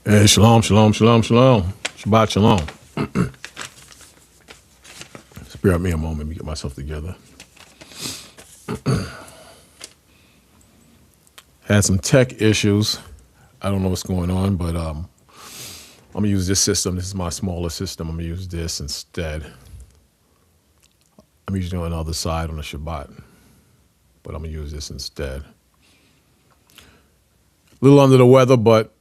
Hey, shalom, shalom, shalom, shalom. Shabbat shalom. Spare me a moment. Let me get myself together. Had some tech issues. I don't know what's going on, but I'm going to use this system. This is my smaller system. I'm going to use this instead. I'm usually on the other side on the Shabbat, but I'm going to use this instead. A little under the weather, but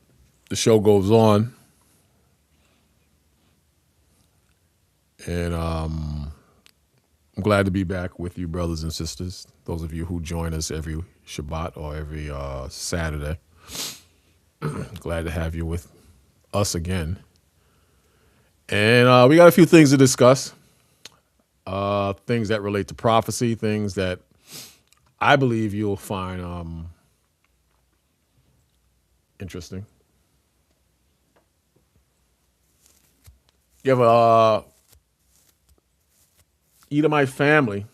the show goes on. And I'm glad to be back with you, brothers and sisters. Those of you who join us every Shabbat or every Saturday. Glad to have you with us again. And we got a few things to discuss. Things that relate to prophecy, things that I believe you'll find interesting. You have a Edomite family,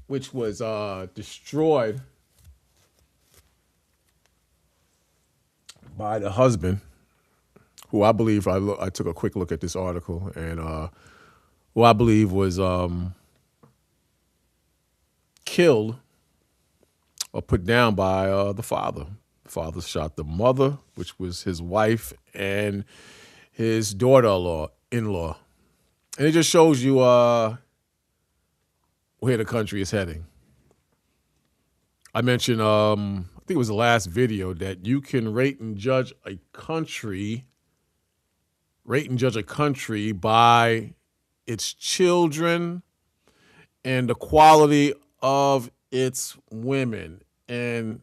which was destroyed by the husband, who I believe, I took a quick look at this article, and who I believe was killed or put down by the father. The father shot the mother, which was his wife, and his daughter-in-law. And it just shows you where the country is heading. I mentioned, I think it was the last video, that you can rate and judge a country by its children and the quality of its women. And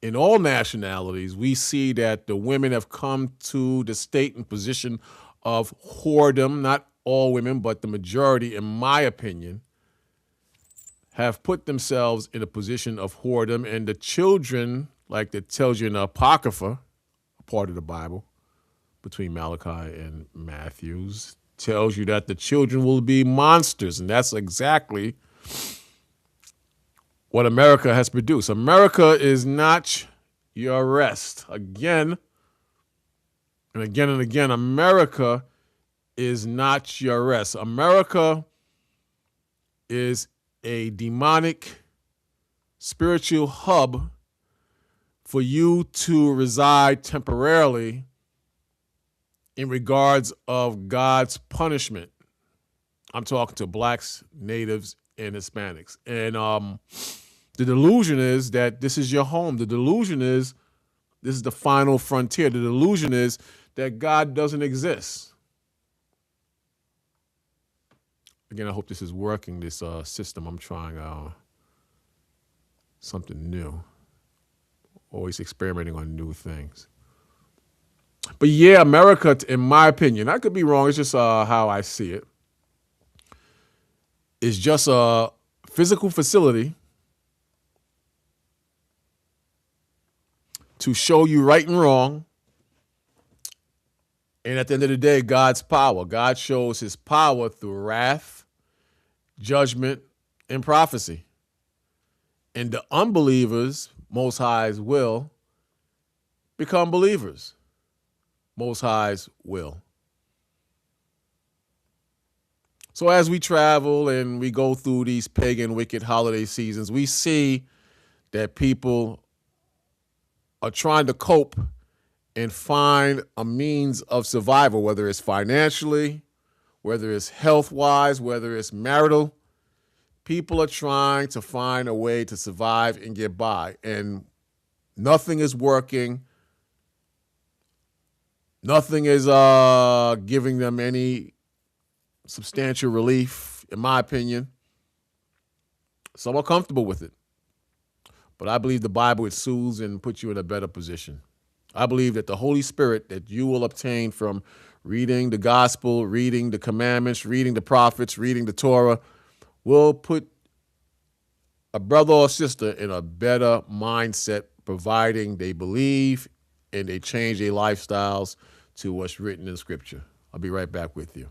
in all nationalities, we see that the women have come to the state and position of whoredom. Not all women, but the majority, in my opinion, have put themselves in a position of whoredom. And the children, like it tells you in the Apocrypha, a part of the Bible, between Malachi and Matthews, tells you that the children will be monsters. And that's exactly what America has produced. America is not your rest. Again and again and again, America is not your rest. America is a demonic spiritual hub for you to reside temporarily in regards of God's punishment. I'm talking to blacks, natives, and Hispanics. And the delusion is that this is your home. The delusion is this is the final frontier. The delusion is that God doesn't exist. Again, I hope this is working, this system. I'm trying something new. Always experimenting on new things. But yeah, America, in my opinion, I could be wrong, it's just how I see it, is just a physical facility to show you right and wrong. And at the end of the day, God's power. God shows his power through wrath, judgment, and prophecy. And the unbelievers, Most High's will, become believers. Most High's will. So as we travel and we go through these pagan, wicked holiday seasons, we see that people are trying to cope and find a means of survival, whether it's financially, whether it's health-wise, whether it's marital. People are trying to find a way to survive and get by, and nothing is working. Nothing is giving them any substantial relief, in my opinion. Some are comfortable with it. But I believe the Bible, it soothes and puts you in a better position. I believe that the Holy Spirit that you will obtain from reading the gospel, reading the commandments, reading the prophets, reading the Torah, will put a brother or sister in a better mindset, providing they believe and they change their lifestyles to what's written in Scripture. I'll be right back with you.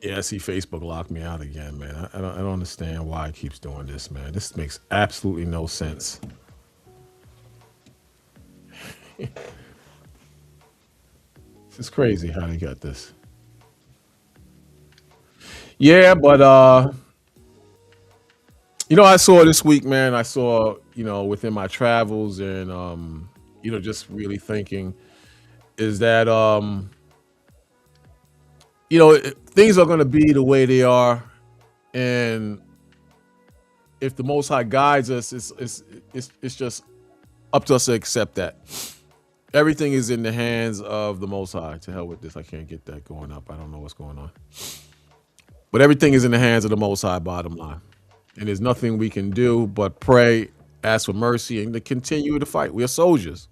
Yeah, I see Facebook locked me out again, man. I don't understand why it keeps doing this, man. This makes absolutely no sense. It's crazy how they got this. Yeah, but I saw this week, man. I saw, within my travels and just really thinking is that things are going to be the way they are, and if the Most High guides us, it's just up to us to accept that. Everything is in the hands of the Most High. To hell with this. I can't get that going up. I don't know what's going on. But everything is in the hands of the Most High, bottom line. And there's nothing we can do but pray, ask for mercy, and to continue to fight. We are soldiers.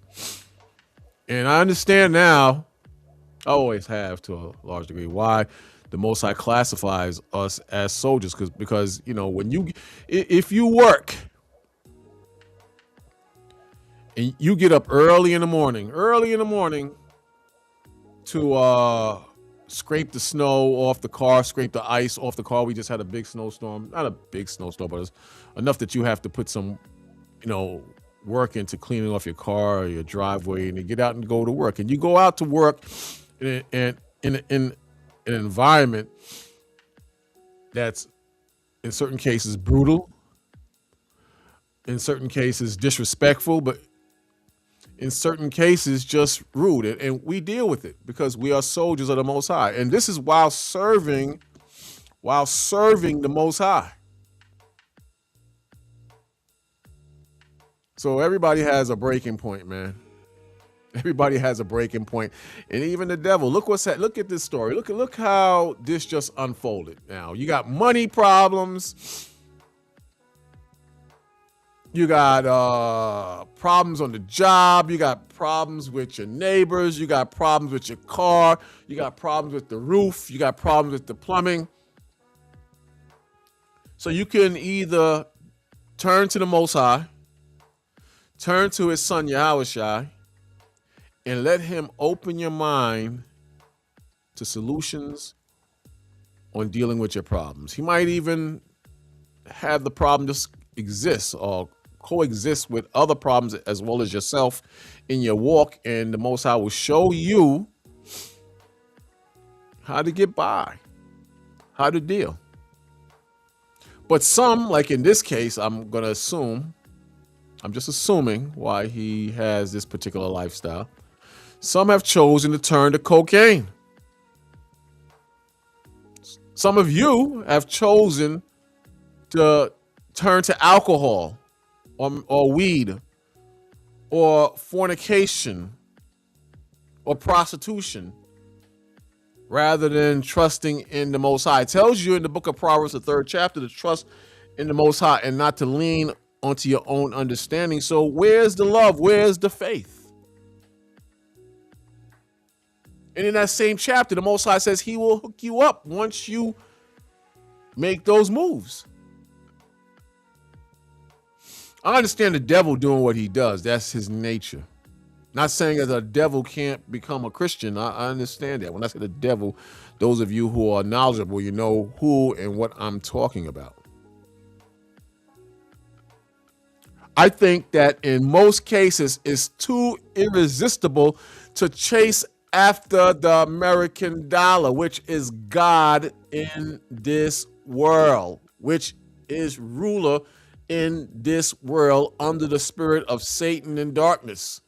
And I understand now, I always have to a large degree, why the Most High classifies us as soldiers. Because when if you work and you get up early in the morning to scrape the snow off the car, scrape the ice off the car. We just had a big snowstorm. Not a big snowstorm, but it's enough that you have to put some, work into cleaning off your car or your driveway, and you get out and go to work. And you go out to work in an environment that's in certain cases brutal, in certain cases disrespectful, but in certain cases just rude, and we deal with it because we are soldiers of the Most High, and this is while serving the Most High. So everybody has a breaking point, man. Everybody has a breaking point, and even the devil. Look look at this story. Look how this just unfolded. Now you got money problems. You got problems on the job. You got problems with your neighbors. You got problems with your car. You got problems with the roof. You got problems with the plumbing. So you can either turn to the Most High, turn to his son Yahushua, and let him open your mind to solutions on dealing with your problems. He might even have the problem just exist or coexist with other problems as well as yourself in your walk, and the Most High will show you how to get by, how to deal. But some, like in this case, I'm just assuming why he has this particular lifestyle. Some have chosen to turn to cocaine. Some of you have chosen to turn to alcohol or weed or fornication or prostitution rather than trusting in the Most High. It tells you in the book of Proverbs, the 3rd chapter, to trust in the Most High and not to lean onto your own understanding. So where's the love? Where's the faith? And in that same chapter, the Most High says he will hook you up once you make those moves. I understand the devil doing what he does. That's his nature. Not saying that the devil can't become a Christian. I understand that. When I say the devil, those of you who are knowledgeable, you know who and what I'm talking about. I think that in most cases it's too irresistible to chase after the American dollar, which is God in this world, which is ruler in this world under the spirit of Satan and darkness.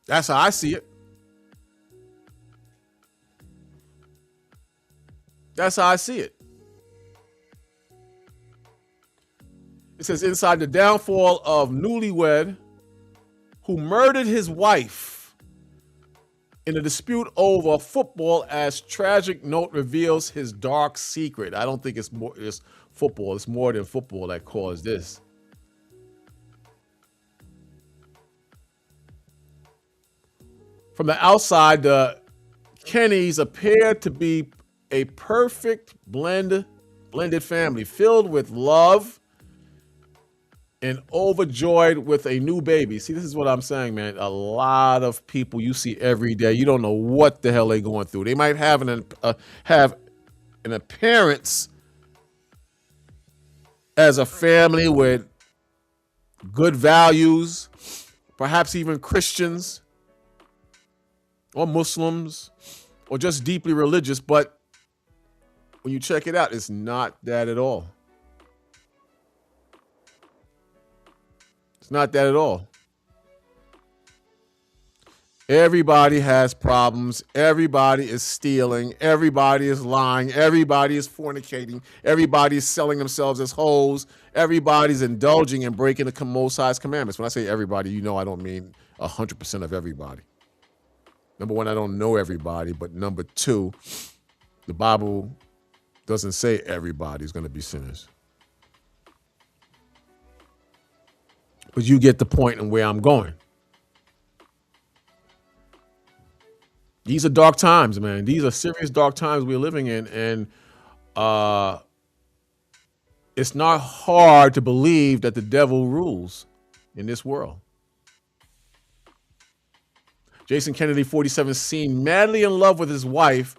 That's how I see it. That's how I see it. It says, inside the downfall of newlywed who murdered his wife in a dispute over football, as tragic note reveals his dark secret. I don't think it's football. It's more than football that caused this. From the outside, the Kennys appear to be a perfect blended family filled with love and overjoyed with a new baby. See, this is what I'm saying, man. A lot of people you see every day, you don't know what the hell they're going through. They might have have an appearance as a family with good values, perhaps even Christians or Muslims or just deeply religious, but when you check it out, it's not that at all. It's not that at all. Everybody has problems. Everybody is stealing. Everybody is lying. Everybody is fornicating. Everybody is selling themselves as hoes. Everybody's indulging and breaking the Most High's commandments. When I say everybody, you know I don't mean 100% of everybody. Number one, I don't know everybody. But number two, the Bible doesn't say everybody's going to be sinners. But you get the point and where I'm going. These are dark times, man. These are serious dark times we're living in. And it's not hard to believe that the devil rules in this world. Jason Kennedy, 47, seemed madly in love with his wife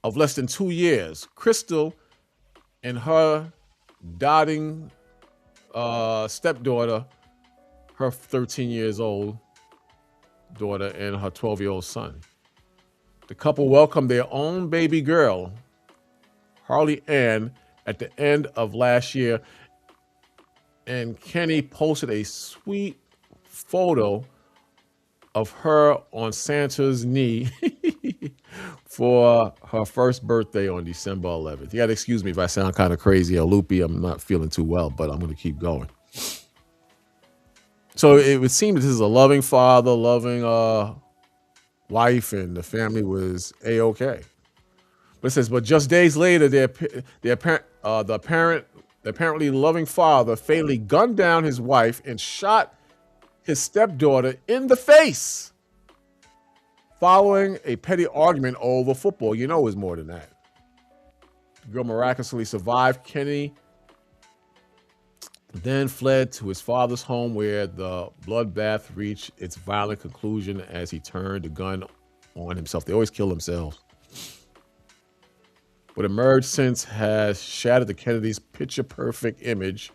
of less than 2 years, Crystal, and her doting stepdaughter, her 13 years old daughter, and her 12-year-old son. The couple welcomed their own baby girl, Harley Ann, at the end of last year, and Kenny posted a sweet photo of her on Santa's knee for her first birthday on December 11th. You got to excuse me if I sound kind of crazy or loopy. I'm not feeling too well, but I'm going to keep going. So it would seem that this is a loving father, loving wife, and the family was A-okay. But it says, but just days later, the apparently loving father fatally gunned down his wife and shot his stepdaughter in the face following a petty argument over football. You know it was more than that. The girl miraculously survived. Kenny then fled to his father's home, where the bloodbath reached its violent conclusion as he turned the gun on himself. They always kill themselves. What emerged since has shattered the Kennedys' picture-perfect image.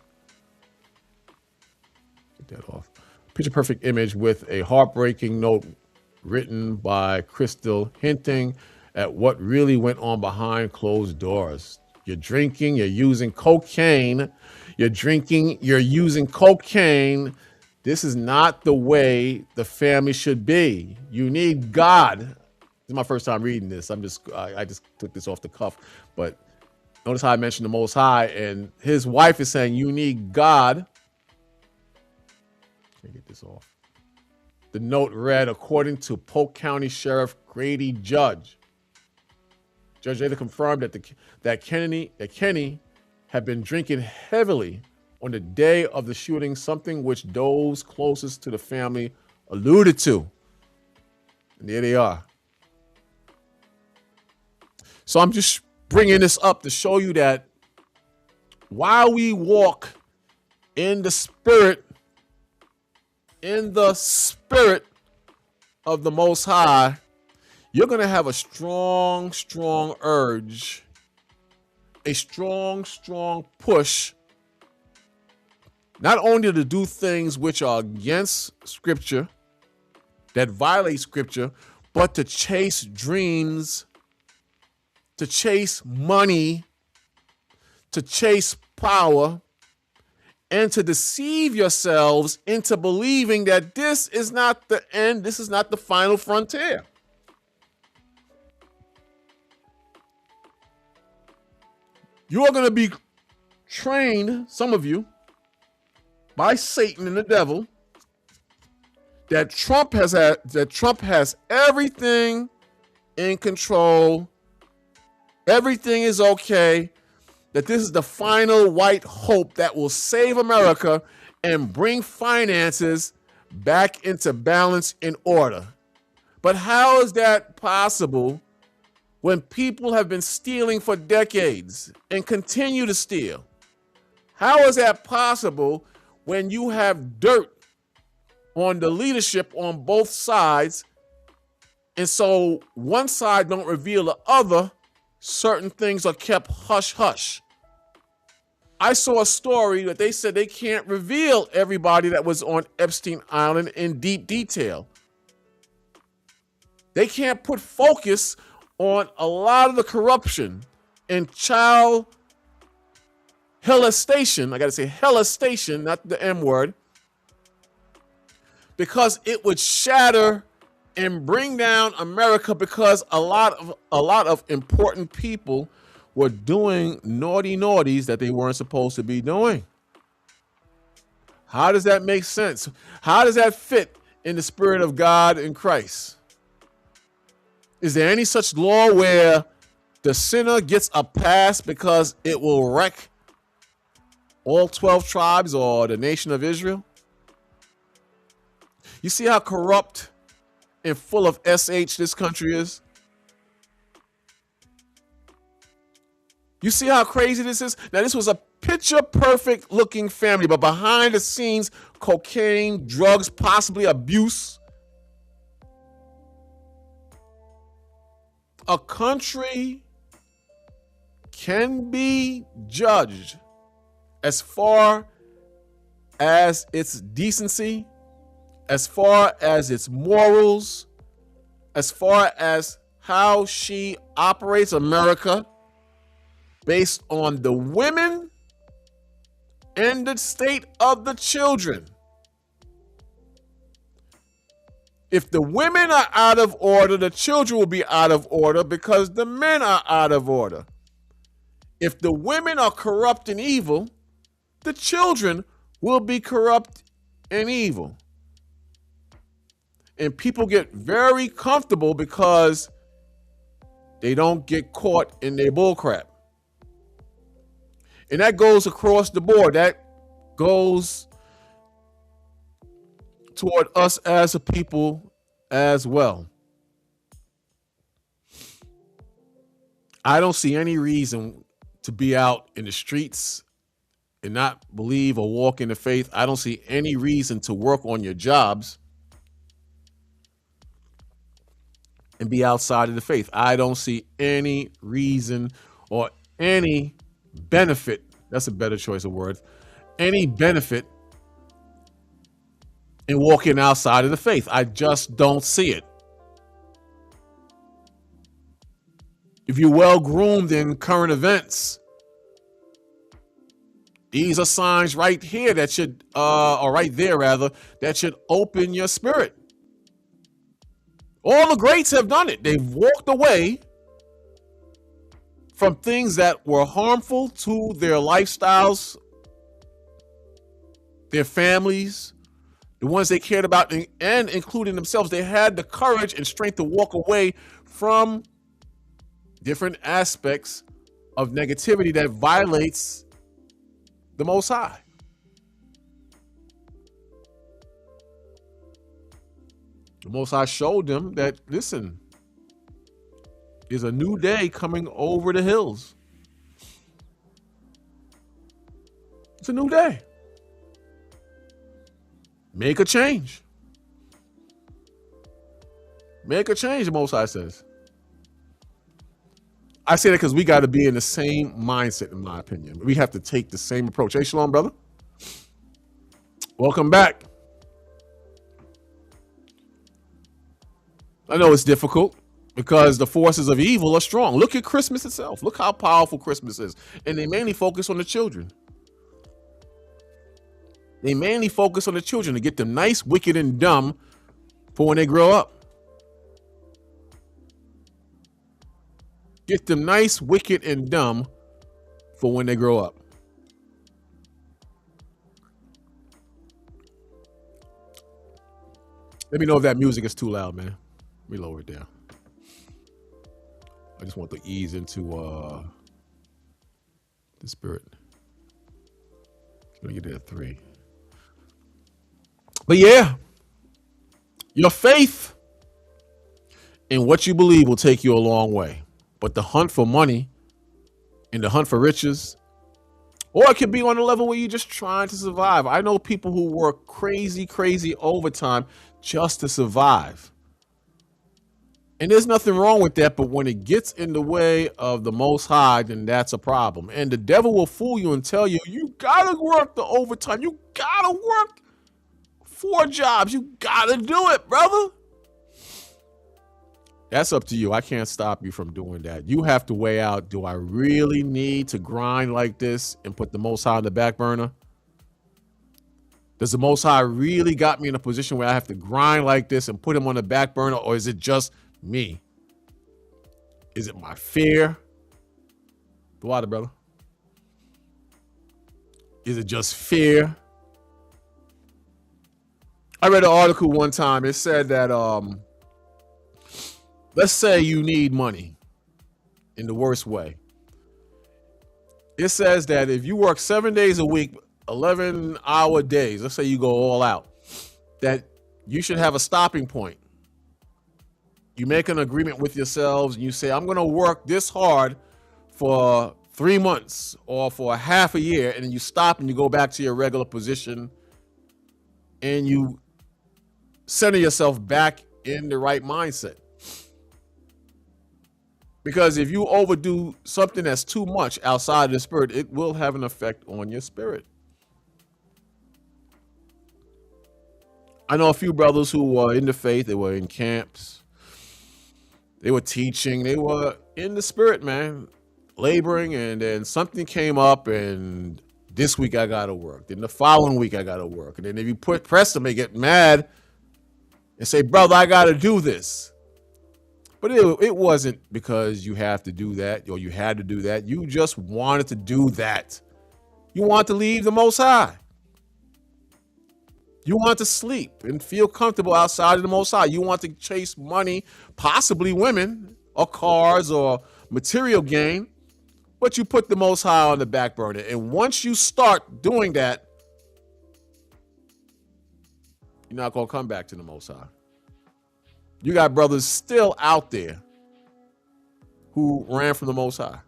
Get that off. Picture-perfect image with a heartbreaking note written by Crystal hinting at what really went on behind closed doors. You're drinking, you're using cocaine. You're drinking, you're using cocaine. This is not the way the family should be. You need God. This is my first time reading this. I just took this off the cuff. But notice how I mentioned the Most High, and his wife is saying, you need God. Can't get this off. The note read, according to Polk County Sheriff Grady Judge. Judge later confirmed that Kenny had been drinking heavily on the day of the shooting, something which those closest to the family alluded to. And there they are. So I'm just bringing this up to show you that while we walk in the spirit of the Most High, you're going to have a strong, strong urge, a strong, strong push, not only to do things which are against Scripture, that violate Scripture, but to chase dreams, to chase money, to chase power, and to deceive yourselves into believing that this is not the end, this is not the final frontier. You are going to be trained, some of you, by Satan and the devil, that Trump has everything in control. Everything is okay. That this is the final white hope that will save America and bring finances back into balance in order. But how is that possible when people have been stealing for decades and continue to steal? How is that possible when you have dirt on the leadership on both sides, and so one side don't reveal the other, certain things are kept hush hush. I saw a story that they said they can't reveal everybody that was on Epstein Island in deep detail. They can't put focus on a lot of the corruption and child molestation. I got to say molestation, not the M word, because it would shatter and bring down America, because a lot of important people were doing naughties that they weren't supposed to be doing. How does that make sense? How does that fit in the spirit of God in Christ? Is there any such law where the sinner gets a pass because it will wreck all 12 tribes or the nation of Israel? You see how corrupt and full of SH this country is? You see how crazy this is? Now, this was a picture perfect looking family, but behind the scenes, cocaine, drugs, possibly abuse. A country can be judged as far as its decency, as far as its morals, as far as how she operates America, based on the women and the state of the children. If the women are out of order, the children will be out of order because the men are out of order. If the women are corrupt and evil, the children will be corrupt and evil. And people get very comfortable because they don't get caught in their bullcrap. And that goes across the board. That goes toward us as a people as well. I don't see any reason to be out in the streets and not believe or walk in the faith. I don't see any reason to work on your jobs and be outside of the faith. I don't see any reason or any benefit. That's a better choice of words. Any benefit in walking outside of the faith. I just don't see it. If you're well groomed in current events, these are signs right here that should, or right there rather, that should open your spirit. All the greats have done it. They've walked away from things that were harmful to their lifestyles, their families, the ones they cared about, and including themselves. They had the courage and strength to walk away from different aspects of negativity that violates the Most High. The Most High showed them that, listen, there's a new day coming over the hills. It's a new day. Make a change. Make a change, the Most High says. I say that because we got to be in the same mindset, in my opinion. We have to take the same approach. Hey, shalom, brother. Welcome back. I know it's difficult because the forces of evil are strong. Look at Christmas itself. Look how powerful Christmas is. And they mainly focus on the children. They mainly focus on the children to get them nice, wicked, and dumb for when they grow up. Get them nice, wicked, and dumb for when they grow up. Let me know if that music is too loud, man. Let me lower it down. I just want to ease into the spirit. Let me get it at 3. But yeah, your faith in what you believe will take you a long way. But the hunt for money and the hunt for riches Or it could be on a level where you're just trying to survive. I know people who work crazy, crazy overtime just to survive. And there's nothing wrong with that, but when it gets in the way of the Most High, then that's a problem. And the devil will fool you and tell you, you gotta work the overtime. You gotta work 4 jobs. You gotta do it, brother. That's up to you. I can't stop you from doing that. You have to weigh out, do I really need to grind like this and put the Most High on the back burner? Does the Most High really got me in a position where I have to grind like this and put him on the back burner, or is it just me? Is it my fear? The water, brother. Is it just fear? I read an article one time. It said that let's say you need money in the worst way. It says that if you work 7 days a week, 11-hour days, let's say you go all out, that you should have a stopping point. You make an agreement with yourselves and you say, I'm going to work this hard for 3 months or for half a year, and then you stop and you go back to your regular position and you center yourself back in the right mindset. Because if you overdo something that's too much outside of the spirit, it will have an effect on your spirit. I know a few brothers who were in the faith. They were in camps. They were teaching. They were in the spirit, man, laboring. And then something came up, and this week I got to work. Then the following week I got to work. And then if you press them, they get mad and say, brother, I got to do this. But it wasn't because you have to do that or you had to do that. You just wanted to do that. You want to leave the Most High. You want to sleep and feel comfortable outside of the Most High. You want to chase money, possibly women or cars or material gain, but you put the Most High on the back burner. And once you start doing that, you're not going to come back to the Most High. You got brothers still out there who ran from the Most High.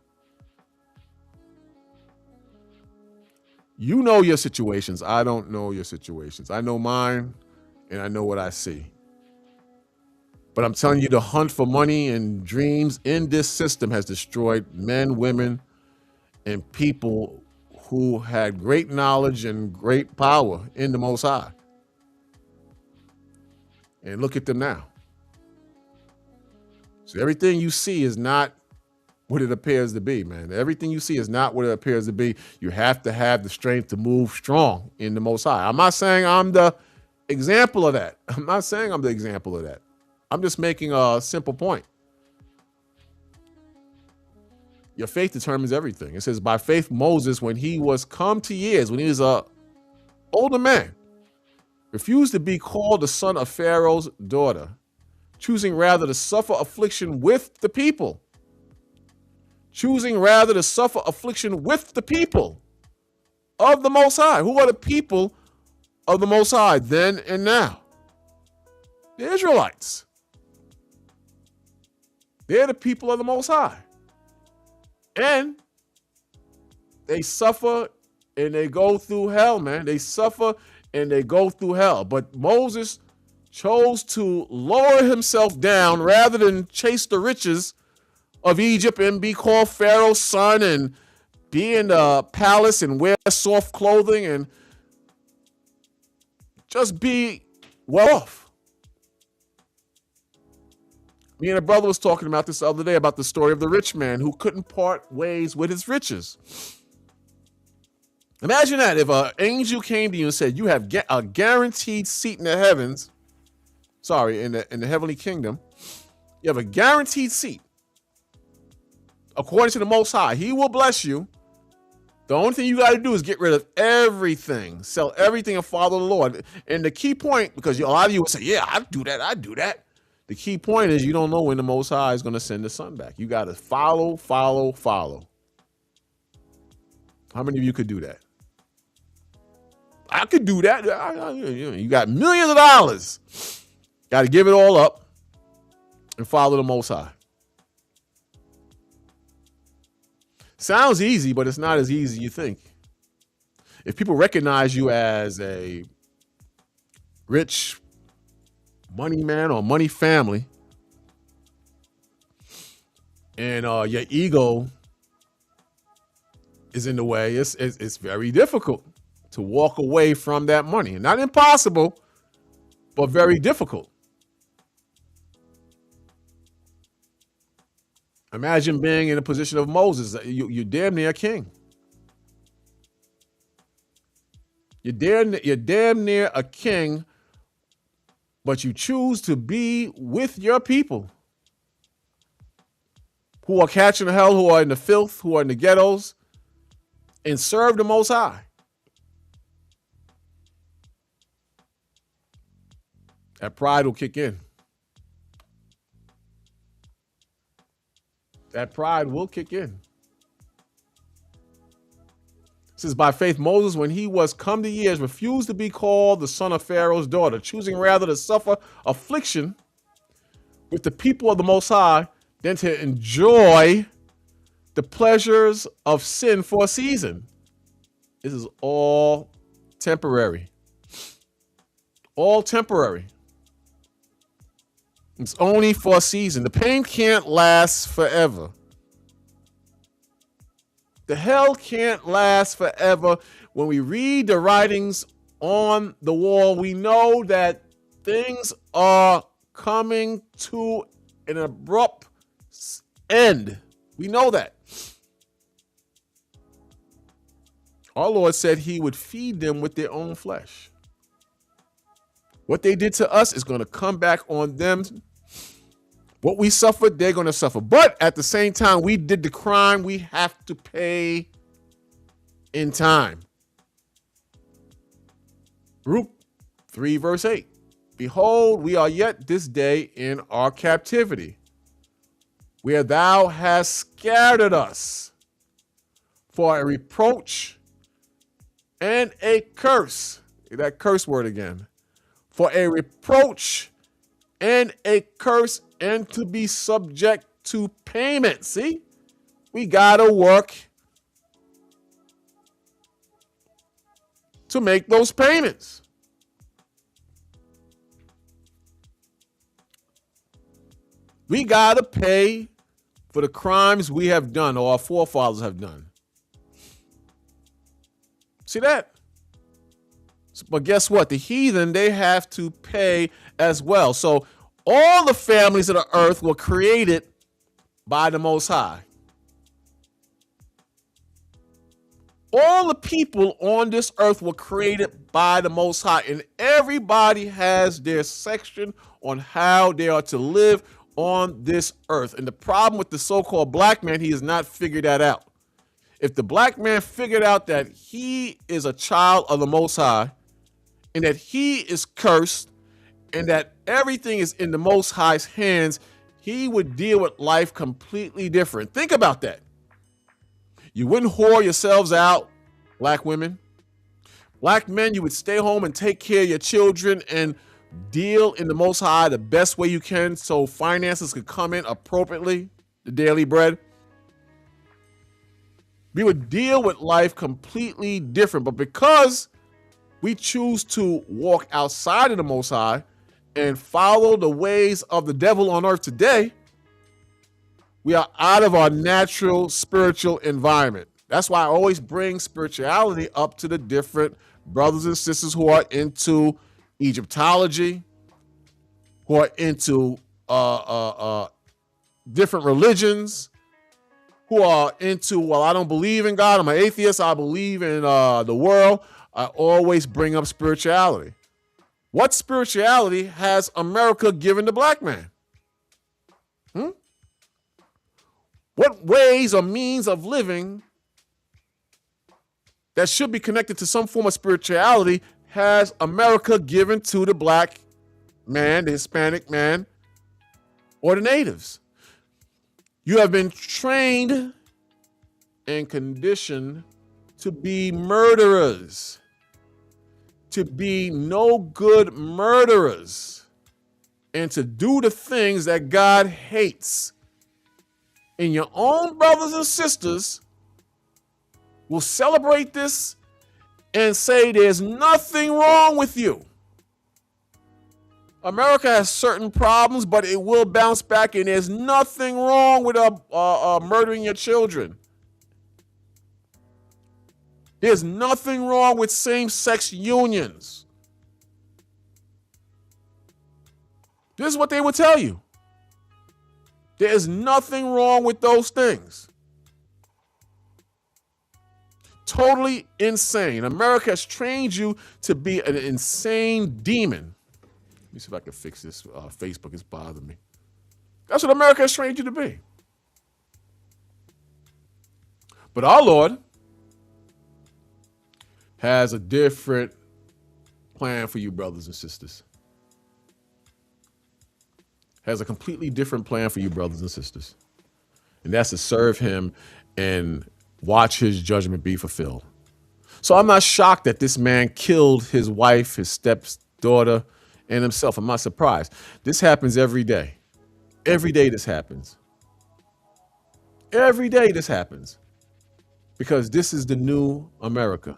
You know your situations. I don't know your situations. I know mine, and I know what I see. But I'm telling you, the hunt for money and dreams in this system has destroyed men, women, and people who had great knowledge and great power in the Most High. And look at them now. So everything you see is not what it appears to be, man. Everything you see is not what it appears to be. You have to have the strength to move strong in the Most High. I'm not saying I'm the example of that. I'm not saying I'm the example of that. I'm just making a simple point. Your faith determines everything. It says, by faith, Moses, when he was come to years, when he was an older man, refused to be called the son of Pharaoh's daughter, choosing rather to suffer affliction with the people. Choosing rather to suffer affliction with the people of the Most High. Who are the people of the Most High then and now? The Israelites. They're the people of the Most High. And they suffer and they go through hell, man. They suffer and they go through hell. But Moses chose to lower himself down rather than chase the riches of Egypt and be called Pharaoh's son and be in the palace and wear soft clothing and just be well off. Me and a brother was talking about this the other day, about the story of the rich man who couldn't part ways with his riches. Imagine that if an angel came to you and said, you have a guaranteed seat in the heavens, in the heavenly kingdom. You have a guaranteed seat. According to the Most High, he will bless you. The only thing you got to do is get rid of everything, sell everything and follow the Lord. And the key point, because a lot of you will say, yeah, I do that. The key point is you don't know when the Most High is going to send the sun back. You got to follow. How many of you could do that? I could do that. You got millions of dollars. Got to give it all up and follow the Most High. Sounds easy, but it's not as easy as you think. if people recognize you as a rich money man or money family, and your ego is in the way, it's very difficult to walk away from that money. Not impossible, but very difficult. Imagine being in the position of Moses. You're damn near a king. You're damn near a king, but you choose to be with your people who are catching hell, who are in the filth, who are in the ghettos, and serve the Most High. That pride will kick in. That pride will kick in. It says, by faith, Moses, when he was come to years, refused to be called the son of Pharaoh's daughter, choosing rather to suffer affliction with the people of the Most High than to enjoy the pleasures of sin for a season. This is all temporary. All temporary. It's only for a season. The pain can't last forever. The hell can't last forever. When we read the writings on the wall, we know that things are coming to an abrupt end. We know that. Our Lord said he would feed them with their own flesh. What they did to us is going to come back on them. What we suffered, they're going to suffer. But at the same time, we did the crime. We have to pay in time. Luke 3 verse 8. Behold, we are yet this day in our captivity, where thou hast scattered us for a reproach and a curse. That curse word again. For a reproach and a curse, and to be subject to payment. See, we gotta work to make those payments. We gotta pay for the crimes we have done or our forefathers have done. See that? But guess what? The heathen, they have to pay as well. So all the families of the earth were created by the Most High. All the people on this earth were created by the Most High, and everybody has their section on how they are to live on this earth. And the problem with the so-called black man, he has not figured that out. If the black man figured out that he is a child of the Most High, and that he is cursed, and that everything is in the Most High's hands, he would deal with life completely different. Think about that. You wouldn't whore yourselves out, black women. Black men, you would stay home and take care of your children and deal in the Most High the best way you can so finances could come in appropriately, the daily bread. We would deal with life completely different. But because we choose to walk outside of the Most High and follow the ways of the devil on earth today, we are out of our natural spiritual environment. That's why I always bring spirituality up to the different brothers and sisters who are into Egyptology, who are into different religions, who are into, well, I don't believe in God, I'm an atheist, I believe in the world. I always bring up spirituality. What spirituality has America given the black man? What ways or means of living that should be connected to some form of spirituality has America given to the black man, the Hispanic man, or the natives? You have been trained and conditioned to be murderers, to be no good murderers, and to do the things that God hates. And your own brothers and sisters will celebrate this and say there's nothing wrong with you. America has certain problems, but it will bounce back, and there's nothing wrong with murdering your children. There's nothing wrong with same-sex unions. This is what they would tell you. There is nothing wrong with those things. Totally insane. America has trained you to be an insane demon. Let me see if I can fix this. Facebook is bothering me. That's what America has trained you to be. But our Lord has a different plan for you, brothers and sisters. Has a completely different plan for you, brothers and sisters. And that's to serve him and watch his judgment be fulfilled. So I'm not shocked that this man killed his wife, his stepdaughter, and himself. I'm not surprised. This happens every day. Every day this happens. Every day this happens. Because this is the new America.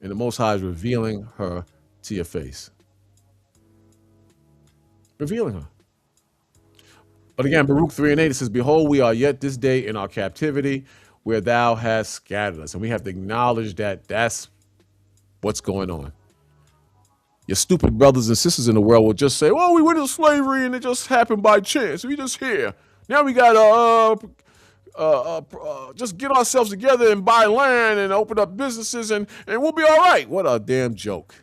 And the Most High is revealing her to your face. Revealing her. But again, Baruch 3:8, it says, behold, we are yet this day in our captivity where thou hast scattered us. And we have to acknowledge that that's what's going on. Your stupid brothers and sisters in the world will just say, well, we went into slavery and it just happened by chance. We just here. Now we got to just get ourselves together and buy land and open up businesses and we'll be all right. What a damn joke.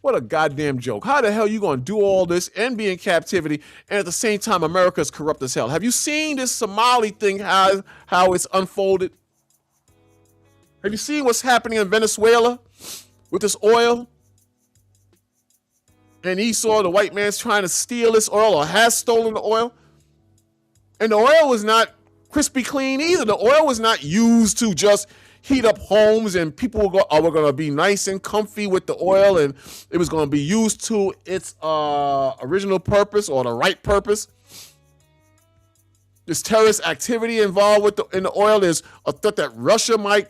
What a goddamn joke. How the hell are you going to do all this and be in captivity and at the same time America is corrupt as hell? Have you seen this Somali thing, how it's unfolded? Have you seen what's happening in Venezuela with this oil? And Esau, the white man's trying to steal this oil or has stolen the oil. And the oil was not crispy clean either. The oil was not used to just heat up homes and people were going to be nice and comfy with the oil and it was going to be used to its original purpose or the right purpose. There's terrorist activity involved in the oil. There's a threat that Russia might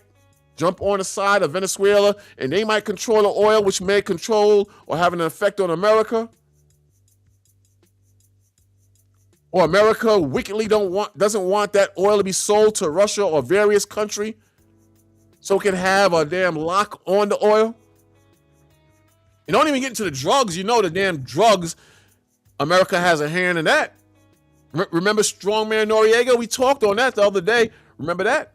jump on the side of Venezuela and they might control the oil, which may control or have an effect on America. Or America wickedly doesn't want that oil to be sold to Russia or various country so it can have a damn lock on the oil. And don't even get into the drugs. You know the damn drugs, America has a hand in that. Remember Strongman Noriega? We talked on that the other day. Remember that?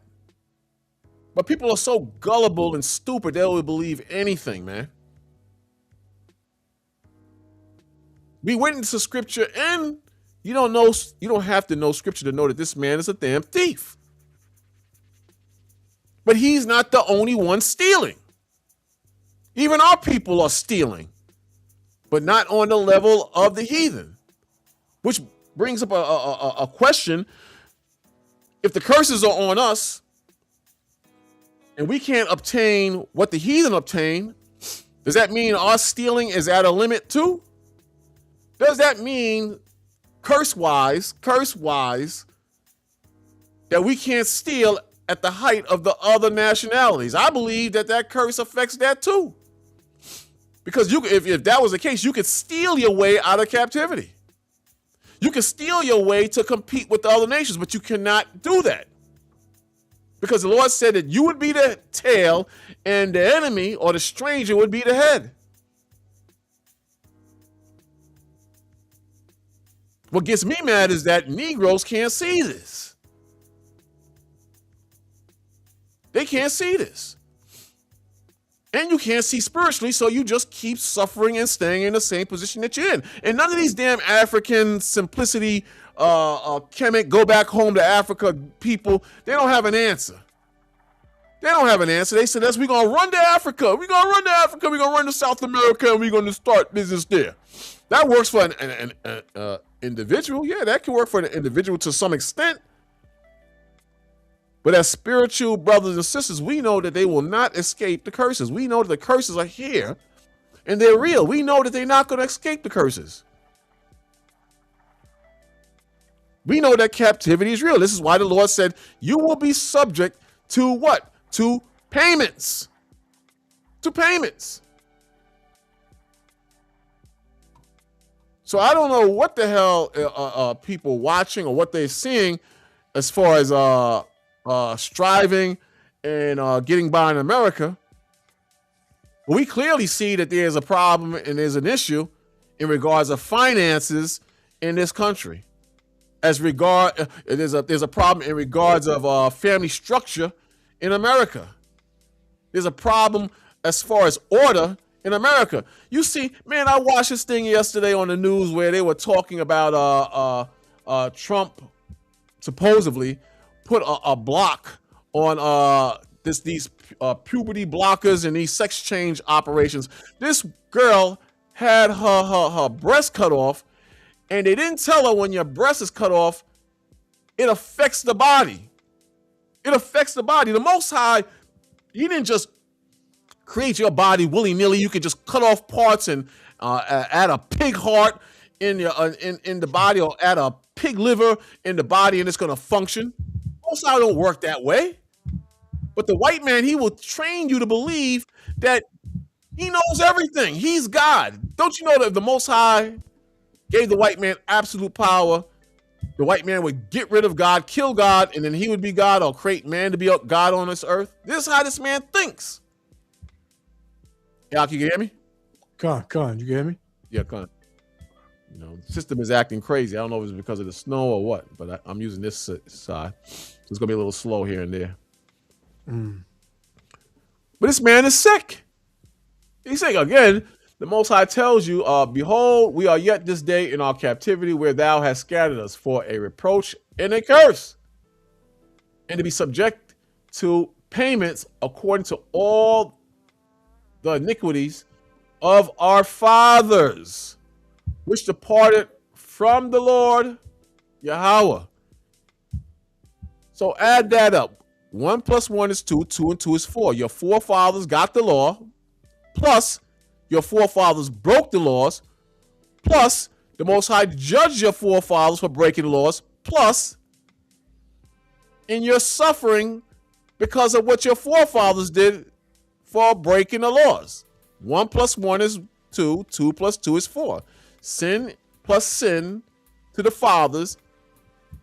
But people are so gullible and stupid, they will believe anything, man. We went into scripture and you don't have to know scripture to know that this man is a damn thief. But he's not the only one stealing. Even our people are stealing, but not on the level of the heathen. Which brings up a question. If the curses are on us and we can't obtain what the heathen obtain, does that mean our stealing is at a limit too? Does that mean curse-wise, that we can't steal at the height of the other nationalities? I believe that curse affects that too. Because if that was the case, you could steal your way out of captivity. You can steal your way to compete with the other nations, but you cannot do that. Because the Lord said that you would be the tail and the enemy or the stranger would be the head. What gets me mad is that Negroes can't see this. They can't see this. And you can't see spiritually, so you just keep suffering and staying in the same position that you're in. And none of these damn African simplicity, Kemet, go back home to Africa people, they don't have an answer. They don't have an answer. They said, we're going to run to Africa. We're going to run to Africa. We're going to run to South America, and we're going to start business there. That works for an individual. Yeah, that can work for an individual to some extent. But as spiritual brothers and sisters, we know that they will not escape the curses. We know that the curses are here and they're real. We know that they're not going to escape the curses. We know that captivity is real. This is why the Lord said, you will be subject to what? To payments. to payments. So I don't know what the hell people watching or what they're seeing as far as striving and getting by in America. We clearly see that there's a problem and there's an issue in regards of finances in this country. There's a problem in regards of family structure in America. There's a problem as far as order in America. You see, man, I watched this thing yesterday on the news where they were talking about Trump supposedly put a block on these puberty blockers and these sex change operations. This girl had her breast cut off, and they didn't tell her when your breast is cut off, it affects the body. It affects the body. The Most High, he didn't just create your body willy-nilly. You could just cut off parts and add a pig heart in the body, or add a pig liver in the body, and it's going to function. Most High don't work that way. But the white man, he will train you to believe that he knows everything. He's God. Don't you know that if the Most High gave the white man absolute power, the white man would get rid of God, kill God, and then he would be God, or create man to be God on this earth? This is how this man thinks. Y'all, can you hear me? Con, you can hear me? Yeah, con. You know, the system is acting crazy. I don't know if it's because of the snow or what, but I'm using this side. So it's going to be a little slow here and there. But this man is sick. He's saying again, the Most High tells you, behold, we are yet this day in our captivity, where thou hast scattered us for a reproach and a curse, and to be subject to payments according to all the iniquities of our fathers, which departed from the Lord Yahweh. So add that up. 1 + 1 is 2, 2 and 2 is 4. Your forefathers got the law, plus your forefathers broke the laws, plus the Most High judged your forefathers for breaking the laws, plus in your suffering because of what your forefathers did for breaking the laws. 1 + 1 is 2, 2 + 2 is 4. Sin plus sin to the fathers,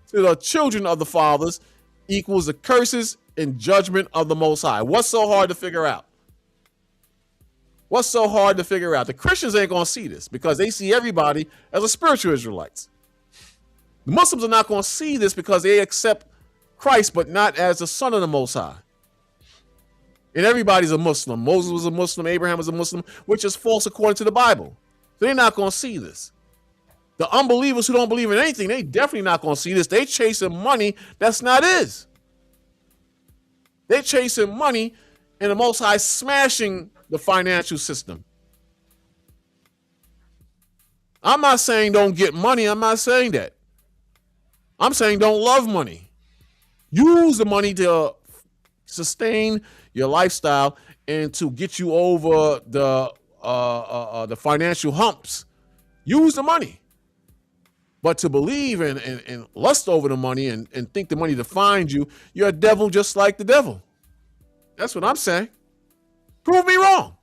to the children of the fathers, equals the curses and judgment of the Most High. What's so hard to figure out? What's so hard to figure out? The Christians ain't going to see this because they see everybody as a spiritual Israelites. The Muslims are not going to see this because they accept Christ, but not as the son of the Most High. And everybody's a Muslim. Moses was a Muslim. Abraham was a Muslim, which is false according to the Bible. So they're not going to see this. The unbelievers who don't believe in anything, they definitely not going to see this. They chasing money that's not his. They chasing money, and the Most High smashing the financial system. I'm not saying don't get money. I'm not saying that. I'm saying don't love money. Use the money to sustain your lifestyle and to get you over the financial humps. Use the money. But to believe and lust over the money and think the money defines you, you're a devil just like the devil. That's what I'm saying. Prove me wrong.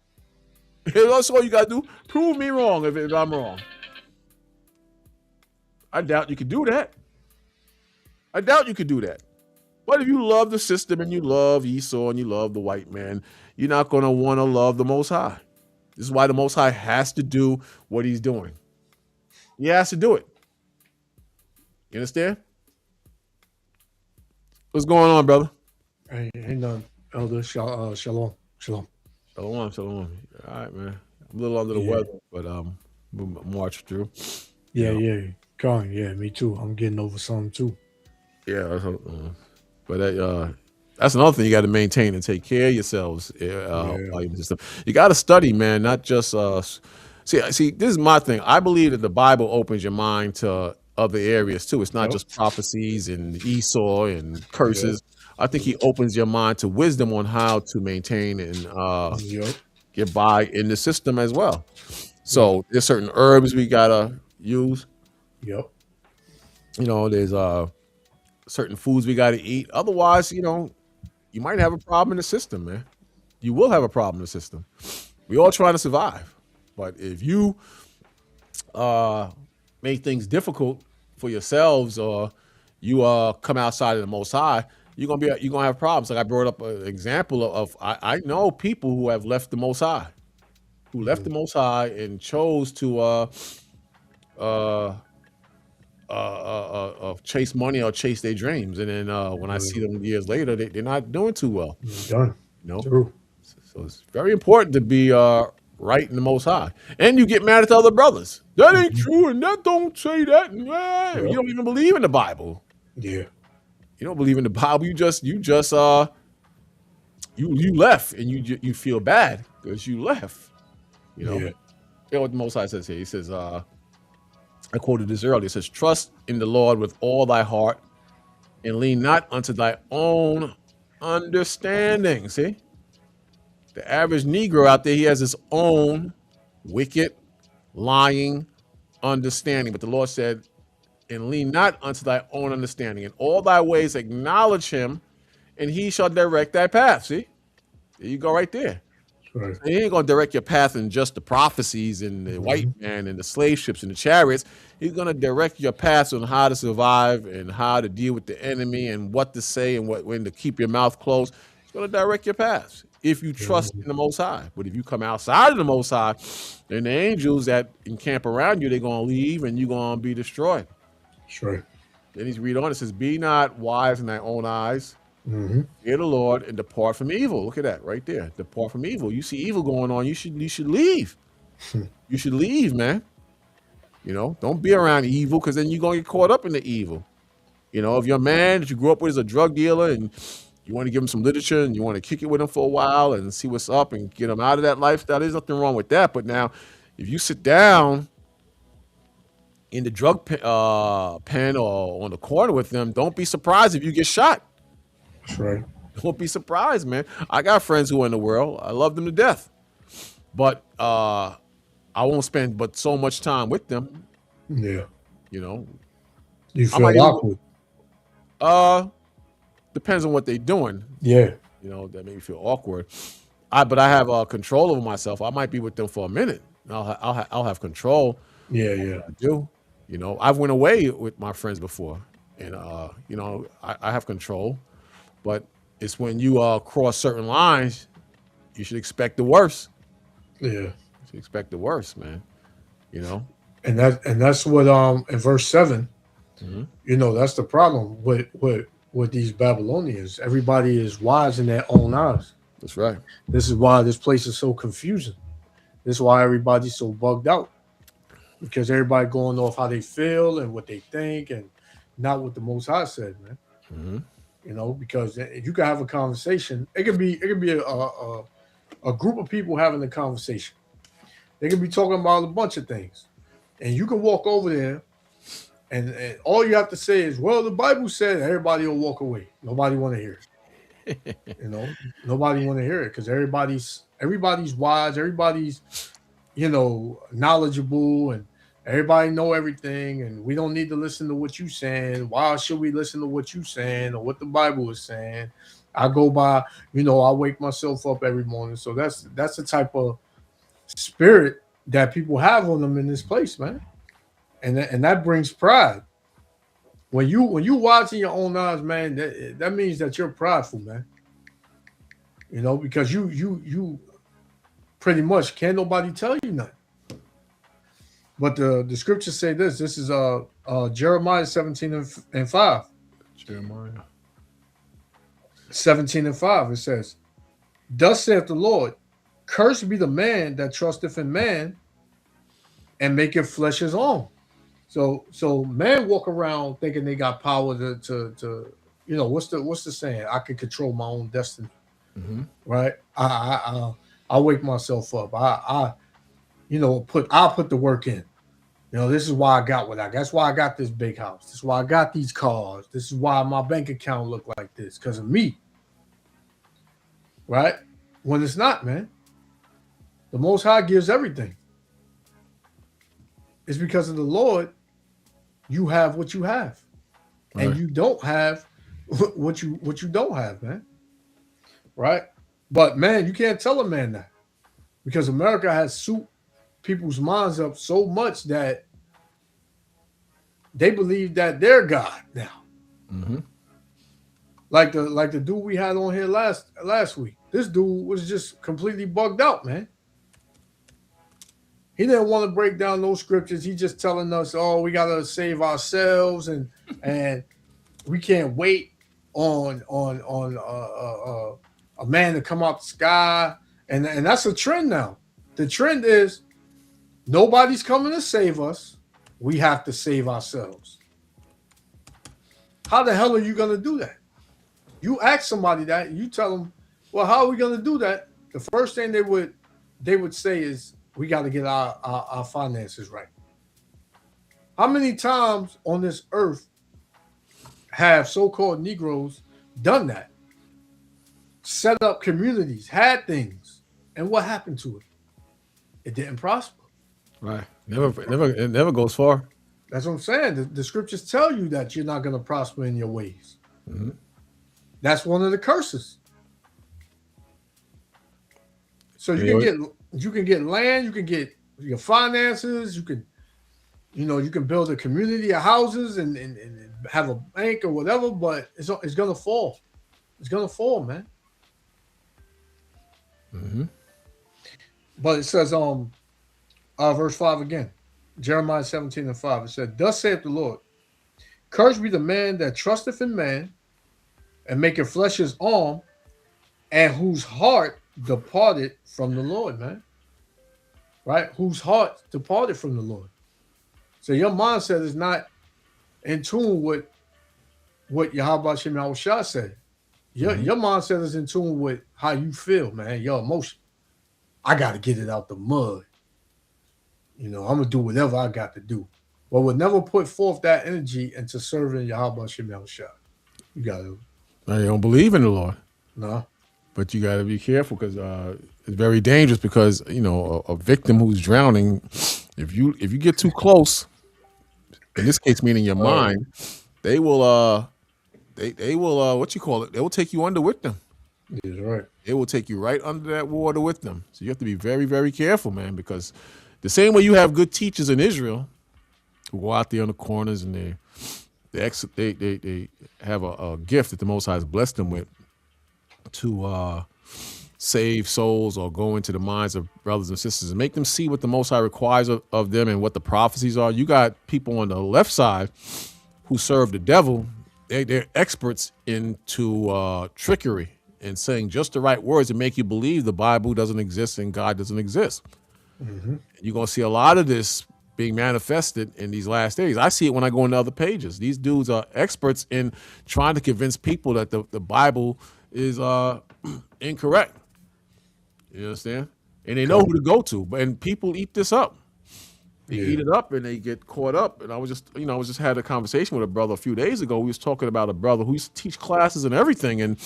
That's all you got to do. Prove me wrong if I'm wrong. I doubt you could do that. I doubt you could do that. But if you love the system and you love Esau and you love the white man, you're not going to want to love the Most High. This is why the Most High has to do what he's doing. He has to do it. You understand? What's going on, brother? Hey, ain't nothing, Elder. Shalom. Shalom. All right, man. I'm a little under the weather, but we'll march through. Yeah. Going, yeah, me too. I'm getting over something too. Yeah, but that's another thing you got to maintain and take care of yourselves. You got to study, man. Not just see. This is my thing. I believe that the Bible opens your mind to other areas too. It's not just prophecies and Esau and curses. I think he opens your mind to wisdom on how to maintain and get by in the system as well. So there's certain herbs we gotta use. Yep. You know, there's certain foods we gotta eat. Otherwise, you know, you might have a problem in the system, man. you will have a problem in the system. We all trying to survive, but if you make things difficult for yourselves, or you come outside of the Most High, you're gonna have problems. Like I brought up an example of I know people who have left the Most High, who left the Most High and chose to uh, chase money or chase their dreams, and then when I see them years later, they're not doing too well. Done. You know, True. so it's very important to be right in the Most High, and you get mad at the other brothers. That ain't true, and that don't say that. And, you don't even believe in the Bible. Yeah. You don't believe in the Bible. You just you left, and you feel bad because you left. You know, Yeah. you know what the Most High says here. He says, I quoted this earlier. It says, "Trust in the Lord with all thy heart, and lean not unto thy own understanding." See, the average Negro out there, he has his own wicked, lying understanding. But the Lord said, "And lean not unto thy own understanding. In all thy ways acknowledge him, and he shall direct thy path." See, there you go, right there. Right. He ain't gonna direct your path in just the prophecies and the white man and the slave ships and the chariots. He's gonna direct your path on how to survive and how to deal with the enemy and what to say and when to keep your mouth closed. He's gonna direct your paths if you trust in the Most High. But if you come outside of the Most High, then the angels that encamp around you, they're gonna leave and you're gonna be destroyed. Sure. Then he's read on. It says, "Be not wise in thy own eyes. Fear the Lord and depart from evil." Look at that right there. Depart from evil. You see evil going on, you should leave. You should leave, man. You know, don't be around evil, because then you're gonna get caught up in the evil. You know, if your man that you grew up with is a drug dealer and you want to give him some literature and you want to kick it with him for a while and see what's up and get him out of that lifestyle, there's nothing wrong with that. But now, if you sit down in the drug pen or on the corner with them, don't be surprised if you get shot. That's right. Don't be surprised, man. I got friends who are in the world. I love them to death. But I won't spend but so much time with them. Yeah. You know. You feel awkward. Depends on what they're doing. Yeah. You know, that make me feel awkward. But I have control over myself. I might be with them for a minute. I'll have control. Yeah. I do. You know, I've went away with my friends before, and you know, I have control. But it's when you cross certain lines, you should expect the worst. Yeah. You should expect the worst, man. You know. And that's what in verse 7, you know, that's the problem with these Babylonians. Everybody is wise in their own eyes. That's right. This is why this place is so confusing. This is why everybody's so bugged out. Because everybody going off how they feel and what they think, and not what the Most High said, man. You know, because you can have a conversation. It could be a group of people having a conversation. They could be talking about a bunch of things, and you can walk over there, and all you have to say is, "Well, the Bible said." Everybody will walk away. Nobody want to hear it. You know, nobody want to hear it because everybody's wise. Everybody's, you know, knowledgeable, and everybody know everything, and we don't need to listen to what you saying. Why should we listen to what you saying or what the Bible is saying? I go by, you know, I wake myself up every morning. So that's the type of spirit that people have on them in this place, man. And that brings pride. When you watch in your own eyes, man, that means that you're prideful, man. You know, because you pretty much can't nobody tell you nothing. But the scriptures say this. This is Jeremiah 17:5. Jeremiah 17:5. It says, "Thus saith the Lord, cursed be the man that trusteth in man, and maketh flesh his own." So man walk around thinking they got power to you know, what's the saying? I can control my own destiny, right? I wake myself up. I you know, I'll put the work in. You know, this is why I got what I got. That's why I got this big house. This is why I got these cars. This is why my bank account look like this, because of me. Right? When it's not, man. The Most High gives everything. It's because of the Lord you have what you have. Right. And you don't have what you don't have, man. Right? But man, you can't tell a man that because America has souped people's minds up so much that they believe that they're God now. Mm-hmm. Like the dude we had on here last week. This dude was just completely bugged out, man. He didn't want to break down those scriptures. He just telling us, "Oh, we gotta save ourselves, and we can't wait on a man to come out the sky." And that's a trend now. The trend is nobody's coming to save us. We have to save ourselves. How the hell are you gonna do that? You ask somebody that, you tell them, "Well, how are we gonna do that?" The first thing they would say is, "We got to get our finances right." How many times on this earth have so-called Negroes done that? Set up communities, had things, and what happened to it? It didn't prosper. Right. It never goes far. That's what I'm saying. The scriptures tell you that you're not going to prosper in your ways. Mm-hmm. That's one of the curses. So you can get land, you can get your finances, you can build a community of houses and have a bank or whatever, but it's gonna fall. It's gonna fall, man. Mm-hmm. But it says verse 5 again. Jeremiah 17:5. It said, "Thus saith the Lord, cursed be the man that trusteth in man, and maketh flesh his arm, and whose heart departed from the Lord," man. Right? Whose heart departed from the Lord. So your mindset is not in tune with what Yahweh Shem Yahushua said. Your mindset is in tune with how you feel, man, your emotion. I got to get it out the mud. I'm going to do whatever I got to do. But would never put forth that energy into serving Yahweh Shem Yahushua. You got to. You don't believe in the Lord. No. But you got to be careful because it's very dangerous because, a victim who's drowning, if you get too close, in this case, meaning your mind, they will, they will, what you call it? They will take you under with them. That's right. It will take you right under that water with them. So you have to be very, very careful, man, because the same way you have good teachers in Israel who go out there on the corners and they have a gift that the Most High has blessed them with to save souls or go into the minds of brothers and sisters and make them see what the Most High requires of them and what the prophecies are. You got people on the left side who serve the devil. They're experts into trickery and saying just the right words to make you believe the Bible doesn't exist and God doesn't exist. Mm-hmm. You're going to see a lot of this being manifested in these last days. I see it when I go into other pages. These dudes are experts in trying to convince people that the Bible is incorrect. You understand? And they know who to go to. And people eat this up. They eat it up and they get caught up. And I was just had a conversation with a brother a few days ago. We was talking about a brother who used to teach classes and everything. And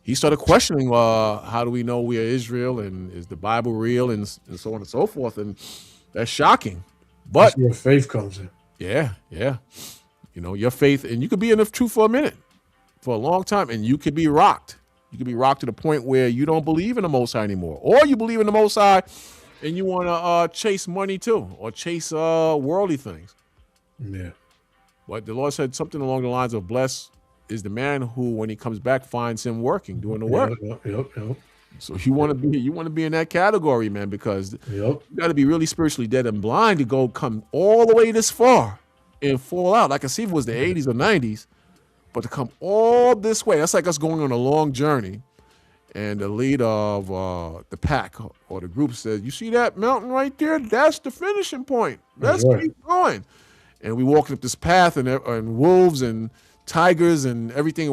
he started questioning, how do we know we are Israel? And is the Bible real? And so on and so forth. And that's shocking. But that's where faith comes in. Yeah. Your faith, and you could be in the truth for a minute, for a long time, and you could be rocked. You could be rocked to the point where you don't believe in the Most High anymore. Or you believe in the Most High and you want to chase money too, or chase worldly things. Yeah. But the Lord said something along the lines of, blessed is the man who, when he comes back, finds him working, doing the work. Yep. So you want to be in that category, man, because you got to be really spiritually dead and blind to come all the way this far and fall out. I can see if it was the 80s or 90s, but to come all this way, that's like us going on a long journey. And the leader of the pack or the group says, "You see that mountain right there? That's the finishing point. Let's keep going." And we walking up this path, and wolves and tigers and everything.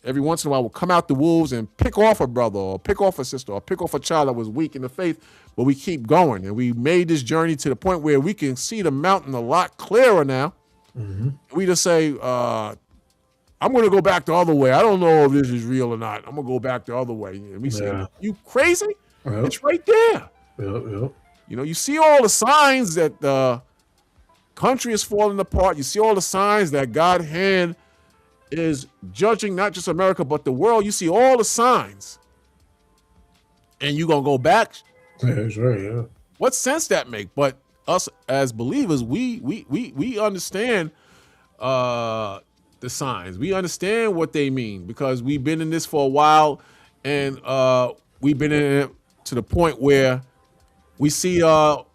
Every once in a while, will come out the wolves and pick off a brother or pick off a sister or pick off a child that was weak in the faith. But we keep going, and we made this journey to the point where we can see the mountain a lot clearer now. Mm-hmm. We just say, I'm going to go back the other way. I don't know if this is real or not. I'm going to go back the other way. And we say, you crazy? Yep. It's right there. Yep. You see all the signs that the country is falling apart. You see all the signs that God's hand is judging not just America, but the world. You see all the signs. and you gonna go back. Yeah, that's right. Yeah. What sense that make? But us as believers, we understand the signs. We understand what they mean because we've been in this for a while, and we've been in it to the point where we see the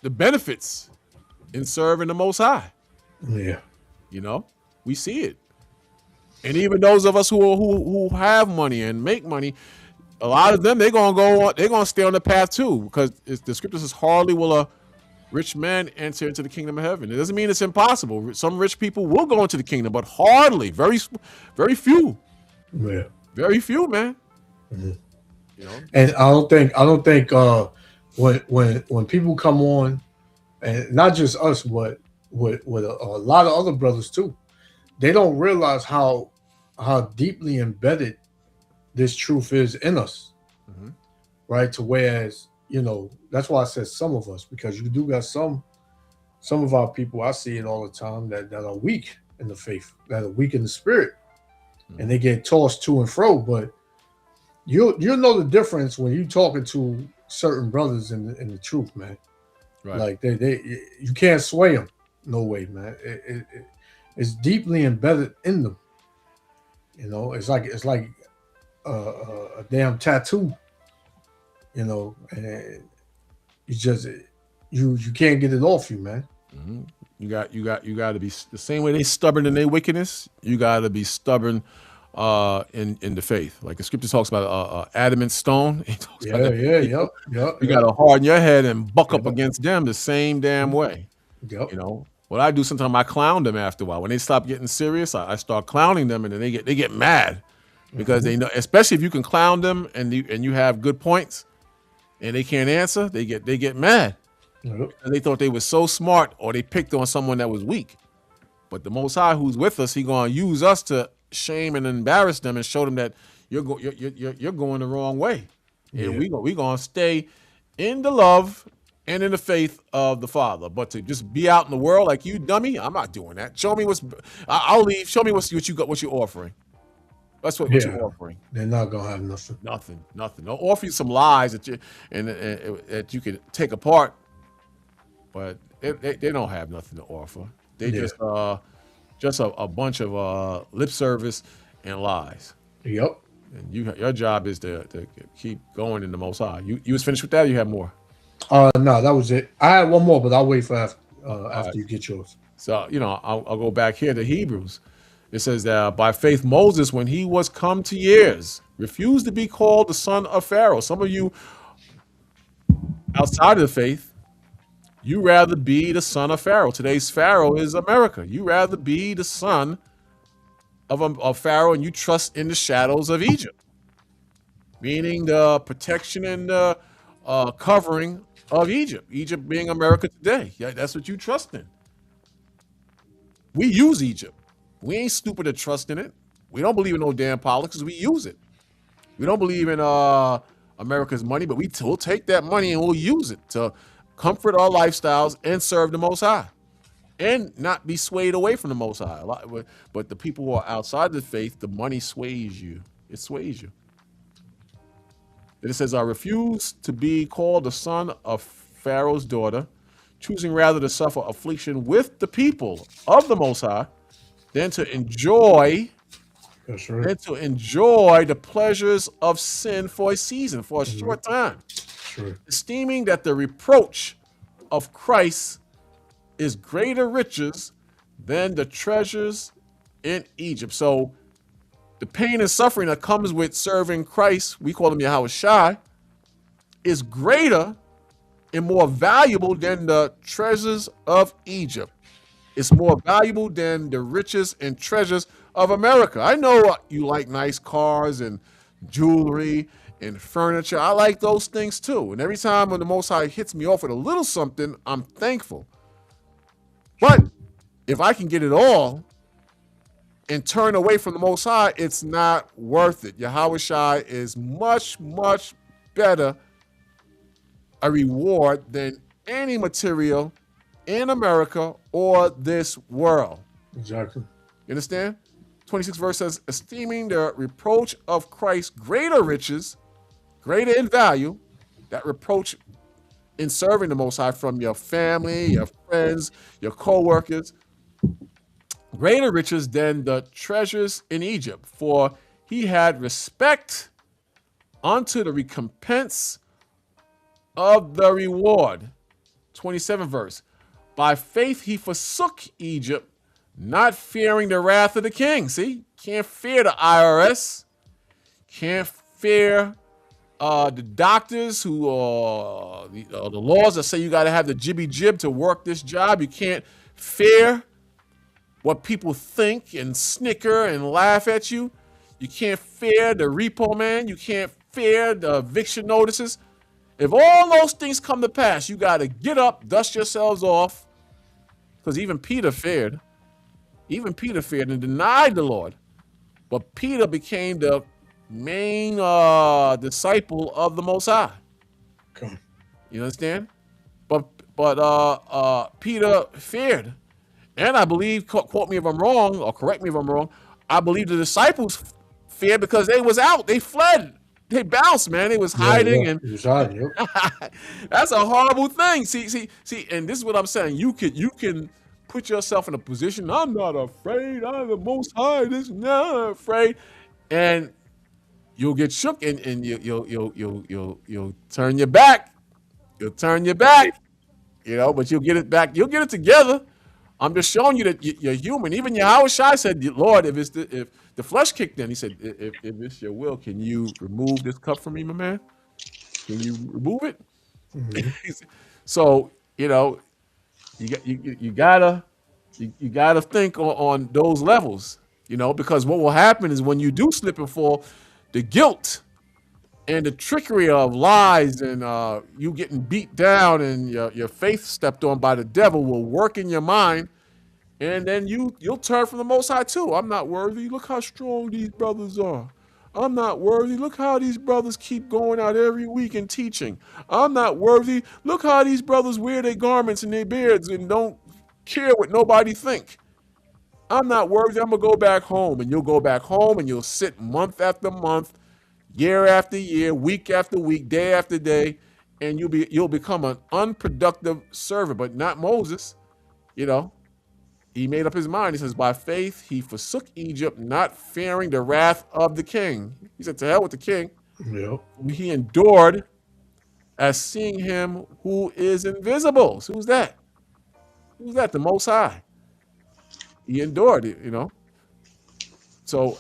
benefits in serving the Most High. Yeah. We see it. And even those of us who have money and make money, a lot of them they're gonna stay on the path too, because the scripture says, "Hardly will a rich man enter into the kingdom of heaven." It doesn't mean it's impossible. Some rich people will go into the kingdom, but hardly, very few, Yeah. very few, man. And I don't think when people come on, and not just us, but with a lot of other brothers too, they don't realize how deeply embedded this truth is in us, right? To whereas that's why I said some of us, because you do got some of our people, I see it all the time, that are weak in the faith, that are weak in the spirit, and they get tossed to and fro. But you'll know the difference when you talking to certain brothers in the truth, man. Right. Like they you can't sway them, no way, man. It's deeply embedded in them. It's like a damn tattoo. And you just you can't get it off you, man. Mm-hmm. You got to be the same way they stubborn in their wickedness. You got to be stubborn in the faith. Like the scripture talks about adamant stone. Yep. You got to harden your head and buck up against them the same damn way. Yep. What I do sometimes, I clown them after a while. When they stop getting serious, I start clowning them, and then they get mad because they know, especially if you can clown them and you have good points and they can't answer, they get mad. Yep. And they thought they were so smart, or they picked on someone that was weak. But the Most High, who's with us, He gonna use us to shame and embarrass them and show them that you're going the wrong way. And we gonna stay in the love and in the faith of the Father. But to just be out in the world like you dummy, I'm not doing that. Show me I'll leave. Show me what you got, what you're offering. That's what you're offering. They're not gonna have nothing. Nothing. They'll offer you some lies that you can take apart, but they don't have nothing to offer. They just a bunch of lip service and lies. Yep. And your job is to keep going in the Most High. You was finished with that, or you have more? No, that was it. I had one more, but I'll wait for after you get yours. So I'll go back here to Hebrews. It says that by faith Moses, when he was come to years, refused to be called the son of Pharaoh. Some of you outside of the faith, you rather be the son of Pharaoh. Today's Pharaoh is America. You rather be the son of Pharaoh, and you trust in the shadows of Egypt, meaning the protection and the covering of Egypt. Egypt being America today. Yeah, that's what you trust in. We use Egypt. We ain't stupid to trust in it. We don't believe in no damn politics. We use it. We don't believe in America's money, but we'll take that money and we'll use it to comfort our lifestyles and serve the Most High, and not be swayed away from the Most High. But the people who are outside the faith, the money sways you. It sways you. It says, I refuse to be called the son of Pharaoh's daughter, choosing rather to suffer affliction with the people of the Most High than to enjoy the pleasures of sin for a season, for a short time. Sure. Esteeming that the reproach of Christ is greater riches than the treasures in Egypt. So the pain and suffering that comes with serving Christ, we call him Yahweh Shai, is greater and more valuable than the treasures of Egypt. It's more valuable than the riches and treasures of America. I know you like nice cars and jewelry and furniture. I like those things too. And every time when the Most High hits me off with a little something, I'm thankful. But if I can get it all and turn away from the Most High, it's not worth it. Yahweh Shai is much, much better a reward than any material in America or this world. Exactly. You understand? 26th verse says, esteeming the reproach of Christ greater riches greater in value, that reproach in serving the Most High from your family, your friends, your co-workers, greater riches than the treasures in Egypt, for he had respect unto the recompense of the reward. 27 verse. By faith he forsook Egypt, not fearing the wrath of the king. See, can't fear the IRS, can't fear the doctors who are the laws that say you got to have the jibby jib to work this job. You can't fear what people think and snicker and laugh at you. You can't fear the repo man. You can't fear the eviction notices. If all those things come to pass, you got to get up, dust yourselves off, because even Peter feared. Even Peter feared and denied the Lord. But Peter became the main disciple of the Most High. Okay. You understand? But Peter feared. And I believe, quote me if I'm wrong, or correct me if I'm wrong, I believe the disciples feared because they was out. They fled. They bounced, man. They was Yeah, hiding. yeah. And He was hiding. Yep. that's a horrible thing. See, and this is what I'm saying. You can put yourself in a position, I'm not afraid, I'm the Most High, this not afraid. And you'll get shook and you'll turn your back. You'll turn your back, but you'll get it back. You'll get it together. I'm just showing you that you're human. Even Yahweh Shai said, Lord, if the flesh kicked in, he said, if it's your will, can you remove this cup from me, my man? Can you remove it? Mm-hmm. So, you gotta think on those levels, because what will happen is when you do slip and fall, the guilt and the trickery of lies and you getting beat down and your faith stepped on by the devil will work in your mind, and then you'll turn from the Most High too. I'm not worthy. Look how strong these brothers are. I'm not worthy. Look how these brothers keep going out every week and teaching. I'm not worthy. Look how these brothers wear their garments and their beards and don't care what nobody think. I'm not worthy. I'm gonna go back home, and you'll go back home and you'll sit month after month, year after year, week after week, day after day, and you'll become an unproductive servant. But not Moses. You know, he made up his mind. He says, by faith he forsook Egypt, not fearing the wrath of the king. He said, to hell with the king. Yep. He endured as seeing him who is invisible. So who's that? Who's that? The Most High. He endured it. So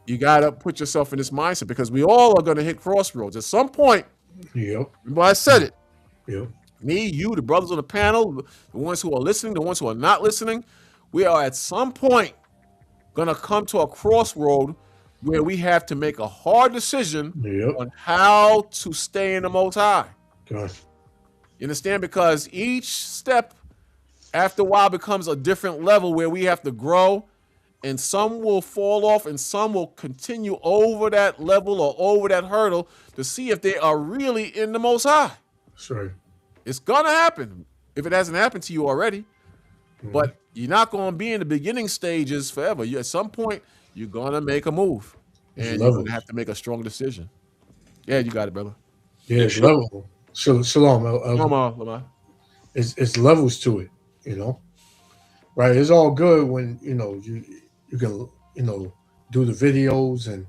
you got to put yourself in this mindset because we all are going to hit crossroads. At some point, Yep. remember I said it, Yep. me, you, the brothers on the panel, the ones who are listening, the ones who are not listening, we are at some point going to come to a crossroad where we have to make a hard decision Yep. on how to stay in the Most High. Okay. You understand? Because each step after a while becomes a different level where we have to grow, and some will fall off and some will continue over that level or over that hurdle to see if they are really in the Most High. That's right. It's going to happen if it hasn't happened to you already. But you're not going to be in the beginning stages forever. At some point, you're going to make a move. It's And you're going levels. to have to make a strong decision. Yeah, you got it, brother. Yeah, it's level. Shalom, Elder. Lamar. It's levels to it, right? It's all good when you can do the videos and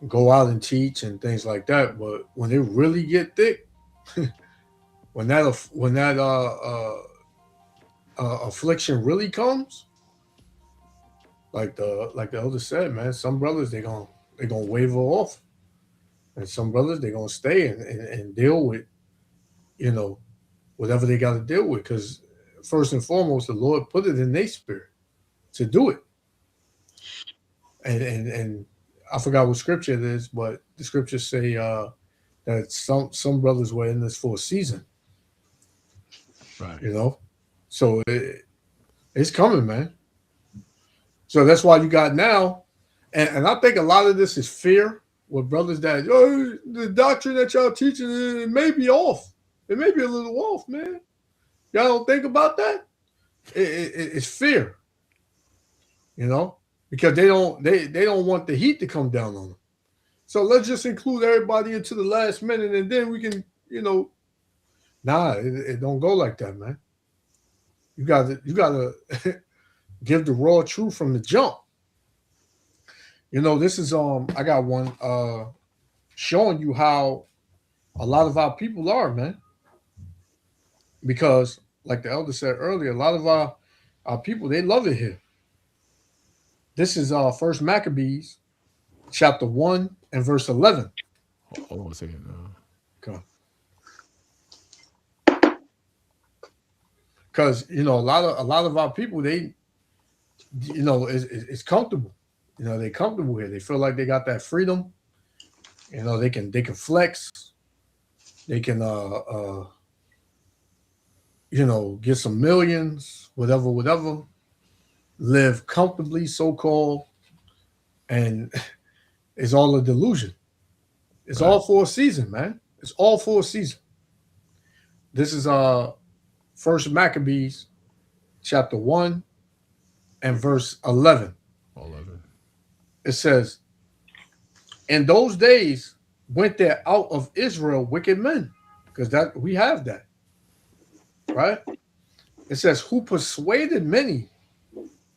go out and teach and things like that. But when it really get thick, when that affliction really comes, like the elder said, man, some brothers they gonna waver off, and some brothers they gonna stay and deal with you know whatever they got to deal with, because first and foremost, the Lord put it in their spirit to do it. And I forgot what scripture it is, but the scriptures say that some brothers were in this for a season, Right. So it's coming, man. So that's why you got now, and I think a lot of this is fear with brothers that the doctrine that y'all teaching it may be off. It may be a little off, man. Y'all don't think about that. It's fear, because they don't want the heat to come down on them. So let's just include everybody into the last minute, and then we can, nah, it don't go like that, man. You gotta give the raw truth from the jump. This is I got one showing you how a lot of our people are, man. Because like the elder said earlier, a lot of our people, they love it here. This is First Maccabees chapter 1 and verse 11. Hold on a second. Okay. Because a lot of our people, they it's comfortable. They comfortable here. They feel like they got that freedom. They can flex. They can get some millions, whatever, live comfortably, so called, and it's all a delusion. It's Right. all for a season, man. It's all for a season. This is First Maccabees chapter 1 and verse 11. All of it. It says, "In those days went there out of Israel wicked men," because that we have that, right? It says, "Who persuaded many,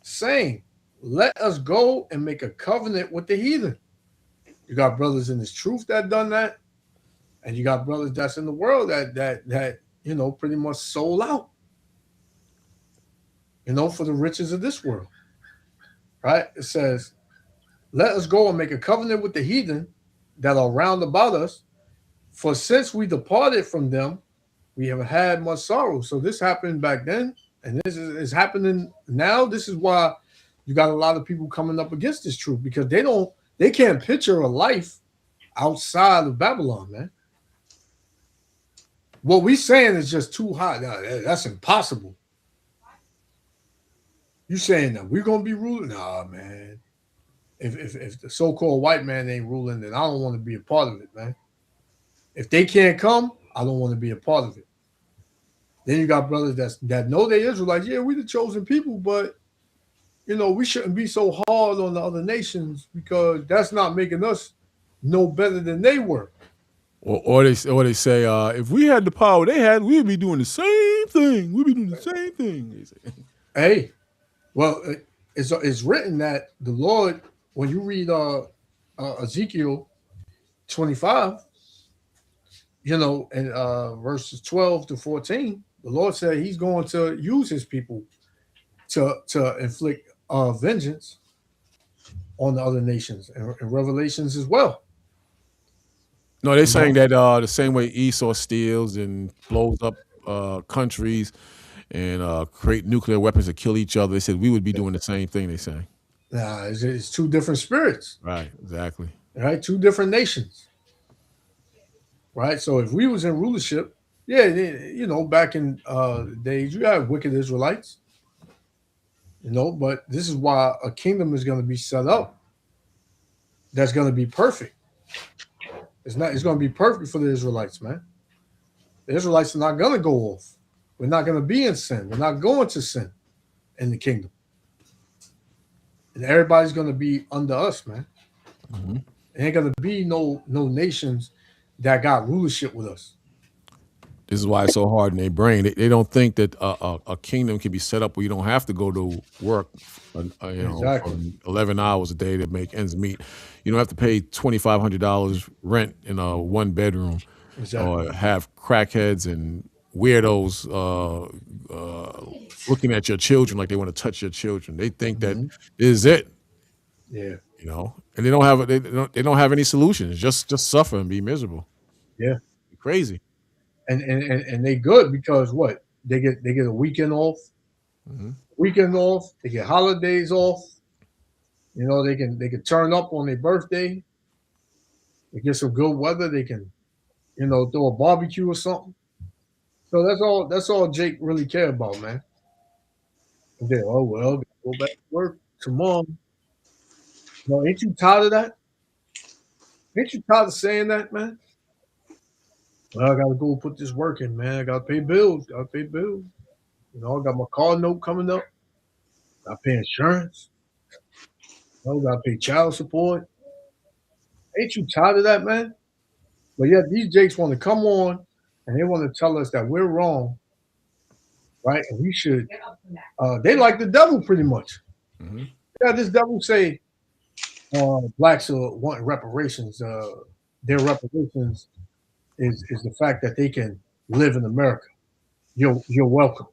saying, let us go and make a covenant with the heathen." You got brothers in this truth that done that, and you got brothers that's in the world that pretty much sold out, for the riches of this world, right? It says, "Let us go and make a covenant with the heathen that are round about us, for since we departed from them, we have had much sorrow." So this happened back then, and this is happening now. This is why you got a lot of people coming up against this truth, because they can't picture a life outside of Babylon, man. What we saying is just too hot. That's impossible. You saying that we're gonna be ruling? Nah, man. If the so-called white man ain't ruling, then I don't want to be a part of it, man. If they can't come, I don't want to be a part of it. Then you got brothers that know they Israelites. Yeah, we the chosen people, but we shouldn't be so hard on the other nations because that's not making us no better than they were. Or they say, if we had the power they had, we'd be doing the same thing. We'd be doing the same thing. They say. Hey, well, it's written that the Lord, when you read Ezekiel 25, in verses 12 to 14, the Lord said He's going to use His people to inflict vengeance on the other nations, and Revelations as well. No, they're You know, saying that the same way Esau steals and blows up countries and create nuclear weapons to kill each other. They said we would be doing the same thing. They say. nah, it's two different spirits, Right. Exactly. right? Two different nations, right? So if we was in rulership, yeah, back in the days, you have wicked Israelites, but this is why a kingdom is going to be set up that's going to be perfect. It's not. It's going to be perfect for the Israelites, man. The Israelites are not going to go off. We're not going to be in sin. We're not going to sin in the kingdom, and everybody's going to be under us, man. Mm-hmm. There ain't going to be no nations that got rulership with us. This is why it's so hard in their brain. They don't think that a kingdom can be set up where you don't have to go to work, for Exactly. 11 hours a day to make ends meet. You don't have to pay $2,500 rent in a one bedroom, Exactly. or have crackheads and weirdos looking at your children like they want to touch your children. They think that Hmm. is it, Yeah. and they don't have any solutions. Just suffer and be miserable. Yeah. Crazy. And they good because what? They get a Hmm. weekend off, they get holidays off. They can turn up on their birthday. They get some good weather. They can, throw a barbecue or something. So that's all Jake really care about, man. And then, oh well, go back to work tomorrow. No, ain't you tired of that? Ain't you tired of saying that, man? Well, I gotta go put this work in, man. I gotta pay bills. Gotta pay bills. I got my car note coming up. Gotta pay insurance. Gotta pay child support. Ain't you tired of that, man? But yet these jakes want to come on and they want to tell us that we're wrong, right? And we should. They like the devil pretty much. Hmm. Yeah, this devil say blacks want reparations. Their reparations is the fact that they can live in America. You're welcome.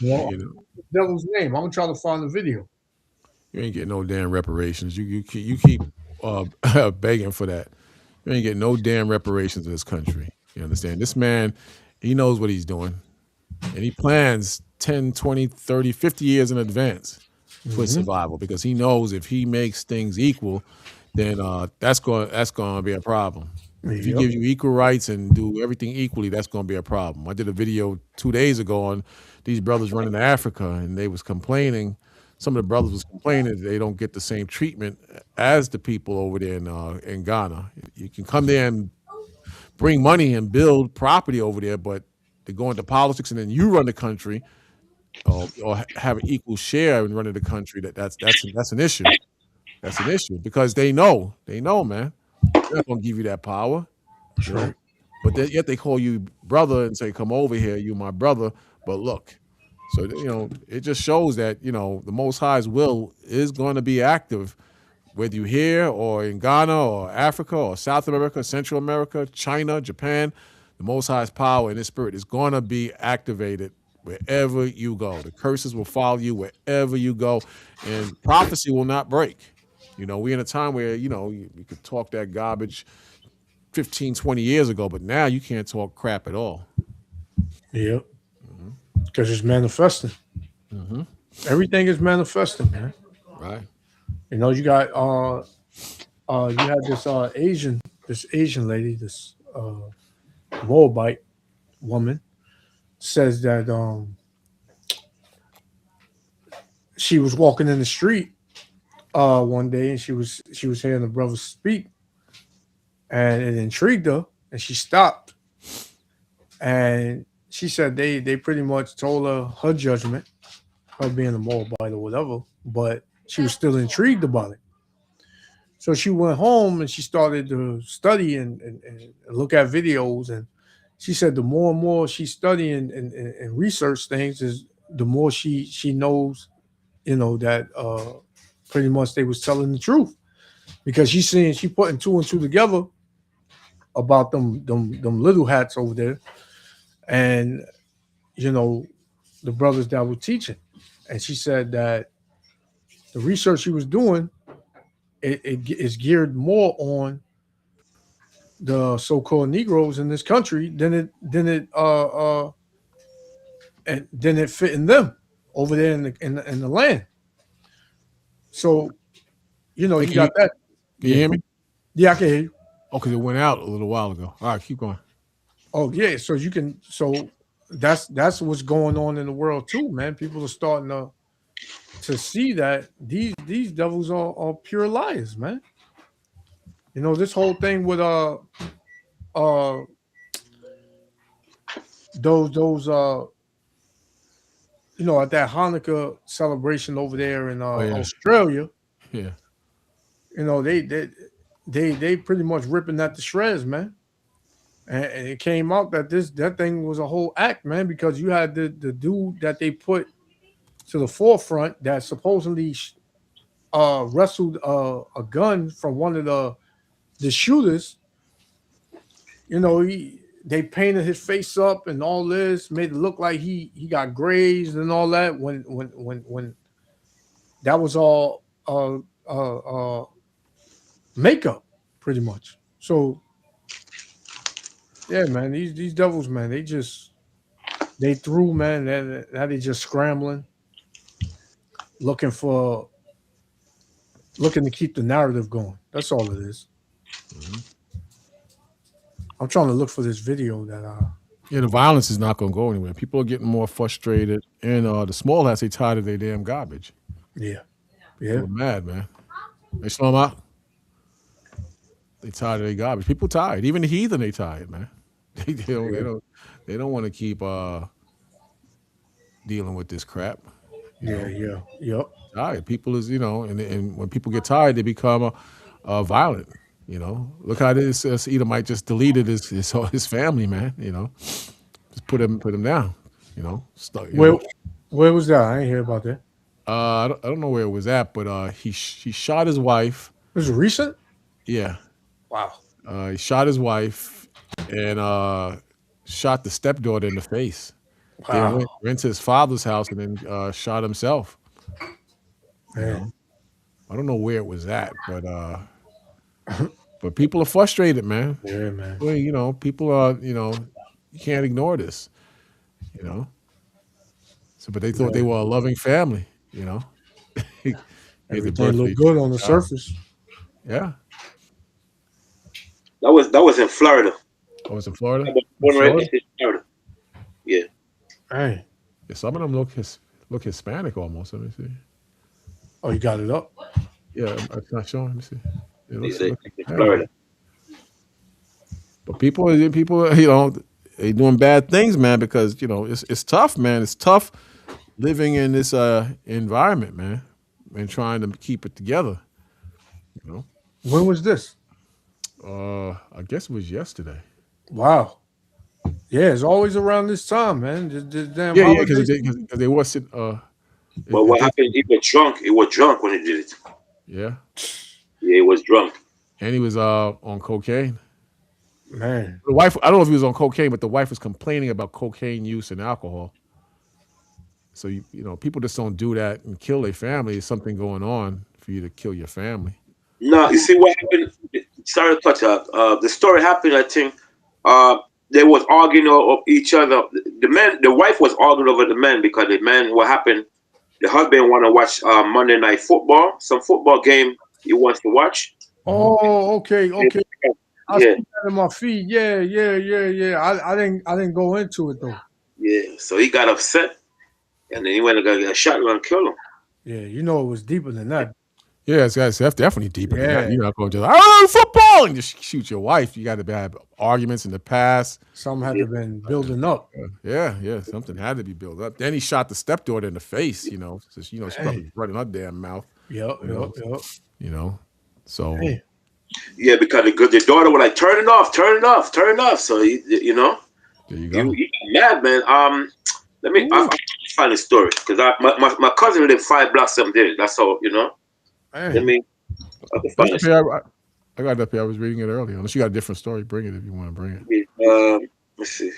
You know, You know, the devil's name. I'm gonna try to find the video. you ain't getting no damn reparations. You keep begging for that. You ain't getting no damn reparations in this country. You understand? This man, he knows what he's doing, and he plans 10, 20, 30, 50 years in advance for his Hmm. survival because he knows if he makes things equal, then that's going to be a problem. If he Yep. gives you equal rights and do everything equally, that's going to be a problem. I did a video 2 days ago on these brothers running to Africa, and they was complaining. Some of the brothers was complaining that they don't get the same treatment as the people over there in Ghana. You can come there and bring money and build property over there, but they go into politics and then you run the country or have an equal share in running the country. That's an issue. That's an issue because they know, man. They're not gonna give you that power, That's you right. know. But yet they call you brother and say, "Come over here, you my brother." But look, so it just shows that the Most High's will is going to be active, whether you here or in Ghana or Africa or South America, Central America, China, Japan. The Most High's power and His Spirit is going to be activated wherever you go. The curses will follow you wherever you go, and prophecy will not break. We're in a time where you could talk that garbage 15, 20 years ago, but now you can't talk crap at all. Yep. Hmm. Because it's manifesting. Hmm. Everything is manifesting, man. Right. You know, you got you had this Asian lady, this Moabite woman says that she was walking in the street one day and she was hearing the brothers speak and it intrigued her and she stopped and she said they pretty much told her judgment, her being a Moabite or whatever, but she was still intrigued about it. So she went home and she started to study and look at videos. And she said the more and more she's studying and research things, is the more she knows, that pretty much they was telling the truth because she putting two and two together about them little hats over there, and you know the brothers that were teaching, and she said that the research she was doing it is geared more on the so-called Negroes in this country than it fit in them over there in the land. So Hey, you got that. can you Yeah, hear me? yeah, I can hear you. Oh, because it went out a little while ago. All right, keep going. Oh yeah, so you can. So that's what's going on in the world too, man. People are starting to see that these devils are pure liars, man. This whole thing with uh those at that Hanukkah celebration over there in Oh yeah, Australia, yeah. you know, they pretty much ripping at the shreds, man. And it came out that that thing was a whole act, man, because you had the dude that they put to the forefront that supposedly wrestled a gun from one of the shooters. They painted his face up and all this, made it look like he got grazed and all that. When that was all makeup, pretty much. So yeah, man, these devils, man, they threw, man. Now they just scrambling, looking for looking to keep the narrative going. That's all it is. Hmm. I'm trying to look for this video that Yeah, the violence is not going to go anywhere. People are getting more frustrated, and the small hats they tired of their damn garbage. yeah, yeah, People are mad, man. They slow them out. They tired of their garbage. People tired. Even the heathen, they tired, man. They don't. They yeah, don't. They don't want to keep dealing with this crap. You yeah, know, yeah, yep, tired. People is and when people get tired, they become violent. Look how this Edomite just deleted his family, man. Just put him down. Stuck. Where was that? I ain't hear about that. I don't know where it was at, but he shot his wife. This is recent. Yeah, Wow. he shot his wife and shot the stepdaughter in the face. Then Wow. went to his father's house and then shot himself. You Man. know, I don't know where it was at, but people are frustrated, man. Yeah, man. Well, people are, you can't ignore this, you know. So, but they thought they Man. were a loving family, you know. Gave the Everything birth to looked each good on the child. surface. Yeah. That was in Florida. Oh, it's in I Florida. was In born right Florida. in Florida. Yeah. Hey. Yeah, some of them look Hispanic almost. Let me see. Oh, you got it up. Yeah, it's not showing. Let me see. It Yeah, looks they look in Hispanic. Florida. But people, they doing bad things, man, because it's tough, man. It's tough living in this environment, man, and trying to keep it together. You know, When was this? I guess it was yesterday. Wow. Yeah, it's always around this time, man. This damn Yeah, yeah, because holiday they, 'cause season. they wasn't. But It what did. happened? He was drunk. He was drunk when he did it. Yeah, Yeah, he was drunk. and he was on cocaine. Man. The wife, I don't know if he was on cocaine, but the wife was complaining about cocaine use and alcohol. So people just don't do that and kill their family. There's something going on for you to kill your family. No, you see what happened? Sorry to cut you out. The story happened. I think uh, they was arguing of each other. The wife was arguing over the man because the man. What happened? The husband want to watch Monday Night Football, some football game he wants to watch. Hmm. Oh, okay, okay. I see Yeah, that in my feed. Yeah, yeah, yeah, yeah. I didn't go into it though. yeah. So he got upset, and then he went and got a shotgun and killed him. Yeah, it was deeper than that. Yeah, it's definitely deeper than that. Yeah. You're not going to just, I love football and just shoot your wife. You got to have arguments in the past. Something had to have been building up. Yeah, something had to be built up. Then he shot the stepdaughter in the face. So she probably Hey. running her damn mouth. Yep, You know, yep. you know. So Hey. Yeah, because the daughter was like, turn it off, turn it off, turn it off. So he there you go. he got mad, man. Let me Ooh. find the story because my cousin lived 5 blocks up there. That's all. Let Hey. me. I can That's find up it. here. I got it up here. I was reading it earlier. Unless you got a different story, bring it if you want to bring it. Let's see.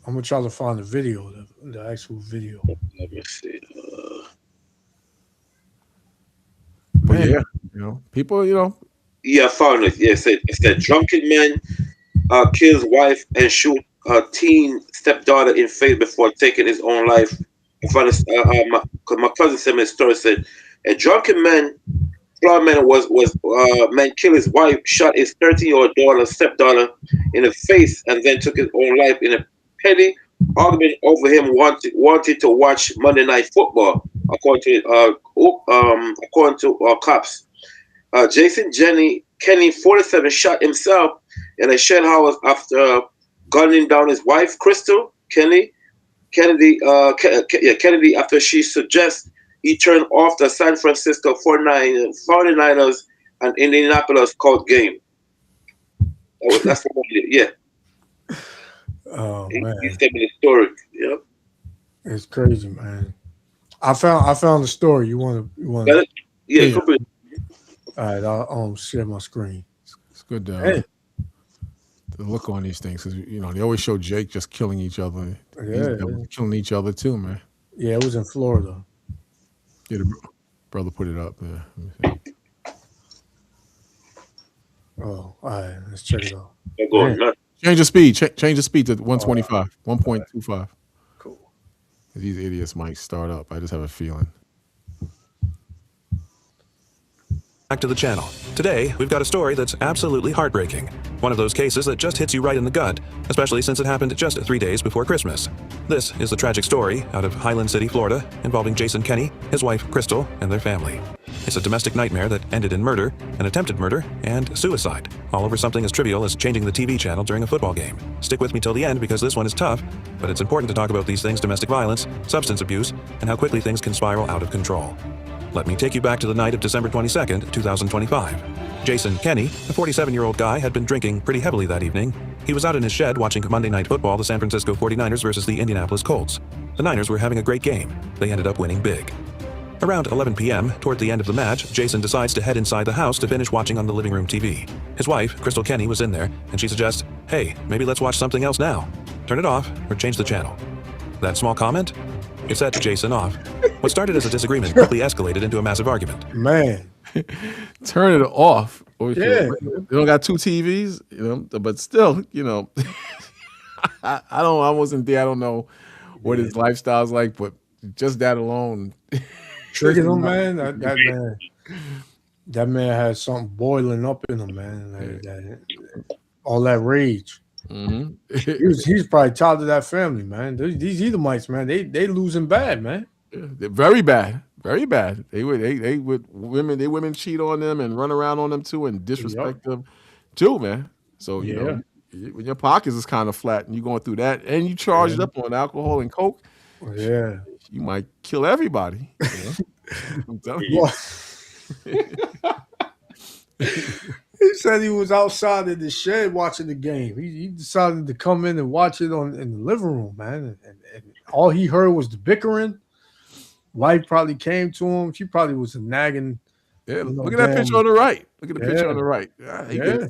I'm gonna try to find the video, the actual video. Let me see. But Man. yeah, people, Yeah, I found it. Yeah, it said drunken man kills wife and shoot teen stepdaughter in face before taking his own life. I found this, my cousin sent me a story. Said a drunken man, flawed man man killed his wife, shot his 13-year-old daughter, stepdaughter, in the face, and then took his own life in a petty argument over him wanted to watch Monday Night Football, according to cops. Jason Kenny, 47, shot himself in a shed house after gunning down his wife, Crystal Kennedy, after she suggests he turn off the San Francisco 49ers and Indianapolis Colts game. That's what he did. Yeah, Oh he man, sent me the story. Yeah, it's crazy, man. I found the story. You want Got it? Yeah, Yeah. go for it. All right, I'll share my screen. it's good Hey. to look on these things because they always show Jake just killing each other. These Yeah, devils killing each other too, man. yeah, it was in Florida. Yeah, the brother put it up. Yeah. Let me see. Oh, all right, let's check it out. They're going Man. nuts. Change the speed. Change the speed to 125, 1.25. Cool. These idiots might start up. I just have a feeling. Back to the channel. Today, we've got a story that's absolutely heartbreaking. One of those cases that just hits you right in the gut, especially since it happened just 3 days before Christmas. This is the tragic story out of Highland City, Florida, involving Jason Kenny, his wife Crystal, and their family. It's a domestic nightmare that ended in murder, an attempted murder, and suicide, all over something as trivial as changing the TV channel during a football game. Stick with me till the end because this one is tough, but it's important to talk about these things: domestic violence, substance abuse, and how quickly things can spiral out of control. Let me take you back to the night of December 22nd, 2025. Jason Kenny, a 47-year-old guy, had been drinking pretty heavily that evening. He was out in his shed watching Monday Night Football, the San Francisco 49ers versus the Indianapolis Colts. The Niners were having a great game. They ended up winning big. Around 11 p.m., toward the end of the match, Jason decides to head inside the house to finish watching on the living room TV. His wife, Crystal Kenny, was in there, and she suggests, "Hey, maybe let's watch something else now. Turn it off or change the channel." That small comment? It set Jason off. What started as a disagreement quickly escalated into a massive argument. Man, Turn it off. Or Yeah. You don't got two TVs, but still, I wasn't there. I don't know what his lifestyle's like, but just that alone. triggered him, man. That man has something boiling up in him, man. All that rage. Mhm. He's probably tired of that family, man. These Edomites, man, they losing bad, man. They're very bad, very bad. They would women cheat on them and run around on them too and disrespect them too, man. So when your pockets is kind of flat and you're going through that and you charged up on alcohol and coke, Yeah. you might kill everybody. I'm telling you. He said he was outside in the shed watching the game. He decided to come in and watch it in the living room, man. And all he heard was the bickering. Wife probably came to him. She probably was nagging. Yeah, look at that picture on the right. Look at the picture on the right.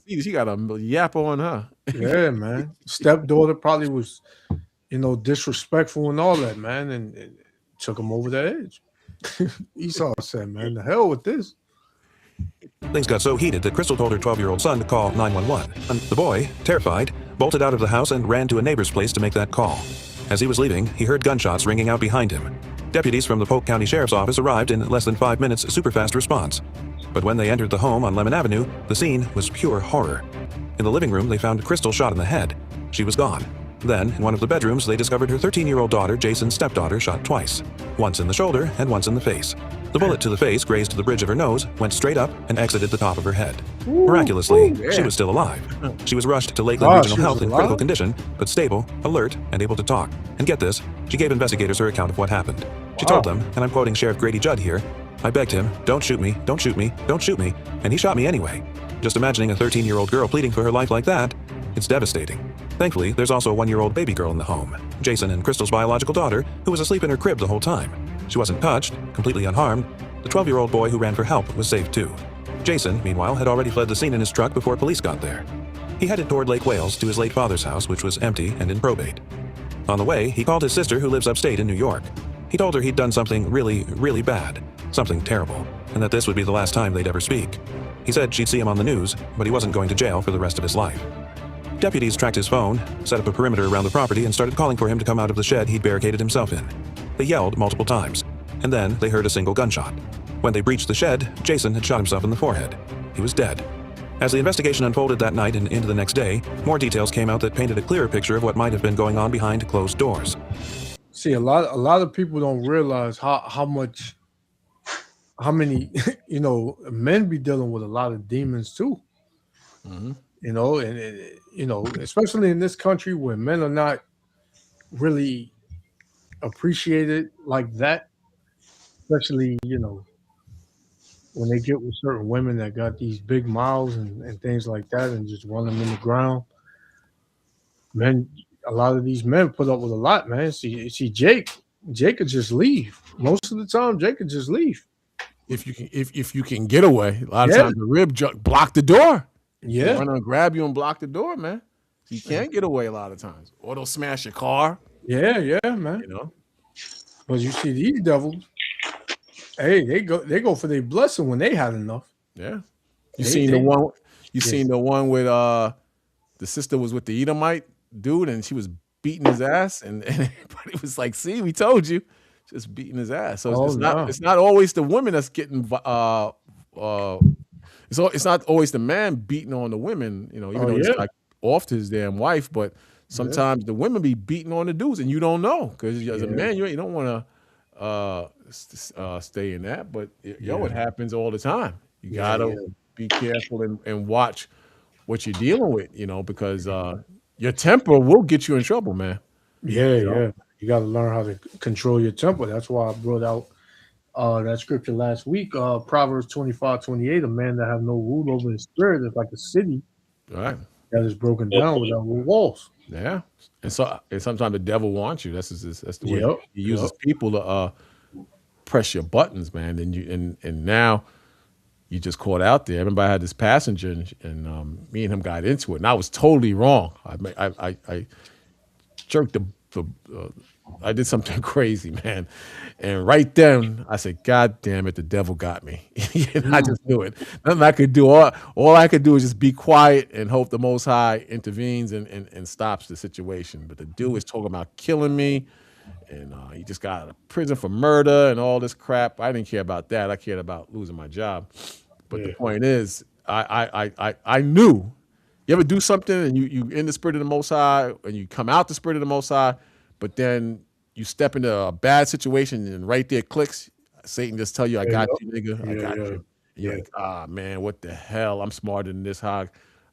She got a yap on her. Yeah, man. Stepdaughter probably was, disrespectful and all that, man, and it took him over the edge. Esau said, man, the hell with this. Things got so heated that Crystal told her 12-year-old son to call 911. And the boy, terrified, bolted out of the house and ran to a neighbor's place to make that call. As he was leaving, he heard gunshots ringing out behind him. Deputies from the Polk County Sheriff's Office arrived in less than 5 minutes, super fast response. But when they entered the home on Lemon Avenue, the scene was pure horror. In the living room, they found Crystal shot in the head. She was gone. Then, in one of the bedrooms, they discovered her 13-year-old daughter, Jason's stepdaughter, shot twice. Once in the shoulder and once in the face. The bullet to the face grazed the bridge of her nose, went straight up, and exited the top of her head. Miraculously, she was still alive. She was rushed to Lakeland Regional Health in critical condition, but stable, alert, and able to talk. And get this, she gave investigators her account of what happened. She told them, and I'm quoting Sheriff Grady Judd here, "I begged him, don't shoot me, don't shoot me, don't shoot me, and he shot me anyway." Just imagining a 13-year-old girl pleading for her life like that, it's devastating. Thankfully, there's also a 1-year-old baby girl in the home, Jason and Crystal's biological daughter, who was asleep in her crib the whole time. She wasn't touched, completely unharmed. The 12-year-old boy who ran for help was safe too. Jason, meanwhile, had already fled the scene in his truck before police got there. He headed toward Lake Wales to his late father's house, which was empty and in probate. On the way, he called his sister, who lives upstate in New York. He told her he'd done something really, really bad, something terrible, and that this would be the last time they'd ever speak. He said she'd see him on the news, but he wasn't going to jail for the rest of his life. Deputies tracked his phone, set up a perimeter around the property, and started calling for him to come out of the shed he'd barricaded himself in. They yelled multiple times, and then they heard a single gunshot. When they breached the shed, Jason had shot himself in the forehead. He was dead. As the investigation unfolded that night and into the next day, more details came out that painted a clearer picture of what might have been going on behind closed doors. See, a lot of people don't realize how many men be dealing with a lot of demons too. Mhm. And especially in this country where men are not really appreciated like that, especially when they get with certain women that got these big mouths and things like that and just run them in the ground. A lot of these men put up with a lot, man. See Jake could just leave. Most of the time, Jake could just leave. If you can get away, a lot of times the rib block the door. Yeah. They'll run and grab you and block the door, man. So you can't get away a lot of times. Or they'll smash your car. Yeah, man. But you see these devils, hey, they go for their blessing when they had enough. Yeah. You seen the one with the sister was with the Edomite dude and she was beating his ass and everybody was like, "See, we told you." Just beating his ass. So it's not always the women that's getting it's not always the man beating on the women, even though he's like off to his damn wife, but sometimes the women be beating on the dudes and you don't know because as a man you don't want to stay in that, but it happens all the time. You gotta be careful and watch what you're dealing with, because your temper will get you in trouble, man. Yeah. You got to learn how to control your temper. That's why I brought out that scripture last week, Proverbs 25:28. A man that have no rule over his spirit is like a city All right. that is broken down without walls. Yeah. And sometimes the devil wants you. That's the way Yep, he yep, uses people to press your buttons, man. And now you just caught out there. I remember I had this passenger, and me and him got into it, and I was totally wrong. I jerked the I did something crazy, man. And right then I said, God damn it, the devil got me. And I mm, just knew it. Nothing I could do. All I could do is just be quiet and hope the Most High intervenes and stops the situation. But the dude is talking about killing me, and he just got out of prison for murder and all this crap. I didn't care about that. I cared about losing my job. But the yeah, point is, I knew. You ever do something and you in the spirit of the Most High and you come out the spirit of the Most High, but then you step into a bad situation and right there clicks. Satan just tell you, "I yeah, got yep, you, nigga. I yeah, got yeah, you." And you're yeah, like, "Ah, man, what the hell? I'm smarter than this. How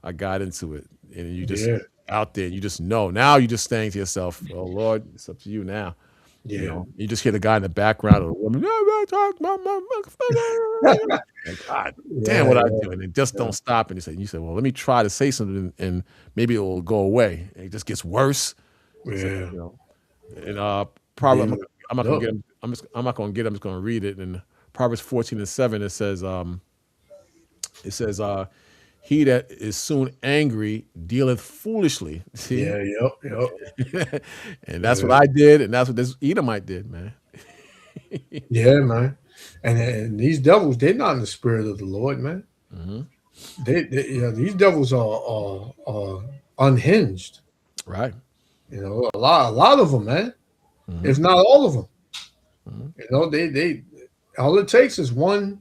I got into it." And you just yeah, out there. You just know. Now you just saying to yourself, "Oh Lord, it's up to you now." You yeah. know, you just hear the guy in the background or the woman. Like, God damn, Yeah, what I yeah, do? And it just yeah, don't stop. And you say, well, let me try to say something and maybe it will go away. And it just gets worse. So, yeah. and probably Demon I'm not gonna up. get him. I'm not gonna get him. I'm just gonna read it. In Proverbs 14:7, it says, he that is soon angry dealeth foolishly. See? Yeah, yep, yep. And that's what Yeah, I did, and that's what this Edomite did, man. yeah, man. And these devils, they're not in the spirit of the Lord, man. Hmm. These devils are unhinged. Right. A lot of them, man. Hmm. If not all of them. Hmm. They all it takes is one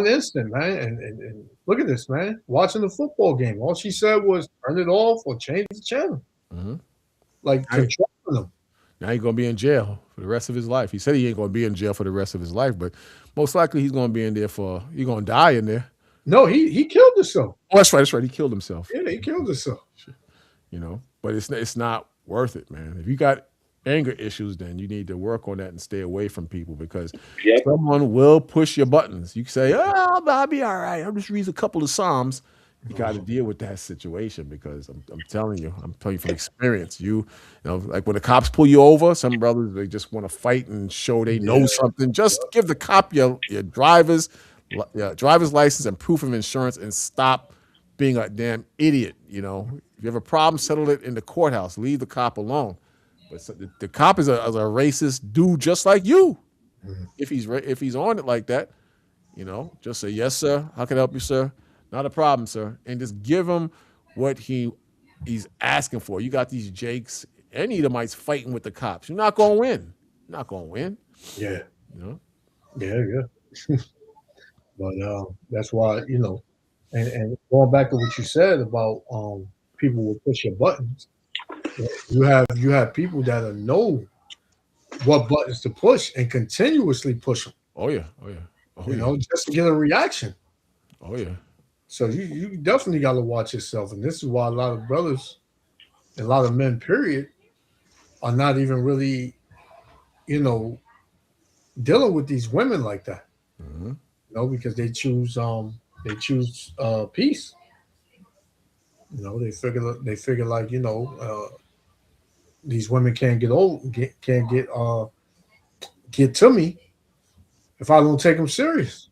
instant, man. And look at this, man. Watching the football game, all she said was turn it off or change the channel, Hmm. like controlling them. Now he's gonna be in jail for the rest of his life. He said he ain't gonna be in jail for the rest of his life, but most likely he's gonna be in there he's gonna die in there. No, he killed himself. Oh, that's right. That's right. He killed himself. Yeah, he killed himself. But it's not worth it, man. If you got anger issues, then you need to work on that and stay away from people because Yep. someone will push your buttons. You can say, "Oh, I'll be all right. I'll just read a couple of Psalms." You got to deal with that situation because I'm telling you from experience. Like when the cops pull you over, some brothers they just want to fight and show they know Yeah, something. Just give the cop your driver's license and proof of insurance and stop being a damn idiot. If you have a problem, settle it in the courthouse. Leave the cop alone. But the cop is a racist dude just like you. mhm. If he's on it like that, just say yes, sir. How can I help you, sir? Not a problem, sir. And just give him what he's asking for. You got these Jakes and Edomites fighting with the cops. You're not gonna win. You're not gonna win. Yeah, You know. yeah. But that's why and going back to what you said about people will push your buttons. You have people that know what buttons to push and continuously push them. Oh yeah. Oh yeah. Oh yeah. Just to get a reaction. Oh yeah. So you definitely got to watch yourself, and this is why a lot of brothers, a lot of men, period, are not even really, you know, dealing with these women like that. Hmm. Because they choose peace. They figure like these women can't get to me if I don't take them serious.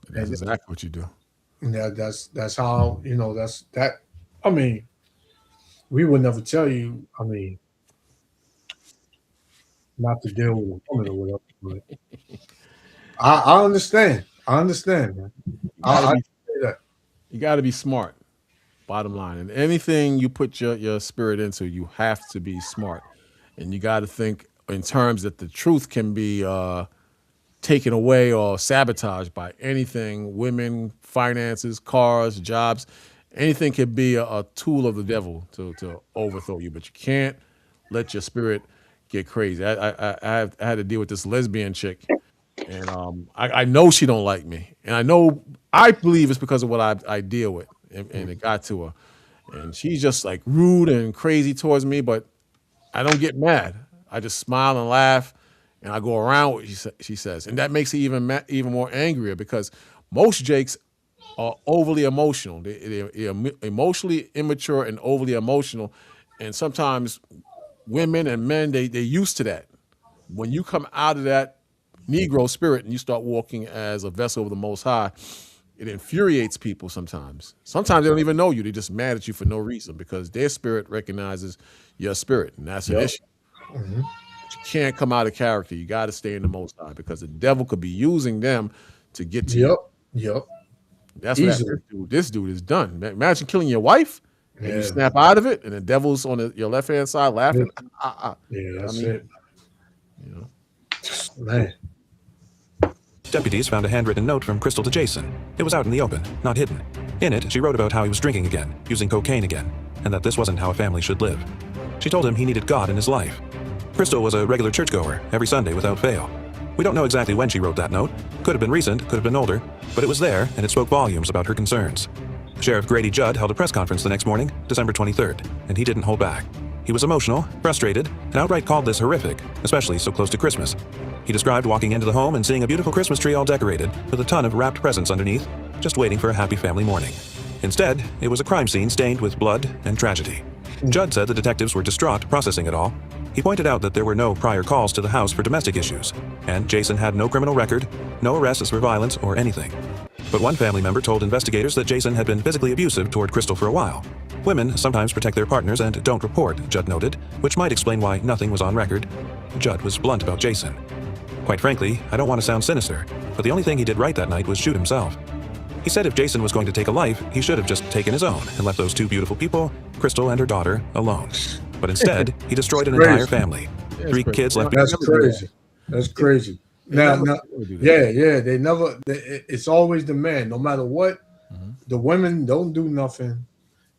And that's And exactly what you do. that's how that's that. I mean, we would never tell you. I mean, not to deal with a woman or whatever. But I understand. I understand, man. You gotta I be say that. you gotta be smart. Bottom line, and anything you put your spirit into, you have to be smart, and you got to think in terms that the truth can be taken away or sabotaged by anything: women, finances, cars, jobs. Anything can be a tool of the devil to overthrow you, but you can't let your spirit get crazy. I had to deal with this lesbian chick, and I know she don't like me, and I believe it's because of what I deal with, and it got to her, and she's just like rude and crazy towards me, but I don't get mad. I just smile and laugh, and I go around what she says, and that makes it even more angrier because most Jakes are overly emotional. They're emotionally immature and overly emotional, and sometimes women and men they used to that. When you come out of that Negro spirit and you start walking as a vessel of the Most High, it infuriates people sometimes. Sometimes they don't even know you. They're just mad at you for no reason because their spirit recognizes your spirit, and that's an Yep. issue. But you can't come out of character. You got to stay in the Most High because the devil could be using them to get to you. Yep. Yep. That's what Easily. this dude is done. Imagine killing your wife and you Yeah. snap out of it, and the devil's on your left hand side laughing. Yeah, I that's mean, it. you know, Man. Deputies found a handwritten note from Crystal to Jason. It was out in the open, not hidden. In it, she wrote about how he was drinking again, using cocaine again, and that this wasn't how a family should live. She told him he needed God in his life. Crystal was a regular churchgoer, every Sunday without fail. We don't know exactly when she wrote that note. Could have been recent, could have been older, but it was there, and it spoke volumes about her concerns. Sheriff Grady Judd held a press conference the next morning, December 23rd, and he didn't hold back. He was emotional, frustrated, and outright called this horrific, especially so close to Christmas. He described walking into the home and seeing a beautiful Christmas tree all decorated, with a ton of wrapped presents underneath, just waiting for a happy family morning. Instead, it was a crime scene stained with blood and tragedy. Judd said the detectives were distraught processing it all. He pointed out that there were no prior calls to the house for domestic issues, and Jason had no criminal record, no arrests for violence or anything. But one family member told investigators that Jason had been physically abusive toward Crystal for a while. Women sometimes protect their partners and don't report, Judd noted, which might explain why nothing was on record. Judd was blunt about Jason. Quite frankly, I don't want to sound sinister, but the only thing he did right that night was shoot himself. He said if Jason was going to take a life, he should have just taken his own and left those two beautiful people, Crystal and her daughter, alone. But instead, he destroyed an entire family. 3 kids left. That's crazy. That's crazy. Now, yeah, they never. It's always the man. No matter what, the women don't do nothing.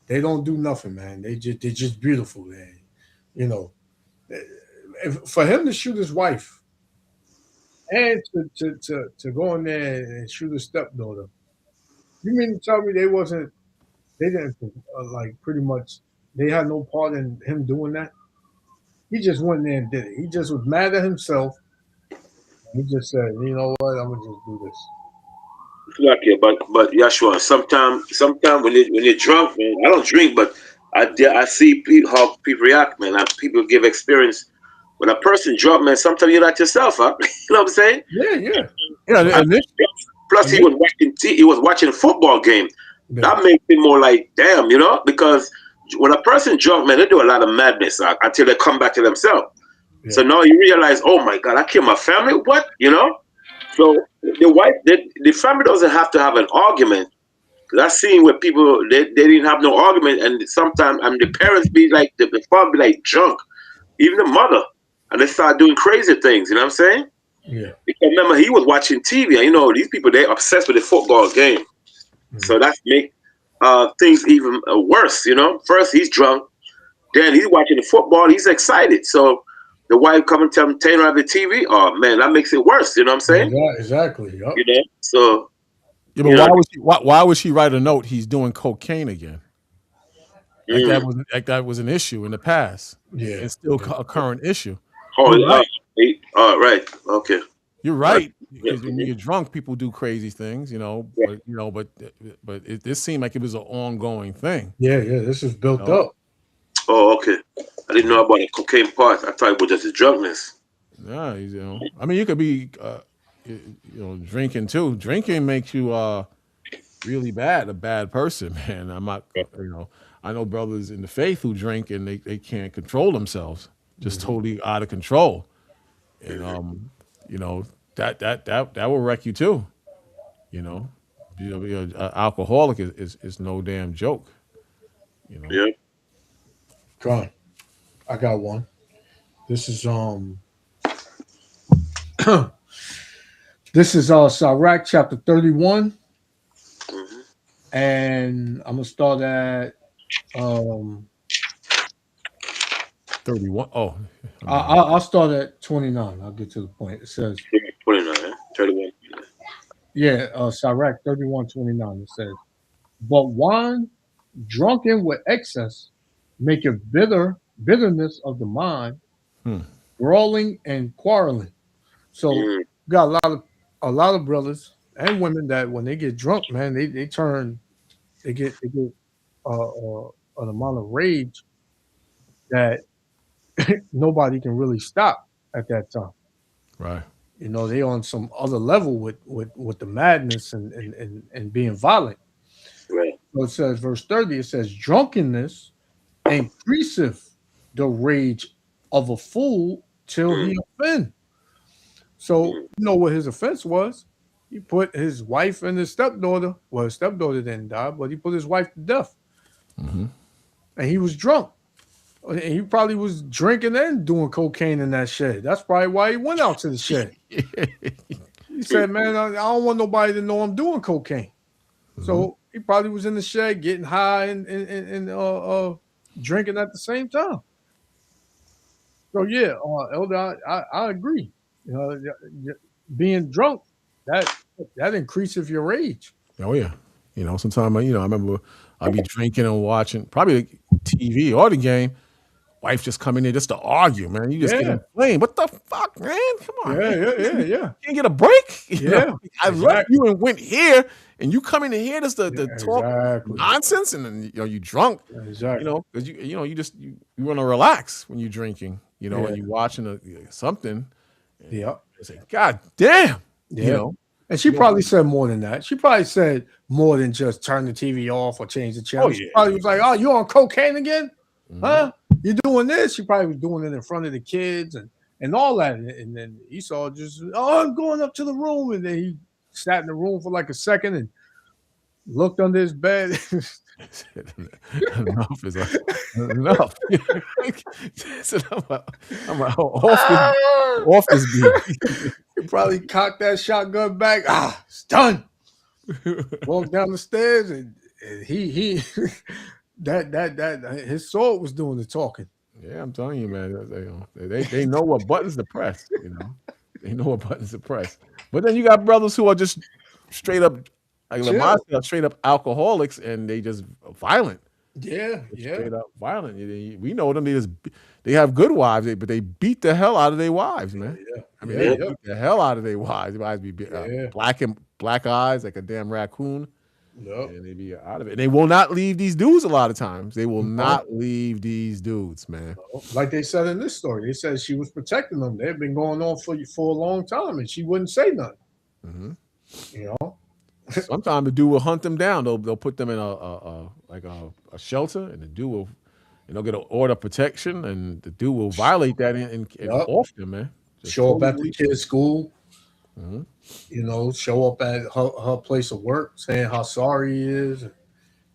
They don't do nothing, man. They're just beautiful, man. You know, for him to shoot his wife and to go in there and shoot his stepdaughter, you mean to tell me they didn't like pretty much they had no part in him doing that? He just went there and did it. He just was mad at himself. He just said, you know what, I'm gonna just do this. Exactly, but Yashua, sometimes when you're drunk, man, I don't drink, but I see how people react, man. And people give experience. When a person drunk, man, sometimes you're not yourself, huh? You know what I'm saying? Yeah. Plus, he was watching a football game. Yeah. That makes it more like, damn, you know, because when a person drunk, man, they do a lot of madness until they come back to themselves. Yeah. So now you realize, oh my God, I killed my family. What, you know? So the family doesn't have to have an argument. Because I've seen where people they didn't have no argument, and sometimes the parents be like the father be like drunk, even the mother, and they start doing crazy things. You know what I'm saying? Yeah. Because remember, he was watching TV, and you know these people they're obsessed with the football game, so that's make things even worse. You know, first he's drunk, then he's watching the football, he's excited, so. The wife come and tell him, turn on the TV. Oh man, that makes it worse. You know what I'm saying? Yeah, exactly. Yep. You know, so. Yeah, but why would she write a note? He's doing cocaine again. Like that was an issue in the past. Yeah, it's still a current issue. Oh, right. Okay. You're right. Because when you're drunk, people do crazy things. You know, but this seemed like it was an ongoing thing. Yeah. This is built up. Oh, okay. I didn't know about the cocaine part. I thought it was just his drunkenness. Nah, you know. I mean, you could be, drinking too. Drinking makes you really a bad person, man. I'm not, I know brothers in the faith who drink and they can't control themselves, just totally out of control, and that will wreck you too. Being an alcoholic is no damn joke. Yeah. John, I got one. This is this is Sirach chapter 31. And I'm gonna start at 31. Oh, I'll start at 29. I'll get to the point. It says 29, 31. Yeah, Sirach 31:29. It says, but wine drunken with excess maketh bitterness of the mind, brawling and quarreling. So got a lot of brothers and women that when they get drunk, man, they get an amount of rage that nobody can really stop at that time. Right. They on some other level with the madness and being violent. Right. So it says, verse 30, it says, drunkenness increaseth the rage of a fool till he offend. So you know what his offense was? He put his wife and his stepdaughter. Well, his stepdaughter didn't die, but he put his wife to death. Mm-hmm. And he was drunk. And he probably was drinking and doing cocaine in that shed. That's probably why he went out to the shed. He said, "Man, I don't want nobody to know I'm doing cocaine." So he probably was in the shed getting high and drinking at the same time. So yeah, Elder, I agree. Being drunk that increases your rage. Oh yeah. Sometimes I remember I'd be drinking and watching probably TV or the game. Wife just come in there just to argue, man. You just get Yeah, inflamed. What the fuck, man? Come on, yeah, man. yeah, yeah, yeah, Can't get a break. yeah. I left Exactly, you and went here, and you come in here just to talk exactly, nonsense, and then you drunk. exactly. Because you want to relax when you're drinking, Yeah, and you're watching something. And yeah, you say, God damn, yeah. And she you know. probably said more than that. She probably said more than just turn the TV off or change the channel. Oh She yeah. probably was like, "Oh, you on cocaine again? Mhm. Huh? You doing this?" She probably was doing it in front of the kids and all that. And then Esau just, "Oh, I'm going up to the room," and then he sat in the room for like a second and looked under his bed. Enough is enough. Said, I'm off this beat. He probably cocked that shotgun back. It's done. Walked down the stairs and he that his sword was doing the talking. Yeah, I'm telling you, man. They know what buttons to press. They know what buttons to press. But then you got brothers who are just straight up, like Chill. Lamar said, straight up alcoholics, and they just violent. Yeah, yeah, Straight up violent. We know them. They have good wives, but they beat the hell out of their wives, man. yeah. I mean, Yeah, they yeah. beat the hell out of their wives. Their wives be Yeah. black eyes like a damn raccoon, Yep. and they be out of it. And they will not leave these dudes a lot of times. They will No. not leave these dudes, man. Like they said in this story, they said she was protecting them. They've been going on for a long time, and she wouldn't say nothing. Hmm. You know, Sometimes the dude will hunt them down. They'll put them in a shelter, and the dude will, they'll get an order of protection, and the dude will violate that and Yup. off them, man. Just show up at totally. the kid's school. Mhm. Show up at her place of work, saying how sorry he is. And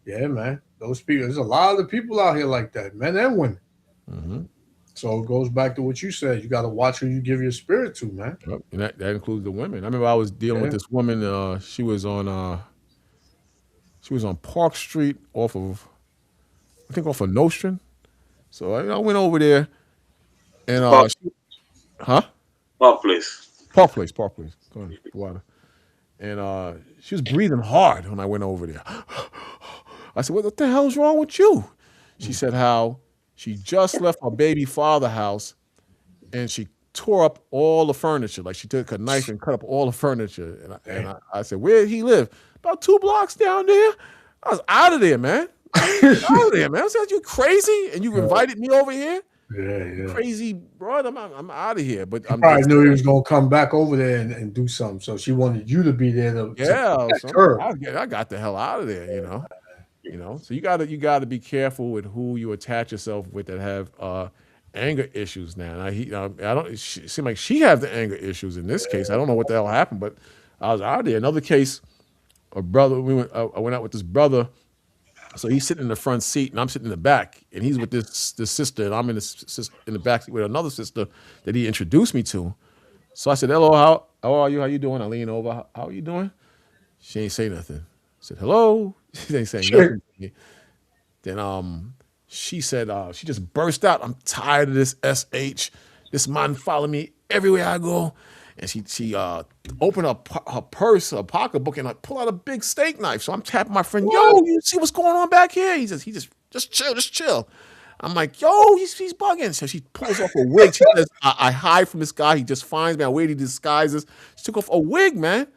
yeah, man, those people. There's a lot of people out here like that, men and women. Mhm. So it goes back to what you said. You got to watch who you give your spirit to, man. Yep. And that includes the women. I remember I was dealing with Yeah. this woman. She was on Park Street off of Nostrand. So I went over there and Park, huh? Park Place. Park Place. Go ahead, water. And she was breathing hard when I went over there. I said, "What the hell's wrong with you?" She said how she just left her baby father's house and she tore up all the furniture. Like she took a knife and cut up all the furniture. I said, "Where did he live?" "About 2 blocks down there." I was out of there, man. Out of there, man. I said, "You crazy? And you invited me over here? Yeah. Crazy, bro. I'm out of here." But I'm Probably just, knew he was gonna come back over there and do something. So she wanted you to be there to protect her. I got the hell out of there, So you gotta be careful with who you attach yourself with that have anger issues now. It seemed like she had the anger issues in this case. I don't know what the hell happened, but I was out there. Another case, a brother. I went out with this brother. So he's sitting in the front seat, and I'm sitting in the back, and he's with this sister, and I'm in the back seat with another sister that he introduced me to. So I said, "Hello, how are you? How you doing?" I lean over. How are you doing? She ain't say nothing. I said, "Hello." She ain't saying nothing to me. Then she said, she just burst out, "I'm tired of this SH. This man follow me everywhere I go." And she opened up her purse, her pocketbook, and pull out a big steak knife. So I'm tapping my friend, "Yo, you see what's going on back here?" He just chill. I'm like, yo, he's bugging. So she pulls off a wig. She says, I hide from this guy. He just finds me. I wait, he disguises. She took off a wig, man.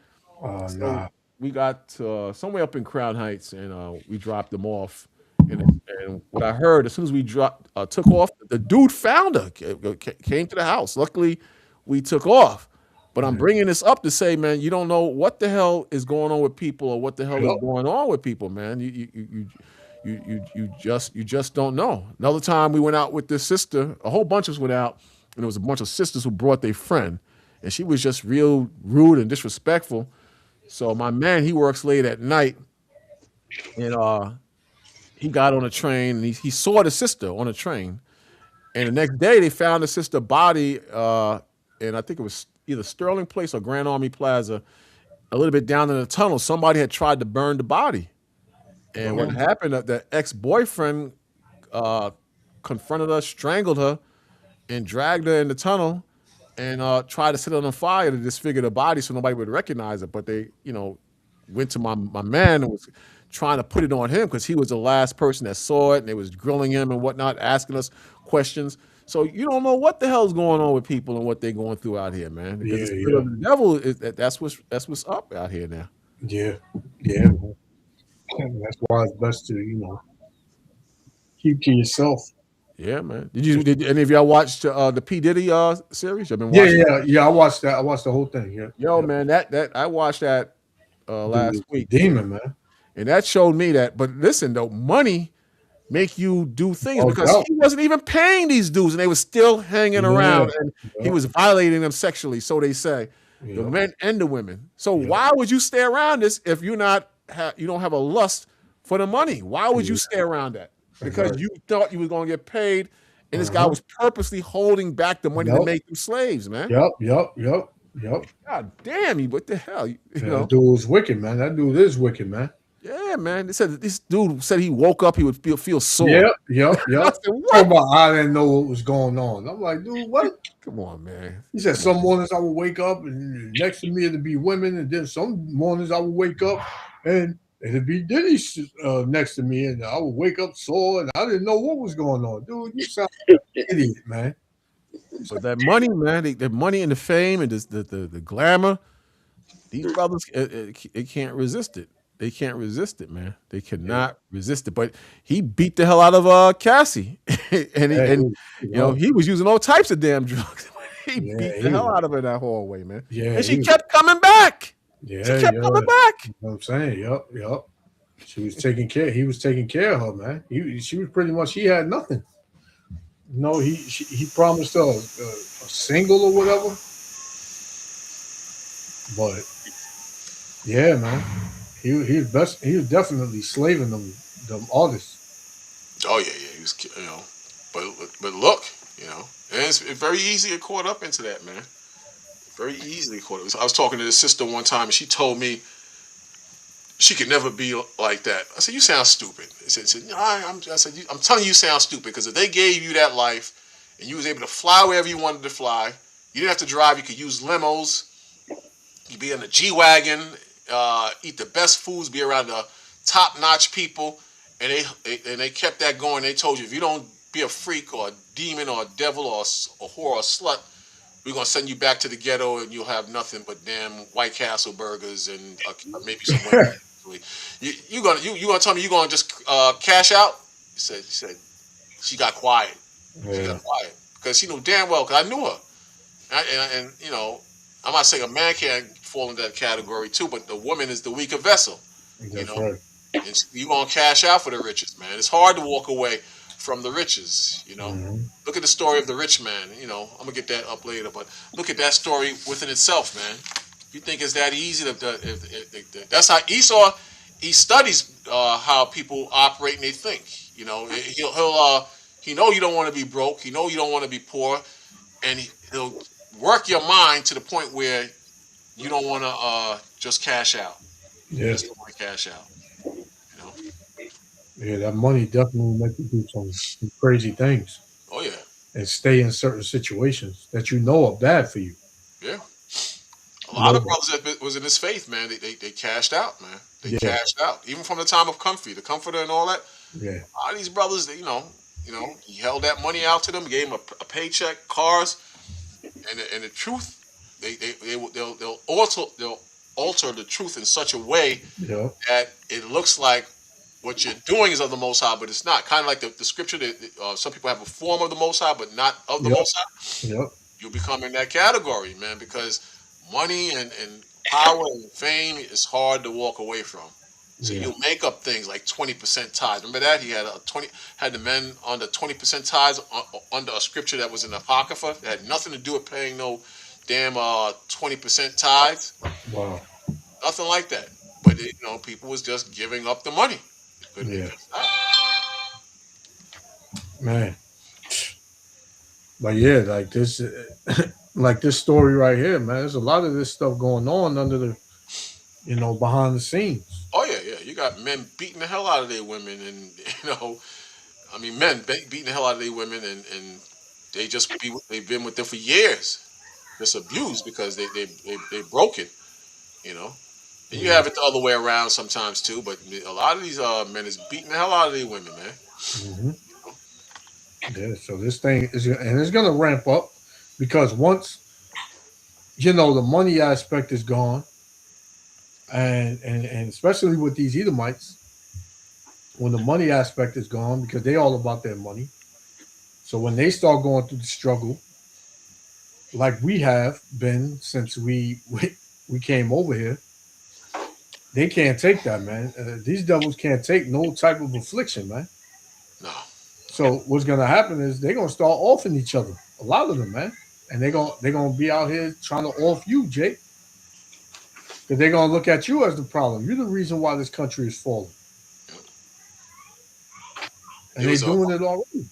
Oh So nah. we got somewhere up in Crown Heights, and we dropped them off. And what I heard, as soon as we took off, the dude found her, came to the house. Luckily, we took off. But I'm bringing this up to say, man, you don't know what the hell is going on with people, or what the hell is Yep. going on with people, man. You just don't know. Another time we went out with this sister, a whole bunch of us went out, and there was a bunch of sisters who brought their friend, and she was just real rude and disrespectful. So my man, he works late at night, and he got on a train, and he saw the sister on a train. And the next day they found the sister body, and I think it was either Sterling Place or Grand Army Plaza, a little bit down in the tunnel. Somebody had tried to burn the body. And what happened, the ex-boyfriend confronted her, strangled her, and dragged her in the tunnel, and tried to set it on fire to disfigure the body so nobody would recognize it. But they, went to my man and was trying to put it on him because he was the last person that saw it, and they was grilling him and whatnot, asking us questions. So you don't know what the hell's going on with people and what they're going through out here, man. Because the spirit of the devil that's what's up out here now. Yeah. Yeah. That's why it's best to keep to yourself. Yeah, man. Did any of y'all watch the P Diddy series? I've been Yeah, watching. yeah. I watched that. I watched the whole thing. Yeah. Yo, Yeah. man, that I watched that last Dude, week, demon, man. and that showed me that. But listen, though, money make you do things, Oh, because doubt. he wasn't even paying these dudes, and they were still hanging around, and he Yeah. was violating them sexually. So they say, the Yeah. men and the women. So Yeah. why would you stay around this if you don't have a lust for the money? Why would you stay around that? Because Right. you thought you was going to get paid, and this guy Uh-huh. was purposely holding back the money to Yep. make them slaves, man. Yep. God damn you! What the hell? You Yeah, know? that dude was wicked, man. That dude is wicked, man. Yeah, man. They said this dude said he woke up, he would feel sore. Yep. I said, Talk what? about I didn't know what was going on. I'm like, dude, what? Come on, man. He said some mornings I would wake up and next to me it'd be women, and then some mornings I would wake up and it'd be Diddy next to me, and I would wake up sore and I didn't know what was going on. Dude, you sound like an idiot, man. But that money, man, the money and the fame and the glamour, these brothers, they can't resist it. They can't resist it, man. They cannot resist it. But he beat the hell out of Cassie, and he was using all types of damn drugs. He beat the hell out of her in that hallway, man. Yeah, and she kept coming back. Yeah, she kept coming back. You know what I'm saying? Yep. She was taking care. He was taking care of her, man. She was pretty much. He had nothing. No, he promised her a single or whatever. But yeah, man, he was best. He was definitely slaving them artists. Oh yeah. He was, but look, and it's very easy to get caught up into that, man. Very easily caught up. I was talking to this sister one time, and she told me she could never be like that. I said, "You sound stupid." I said, I'm telling you, you sound stupid, because if they gave you that life and you was able to fly wherever you wanted to fly, you didn't have to drive. You could use limos. You'd be in a G-Wagon, eat the best foods, be around the top-notch people, and they kept that going. They told you, if you don't be a freak or a demon or a devil or a whore or a slut, we're gonna send you back to the ghetto, and you'll have nothing but damn White Castle burgers and maybe some women. You gonna tell me you gonna just cash out? He said she got quiet. Yeah. She got quiet because she knew damn well, because I knew her, and I'm not saying a man can't fall into that category too, but the woman is the weaker vessel. That's right. And you gonna cash out for the riches, man. It's hard to walk away from the riches, Look at the story of the rich man. I'm gonna get that up later, but look at that story within itself, man. You think it's that easy? That's how Esau. He studies how people operate and they think. He know you don't want to be broke. He know you don't want to be poor, and he'll work your mind to the point where you don't want to just cash out. Yeah. You just don't want to cash out. Yeah, that money definitely make you do some crazy things. Oh yeah. And stay in certain situations that are bad for you. Yeah. A lot of brothers that was in this faith, man, they cashed out, man. They cashed out. Even from the time of Comfy, the Comforter and all that. Yeah. A lot of these brothers, he held that money out to them, gave them a paycheck, cars, and the truth, they'll alter the truth in such a way Yeah. that it looks like what you're doing is of the Most High, but it's not. Kind of like the scripture that some people have a form of the Most High, but not of the Yep. Most High. Yep. You become in that category, man, because money and power and fame is hard to walk away from. So Yeah. you'll make up things like 20% tithes. Remember that he had had the men under 20% tithes under a scripture that was in the Apocrypha that had nothing to do with paying no damn 20% tithes, Wow. nothing like that. But people was just giving up the money. They couldn't Yeah. just stop. Man. But yeah, like this, like this story right here, man. There's a lot of this stuff going on under the, behind the scenes. Oh yeah. You got men beating the hell out of their women, and I mean, men beating the hell out of their women, and they've been with them for years, just abused because they broke it, you know. And you Yeah. have it the other way around sometimes too, but a lot of these men is beating the hell out of their women, man. Hmm. Yeah. So this thing is, and it's gonna ramp up because once the money aspect is gone, and especially with these Edomites, when the money aspect is gone, because they all about their money. So when they start going through the struggle, like we have been since we came over here, they can't take that, man. These devils can't take no type of affliction, man. No, So what's gonna happen is they're gonna start offing each other. A lot of them, man, and they're gonna be out here trying to off you, Jake, because they're gonna look at you as the problem. You're the reason why this country is falling, and it they're was a doing it already.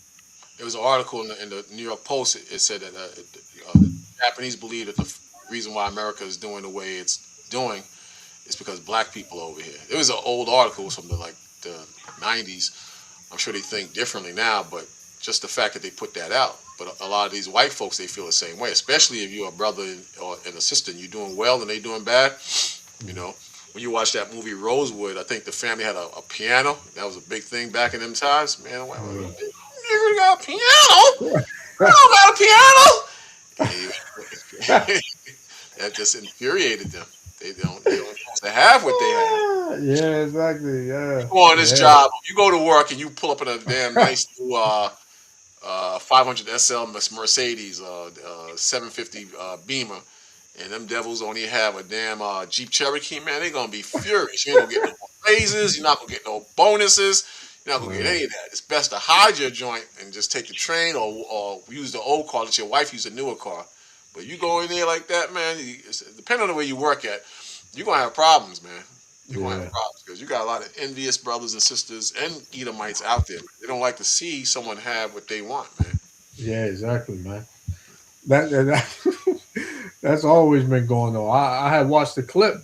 There was an article in the New York Post. It said that the Japanese believe that the reason why America is doing the way it's doing is because black people are over here. It was an old article from the 90s. I'm sure they think differently now, but just the fact that they put that out. But a lot of these white folks, they feel the same way, especially if you're a brother and a sister and you're doing well and they doing bad. You know, when you watch that movie Rosewood, I think the family had a piano. That was a big thing back in them times. Man, Yeah. you got a piano? I don't got a piano. And that just infuriated them. They don't supposed to have what they have. Yeah, exactly. You Yeah, go on this yeah. job, you go to work and you pull up in a damn nice new 500 SL Mercedes, 750 Beamer, and them devils only have a damn Jeep Cherokee, man, they gonna be furious. You ain't gonna get no raises, you're not gonna get no bonuses, you're not gonna get Right. any of that. It's best to hide your joint and just take the train or use the old car that your wife used, a newer car. But you go in there like that, man, depending on the way you work at, you're gonna have problems, man. You're gonna Yeah, have problems because you got a lot of envious brothers and sisters and Edomites out there. They don't like to see someone have what they want, man. yeah, exactly, man. That that's always been going on. I had watched the clip.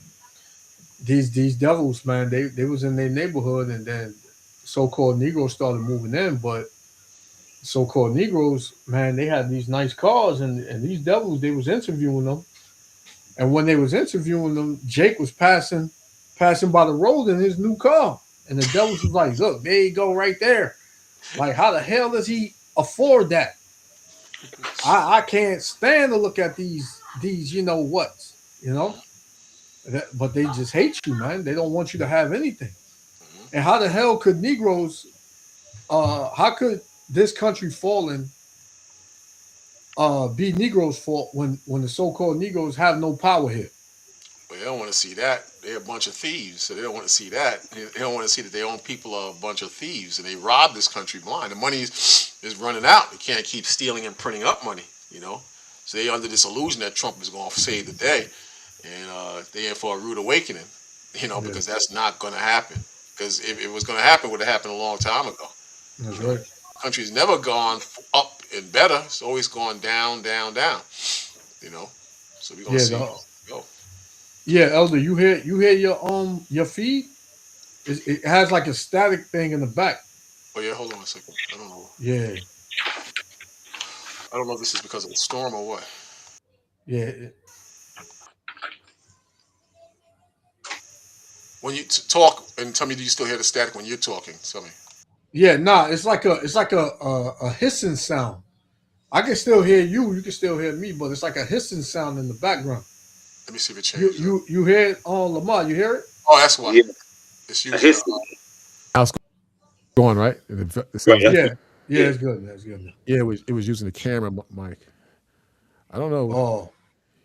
These devils, man, they was in their neighborhood, and then so-called Negroes started moving in. But so-called Negroes, man, they had these nice cars, and these devils, they was interviewing them. And when they was interviewing them, Jake was passing by the road in his new car, and the devils was like, "Look, there you go, right there. Like, how the hell does he afford that? I can't stand to look at these whats, you know." But they just hate you, man. They don't want you to have anything. And how the hell could Negroes? How could this country fallen be Negroes' fault when the so-called Negroes have no power here? But they don't want to see that. They're a bunch of thieves, so they don't want to see that. They don't want to see that their own people are a bunch of thieves and they rob this country blind. The money is running out. They can't keep stealing and printing up money, you know. So they're under this illusion that Trump is going to save the day, and they're in for a rude awakening, Yeah, because that's not going to happen. Because if it was going to happen, it would have happened a long time ago. that's You know, right. country's never gone up and better. It's always gone down, down, down. You know, so we're gonna Yeah, see. the, Go. yeah, Elder, you hear your feed? It has like a static thing in the back. Oh yeah, hold on a second. I don't know. Yeah, I don't know if this is because of the storm or what. yeah, When you talk and tell me, do you still hear the static when you're talking? Tell me. Yeah, nah, it's like a hissing sound. I can still hear you. You can still hear me, but it's like a hissing sound in the background. Let me see if it You changes. you you hear it on Lamar? You hear it? Oh, that's why. Yeah, It's a using history. How's going, right? It Right. sounds good. Yeah, yeah, Yeah. it's good. That's good. Man. Yeah, it was using the camera mic. I don't know, Oh,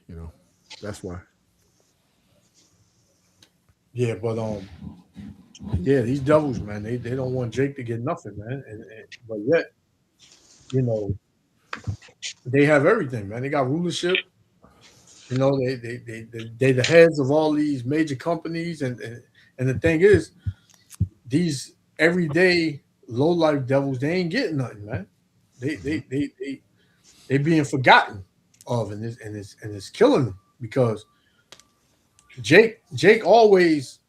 you know. That's why. yeah, but yeah, these devils, man, they don't want Jake to get nothing, man. But yet, you know, they have everything, man. They got rulership. You know, they the heads of all these major companies, and the thing is, these everyday low life devils, they ain't getting nothing, man. They being forgotten of, and it's killing them because Jake always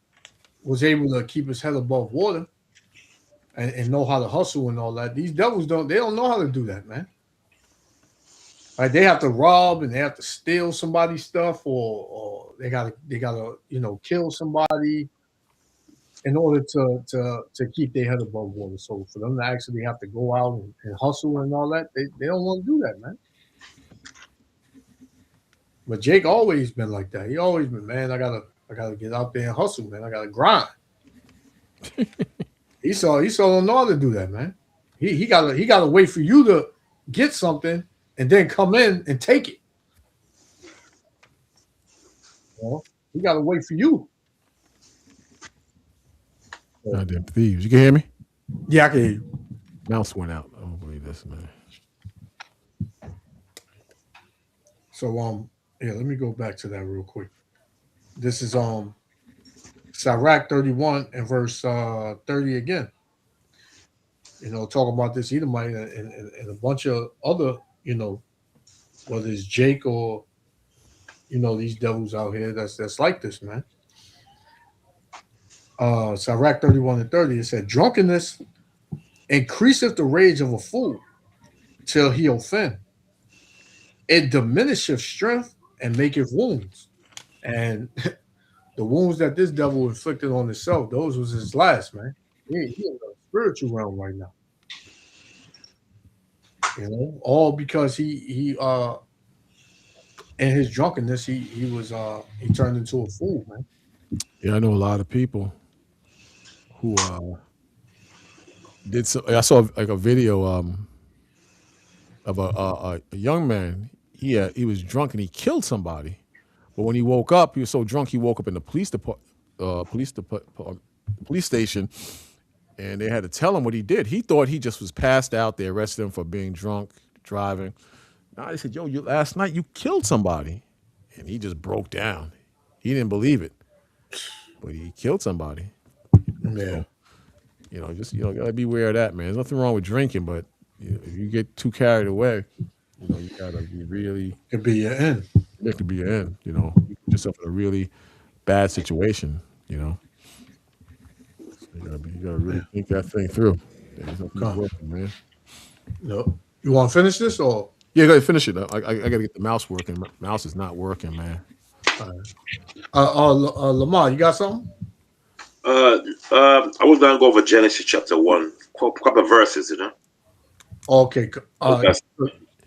was able to keep his head above water and know how to hustle and all that. These devils don't know how to do that, man. Like they have to rob and they have to steal somebody's stuff, or they gotta kill somebody in order to keep their head above water. So for them to actually have to go out and hustle and all that, they don't want to do that, man. But Jake always been like that. He always been, man. I gotta get out there and hustle, man. I gotta grind. Esau don't know how to do that, man. He gotta wait for you to get something and then come in and take it. You know? He gotta wait for you. Goddamn thieves. You can hear me? Yeah, I can hear you. Mouse went out. I don't believe this, man. So yeah, let me go back to that real quick. This is Sirach 31 and verse 30 again. You know, talking about this Edomite and a bunch of other, whether it's Jake or these devils out here that's like this, man. Sirach 31 and 30, it said, drunkenness increaseth the rage of a fool till he offend. It diminisheth strength and maketh wounds. And the wounds that this devil inflicted on himself, those was his last, man. He in the spiritual realm right now. You know, all because he in his drunkenness, he turned into a fool, man. Yeah, I know a lot of people who did so. I saw like a video of a young man. He was drunk and he killed somebody, but when he woke up, he was so drunk he woke up in the police station, and they had to tell him what he did. He thought he just was passed out. They arrested him for being drunk driving. Now they said, "Yo, last night you killed somebody," and he just broke down. He didn't believe it, but he killed somebody. Yeah. So, just gotta be aware of that, man. There's nothing wrong with drinking, but if you get too carried away, you gotta be really. It could be your end. It could be your end. You put yourself in a really bad situation. So you gotta really think that thing through. There's nothing working, man. No. You want to finish this or? Yeah, go ahead, finish it. I gotta get the mouse working. My mouse is not working, man. Lamar, you got something? I was gonna go over Genesis chapter 1, couple of verses, Okay.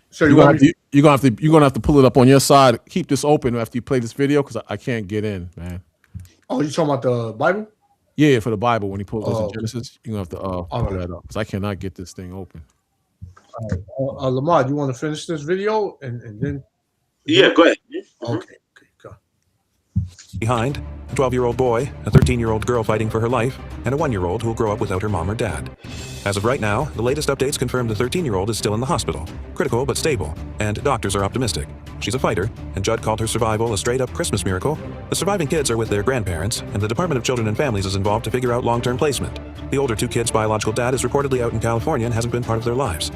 So you're gonna have to pull it up on your side. Keep this open after you play this video because I can't get in, man. Oh, you talking about the Bible? Yeah, for the Bible when he goes to Genesis, you're gonna have to pull that up because I cannot get this thing open. Lamar, do you want to finish this video and then? Yeah, go ahead. Okay. Go. Behind, a 12-year-old boy, a 13-year-old girl fighting for her life, and a 1-year-old who will grow up without her mom or dad. As of right now, the latest updates confirm the 13-year-old is still in the hospital, critical but stable, and doctors are optimistic. She's a fighter, and Judd called her survival a straight-up Christmas miracle. The surviving kids are with their grandparents, and the Department of Children and Families is involved to figure out long-term placement. The older two kids' biological dad is reportedly out in California and hasn't been part of their lives.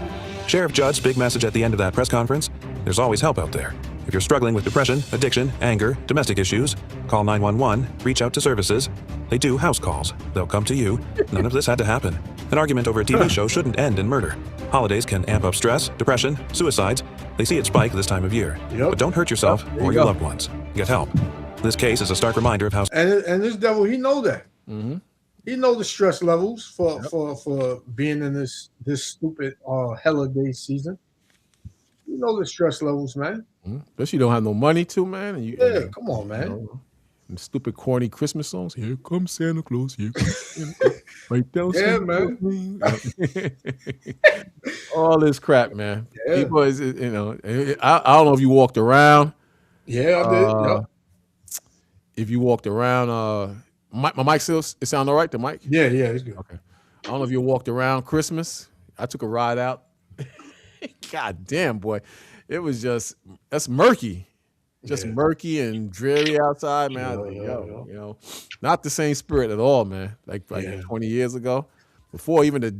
Sheriff Judd's big message at the end of that press conference: there's always help out there. If you're struggling with depression, addiction, anger, domestic issues, call 911, reach out to services. They do house calls. They'll come to you. None of this had to happen. An argument over a TV show shouldn't end in murder. Holidays can amp up stress, depression, suicides. They see it spike this time of year. Yep. But don't hurt yourself or your loved ones. Get help. This case is a stark reminder of how... And this devil, he know that. Mm-hmm. He know the stress levels for Yep. being in this stupid holiday season. You know the stress levels, man. Especially you don't have no money too, man, and Yeah, come on, you man. know, and stupid corny Christmas songs. Here comes Santa Claus. Here comes Santa Claus. Right down Yeah, Santa Claus man. Lane. All this crap, man. Yeah, People is I don't know if you walked around. yeah, I did. Yep. Uh, if you walked around, my mic still it sound all right. The mic. Yeah, yeah, it's good. Okay. I don't know if you walked around Christmas. I took a ride out. God damn, boy. It was that's murky. Just Yeah, murky and dreary outside, man. I was yeah, like, yeah, yo, yeah. not the same spirit at all, man. Like Yeah, 20 years ago. Before even the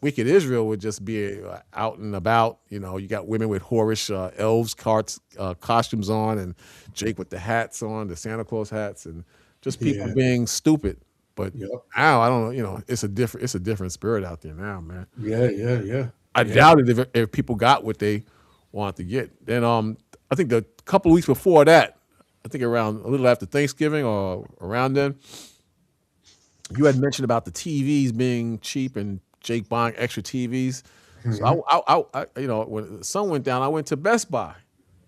wicked Israel would just be out and about. You got women with whorish elves costumes on, and Jake with the hats on, the Santa Claus hats, and just people yeah, being stupid. But yep. now I don't know. It's a different spirit out there now, man. Yeah, yeah, yeah, I yeah. doubt it if people got what they wanted to get. Then I think the couple of weeks before that, I think around a little after Thanksgiving or around then, you had mentioned about the TVs being cheap and Jake buying extra TVs. Hmm. So when the sun went down, I went to Best Buy.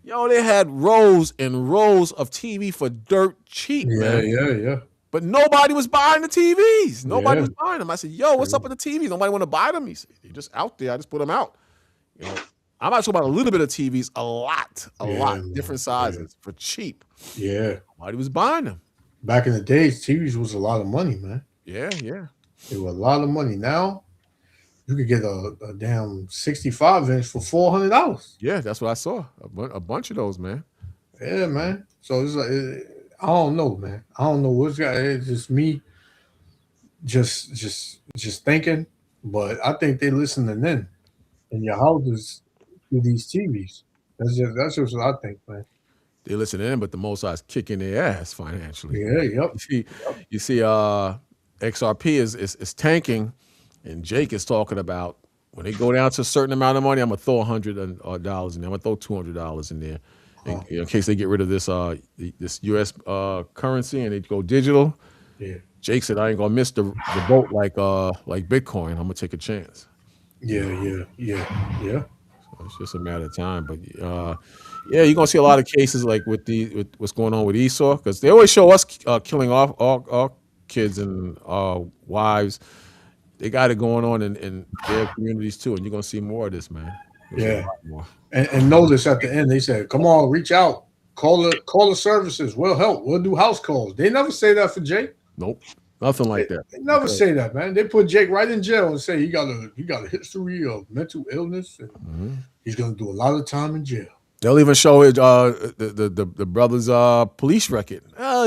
Yo, they had rows and rows of TV for dirt cheap, Yeah, man. yeah, yeah, But nobody was buying the TVs. Nobody yeah. was buying them. I said, yo, what's up True. with the TVs? Nobody want to buy them. He said, they're just out there. I just put them out. You know, I'm not talking about a little bit of TVs, a Yeah, lot, man. different Yeah, sizes for cheap. yeah. Nobody was buying them. Back in the days, TVs was a lot of money, man. Yeah, yeah. It was a lot of money. Now you could get a damn 65-inch for $400. Yeah, that's what I saw. A bunch of those, man. Yeah, man. So it's like I don't know, man. I don't know what's got. It's just me, just thinking. But I think they listening in your houses to these TVs. That's just what I think, man. They listen in, but the Most High's kicking their ass financially. Yeah. Yep. You see, Yep. you see, XRP is tanking, and Jake is talking about when they go down to a certain amount of money, I'm gonna throw $100 in there. I'm gonna throw $200 in there, in case they get rid of this U.S. Currency and they go digital. Yeah. Jake said, I ain't gonna miss the boat like Bitcoin. I'm gonna take a chance. You Yeah. know, Yeah. Yeah. Yeah. so it's just a matter of time. But yeah, you're gonna see a lot of cases like with what's going on with Esau, because they always show us killing off our kids and wives. They got it going on in their communities too, and you're gonna see more of this, man. You'll see a Yeah. lot more. And notice at the end they said, "Come on, reach out, call the services. We'll help. We'll do house calls." They never say that for Jake. Nope, nothing They, like that. they never Because say that, man. They put Jake right in jail and say he got a history of mental illness and he's gonna do a lot of time in jail. they'll even show it the brother's police record. In Yeah,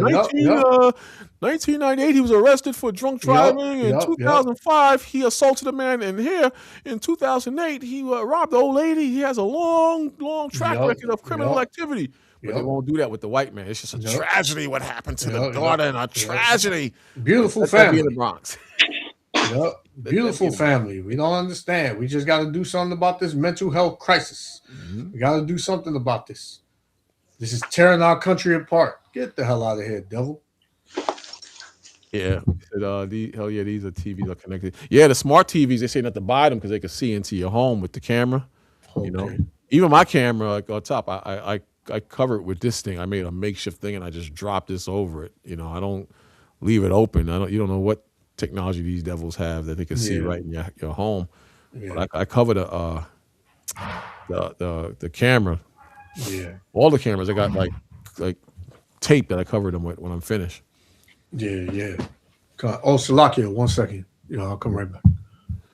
yep, yep, 1998, he was arrested for drunk yep, driving. In yep, yep, 2005, he assaulted a man. And here in 2008, he robbed an old lady. He has a long track yep, record of criminal yep, activity. But they yep, won't do that with the white man. It's just a yep, tragedy what happened to the yep, yep, daughter, and a yep. tragedy. But Beautiful let that be in the family. Bronx. Yep. Let that be Beautiful in the Bronx. family. We don't understand. We just got to do something about this mental health crisis. We got to do something about this. This is tearing our country apart. Get the hell out of here, devil. Yeah. Hell yeah, these are TVs are connected. Yeah, the smart TVs, they saying not to buy them because they can see into your home with the camera. You know, Okay. even my camera like, on top, I cover it with this thing. I made a makeshift thing and I just dropped this over it. I don't leave it open. You don't know what technology these devils have that they can see Yeah. right in your home. Yeah. But I cover the camera, Yeah. all the cameras. I got like tape that I cover them with when I'm finished. Yeah. Yeah. Oh, Salakia, 1 second. I'll come right back.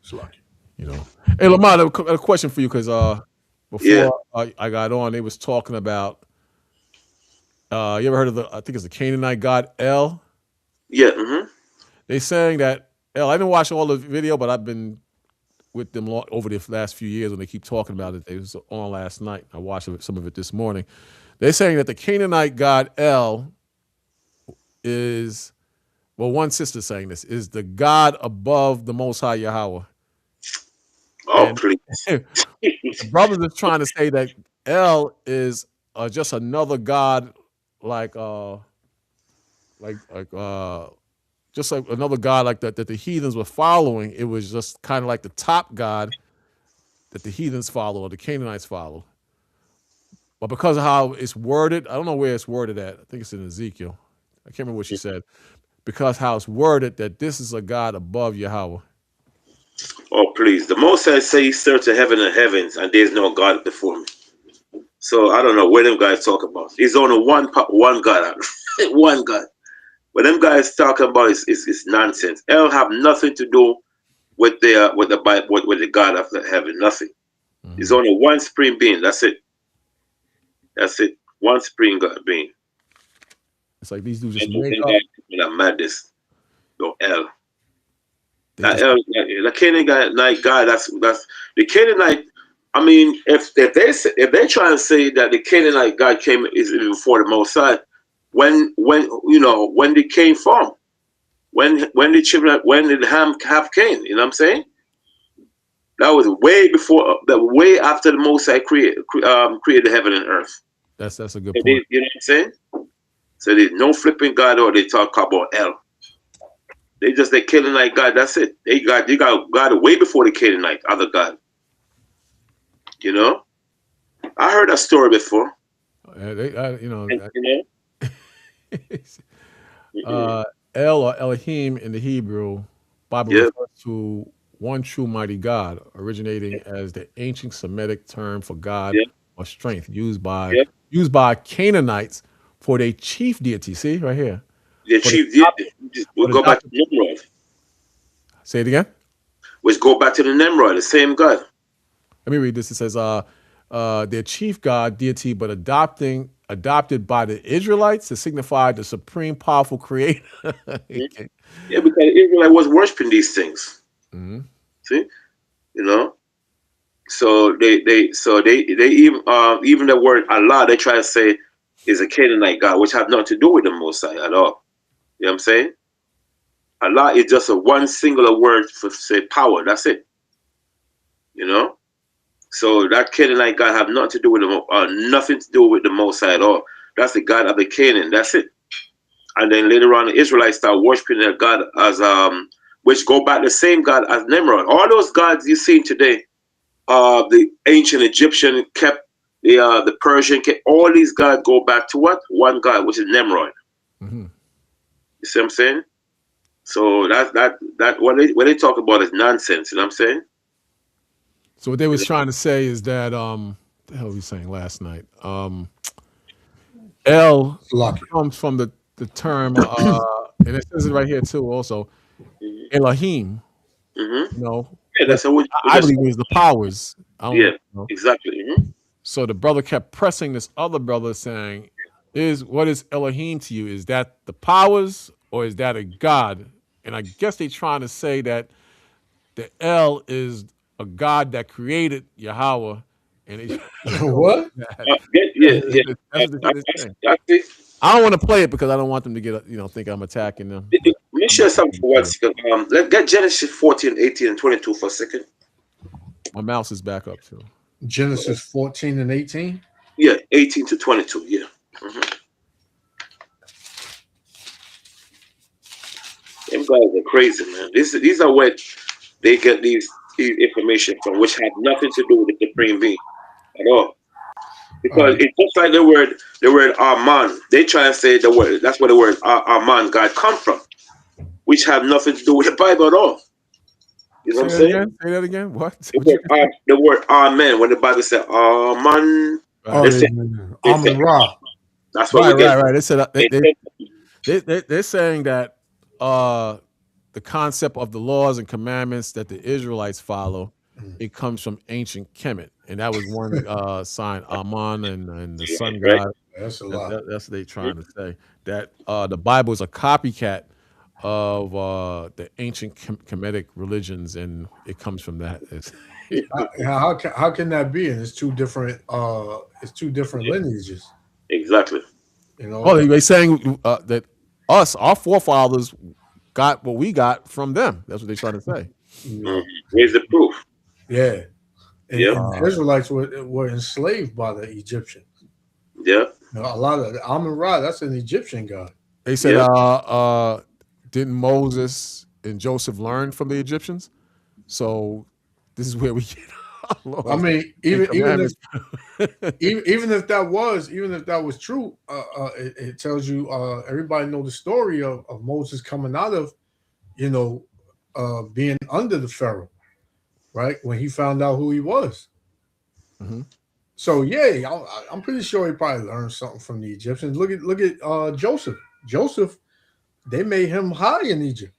Salakia. Hey, Lamar, a question for you because Yeah. before I got on, they was talking about. You ever heard of I think it's the Canaanite god El? Yeah. They saying that El. I didn't watch all the video, but I've been with them over the last few years when they keep talking about it. It was on last night. I watched some of it this morning. They're saying that the Canaanite god El is, well, one sister saying this, is the God above the Most High Yahweh. Oh, And please. the brothers are trying to say that El is just another God like just like another god like that the heathens were following. It was just kind of like the top god that the heathens follow or the Canaanites follow. But because of how it's worded, I don't know where it's worded at. I think it's in Ezekiel. I can't remember what she said. Because how it's worded that this is a God above Yahweh. Oh, please. The Most High say he searched the heaven and heavens, and there's no God before me. So I don't know what them guys talk about. There's only one God. One God. What them guys talking about is nonsense. It'll have nothing to do with the Bible, with the God of the heaven. Nothing. Mm-hmm. There's only one supreme being. That's it. That's it. One supreme God being. It's like these dudes just And make then up. that madness. No El. That El, the Canaanite God. That's the Canaanite. I mean, if they try and say that the Canaanite God came is before the Most High, when they came from, when did Ham have Cain? You know what I'm saying? That was way before, way after the Most High created the heaven and earth. That's a good point. You know what I'm saying? So there's no flipping God or they talk about El. They just the Canaanite God. That's it. They got God way before the Canaanite other God. You know, I heard that story before. El or Elohim in the Hebrew Bible refers to one true mighty God, originating as the ancient Semitic term for God or strength, used by Canaanites for their chief deity. See right here. The chief deity. We'll go back to Nimrod. Say it again. Let's go back to the Nimrod, the same God. Let me read this. It says, their chief God, deity, but adopted by the Israelites to signify the supreme powerful creator. Yeah, because the Israelite was worshiping these things. Mm-hmm. See, you know, so they even the word Allah they try to say is a Canaanite God, which have nothing to do with the Most High at all. You know what I'm saying? Allah is just a one singular word for say power. That's it. You know. So that Canaanite God have nothing to do with nothing to do with the Most High at all. That's the God of the Canaan. That's it. And then later on, the Israelites start worshiping their God as which go back the same God as Nimrod. All those gods you see today, the ancient Egyptian kept, the Persian kept. All these gods go back to what? One God, which is Nimrod. Mm-hmm. You see what I'm saying? So that what they talk about is nonsense. You know what I'm saying? So what they was trying to say is that what the hell were we saying last night? El comes from the term and it says it right here too also Elohim. Mm-hmm. You know, yeah, that's I believe is the powers. Exactly. Mm-hmm. So the brother kept pressing this other brother saying, what is Elohim to you? Is that the powers or is that a God? And I guess they're trying to say that the El is a God that created Yahweh. And what? I don't want to play it because I don't want them to get think I'm attacking them. Let me share something for 1 second. Let's get Genesis 14, 18, and 22 for a second. My mouse is back up too. Genesis 14 and 18? Yeah, 18 to 22, yeah. Mm-hmm. Them guys are crazy, man. These are where they get these information from, which have nothing to do with the Supreme Being at all. Because it's just like the word Arman. They try and say the word, that's where the word Arman, God, come from, which have nothing to do with the Bible at all. You know what I'm saying? Say that again. What? The word Amen, when the Bible said Arman, Amen Ra. That's what we get. Right. They said they're saying that the concept of the laws and commandments that the Israelites follow, it comes from ancient Kemet, and that was one sign, Aman and the sun god. That's a lot. That's what they're trying to say. That the Bible is a copycat of the ancient Kemetic religions, and it comes from that. How can that be? And it's two different lineages. Exactly. You know. Oh, they're saying that our forefathers got what we got from them. That's what they're trying to say. Here's the proof. Yeah. And the Israelites were enslaved by the Egyptians. Yeah. You know, a lot of Amun Ra, that's an Egyptian god. They said didn't Moses and Joseph learn from the Egyptians? So this is where we get our laws I mean, and even if commandments. even if that was true, it tells you everybody know the story of Moses coming out of, being under the Pharaoh, right? When he found out who he was. Mhm. So yeah, I'm pretty sure he probably learned something from the Egyptians. Look at Joseph. Joseph, they made him high in Egypt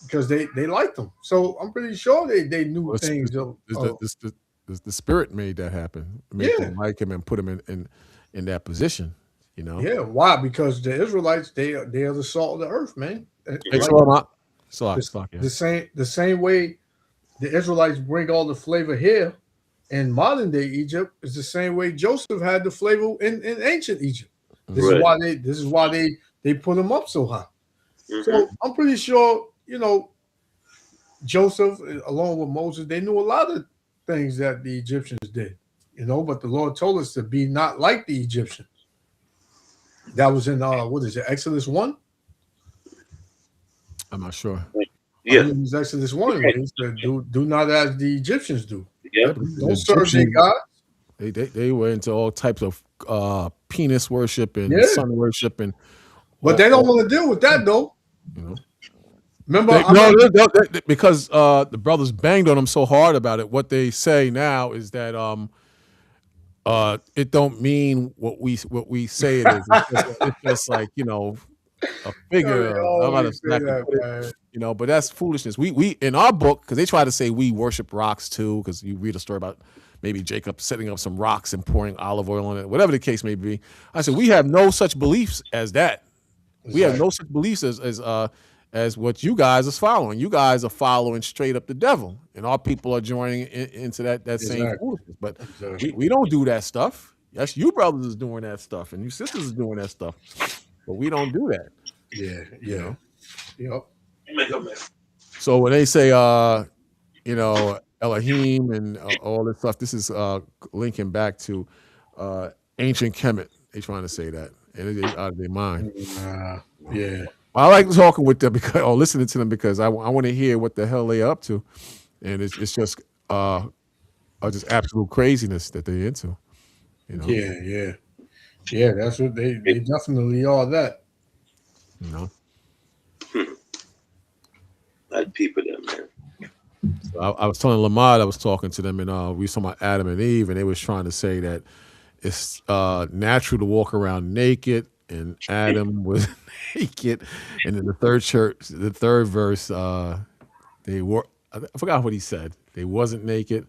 because they liked him. So I'm pretty sure they knew Well, things. the spirit made that happen. It made Yeah, them like him and put him in that position. You know. yeah. Why? Because the Israelites they are the salt of the earth, man. Hey, Like the same way the Israelites bring all the flavor here in modern day Egypt is the same way Joseph had the flavor in ancient Egypt. This is Right. why they put him up so high. Mm-hmm. So I'm pretty sure Joseph along with Moses they knew a lot of things that the Egyptians did, but the Lord told us to be not like the Egyptians. That was in what is it, Exodus 1? I'm not sure. I Yeah. believe it was Exodus 1 where he said, do not as the Egyptians do. Yeah. Yeah, because the Don't serve their Egyptians, God. they were into all types of penis worship and Yeah. sun worship and But they don't want to deal with that though. you know. Remember, Because the brothers banged on them so hard about it. What they say now is that it don't mean what we say it is. It's just like a figure. they I don't know how to always say exactly that, put it, man. but that's foolishness. We in our book because they try to say we worship rocks too. Because you read a story about maybe Jacob setting up some rocks and pouring olive oil on it, whatever the case may be. I said we have no such beliefs as that. We have no such beliefs as what you guys is following. You guys are following straight up the devil, and our people are joining into that same Exactly. foolishness. But we don't do that stuff. Yes, you brothers is doing that stuff, and you sisters is doing that stuff, but we don't do that. Yeah. You know? Yep. So when they say Elohim and all this stuff, this is linking back to ancient Kemet. They trying to say that, and it's out of their mind. Yeah. I like talking with them or listening to them because I want to hear what the hell they're up to, and it's just just absolute craziness that they're into. Yeah. That's what they definitely are. That. That people there, man. So I was telling Lamar, I was talking to them, and we were talking about Adam and Eve, and they was trying to say that it's natural to walk around naked, and Adam was naked, and in the third verse, they were. I forgot what he said. They wasn't naked.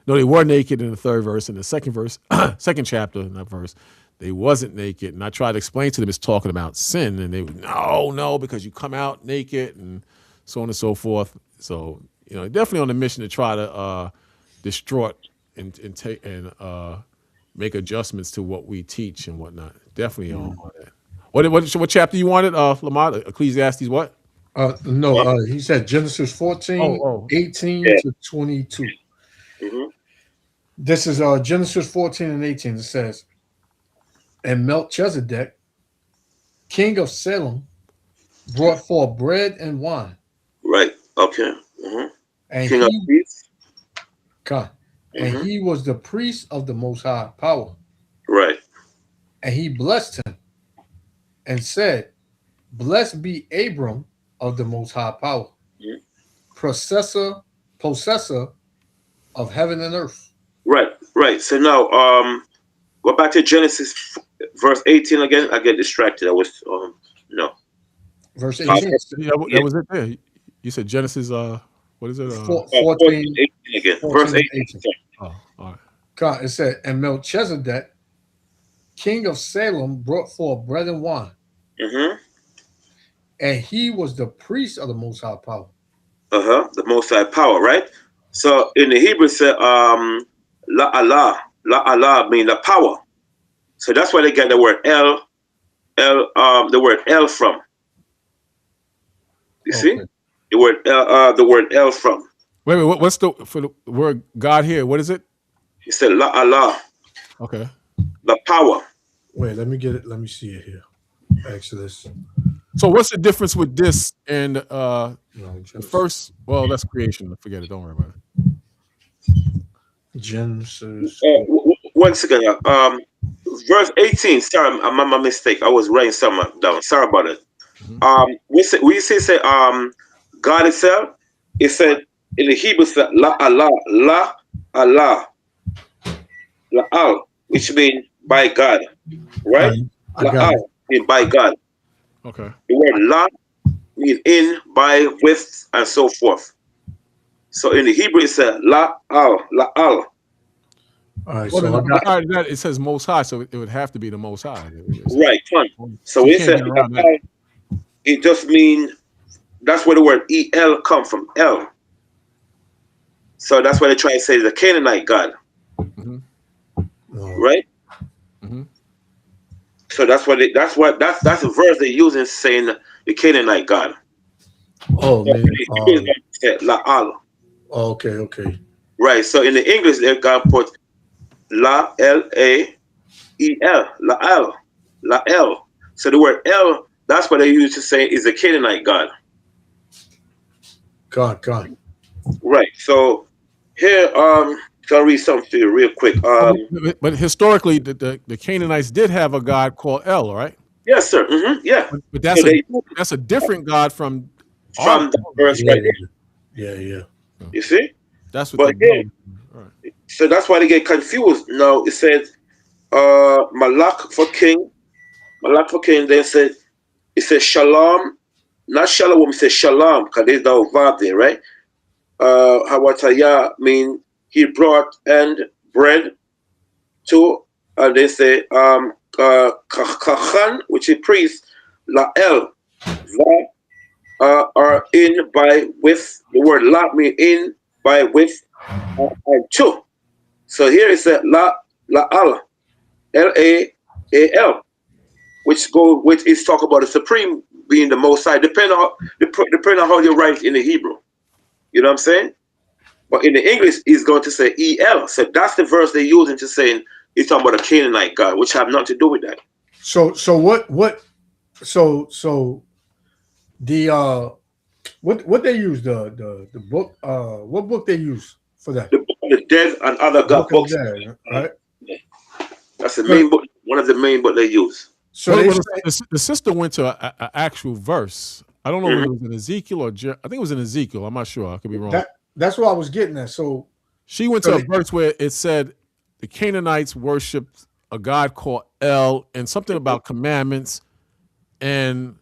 No, they were naked in the third verse. In the second verse, second chapter, in that verse, they wasn't naked. And I tried to explain to them it's talking about sin, and they would no, because you come out naked and so on and so forth. So definitely on a mission to try to distort and take and make adjustments to what we teach and whatnot. Definitely on that. What chapter you wanted, Lamar? Ecclesiastes what? No, he said Genesis 14, 18 to 22. Mm-hmm. This is Genesis 14 and 18. It says, and Melchizedek, king of Salem, brought forth bread and wine. Right. Okay. Mm-hmm. And King of Peace. And he was the priest of the Most High Power. Right. And he blessed him and said, blessed be Abram of the Most High Power, possessor of heaven and earth. Right. So now, go back to Genesis verse 18 again. I get distracted. I was no. Verse 18. That was it there. You said Genesis. What is it? 14 again. 14 Verse 18. 18. Oh, all right. It said, and Melchizedek, king of Salem, brought forth bread and wine. Mm-hmm. And he was the priest of the Most High Power. The Most High Power, right? So in the Hebrew, it said, La Allah mean the power. So that's where they get the word the word El from. You see? The word El from. Wait, what's for the word God here? What is it? He said La Allah. Okay. The power. Wait, let me get it. Let me see it here. Exodus. So what's the difference with this and No, the first? Well, that's creation. Forget it. Don't worry about it. Genesis. Once again, verse 18. Sorry, my mistake. I was writing something down. Sorry about it. Mhm. We say God itself. It said in the Hebrew said la Allah, la Allah, la al, which means by God, right? I La got it. al mean by God. Okay. The word la mean in, by, with, and so forth. So in the Hebrew it said la al. All right, Well, so then, I got. beside that, it says Most High, so it would have to be the Most High. Right, fun. So So you it can't said get la around that. al, it just mean that's where the word el come from. El. So that's why they try to say the Canaanite God, Hmm. Oh, right? Hmm. So that's a verse they're using saying the Canaanite God. oh But man. in the Hebrew, they say la al. Okay, okay. Right. So in the English, they're gonna put la L-A-E-L, la el, la el. So the word el, that's what they use to say is the Canaanite God. God. Right. So here, gonna read something to you real quick. But historically, the Canaanites did have a god called El, right? Yes, sir. Yeah. But So they that's a different god from our from the God. verse Yeah, right there. yeah. You see? That's what they But here, know. All right. so that's why they get confused. Now it said Malak for king. Malak for king. Then it says Shalom, not Shalom. It says Shalom because there's no verb there, right? Hawataya mean he brought and bread to. And they say Kachan, which is priest. Lael, that are in by with. The word la mean in by with and to. So here it said la al, Laal, which is talk about the supreme being the most high, depending on how you write in the Hebrew. You know what I'm saying? But in the English, he's going to say El. So that's the verse they're using to saying he's talking about a Canaanite God, which have nothing to do with that. So so the what they use the book what book they use for that? The Book of the Dead and other God Book of the books. Dead, right? That's the So, main book, one of the main book they use. so they say The sister went to an actual verse. I don't know if Mhm. it was in Ezekiel or I think it was in Ezekiel. I'm not sure. I could be wrong. that's what I was getting at. So She went so to a they, verse where it said the Canaanites worshipped a god called El and something about commandments, and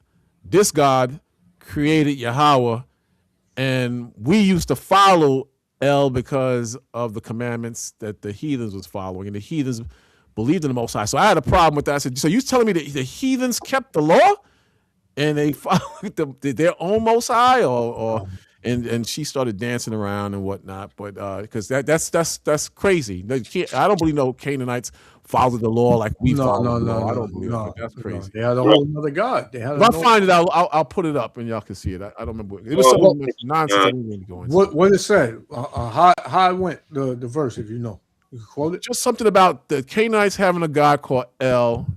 this God created Yahweh, and we used to follow El because of the commandments that the heathens was following, and the heathens believed in the Most High. So I had a problem with that. I said, "So you telling me that the heathens kept the law and they followed their own Most High, or?" And she started dancing around and whatnot, but because that's crazy. I don't believe no Canaanites followed the law like we no follow no the no law. I no don't believe it, but no that's no. crazy. They had a Right. whole other God. They had If I no find it, I'll put it up and y'all can see it. I don't remember. It was Well, so what much nonsense I didn't even go into it. what it said. How it went the verse if you know. You can quote it. Just something about the Canaanites having a god called El,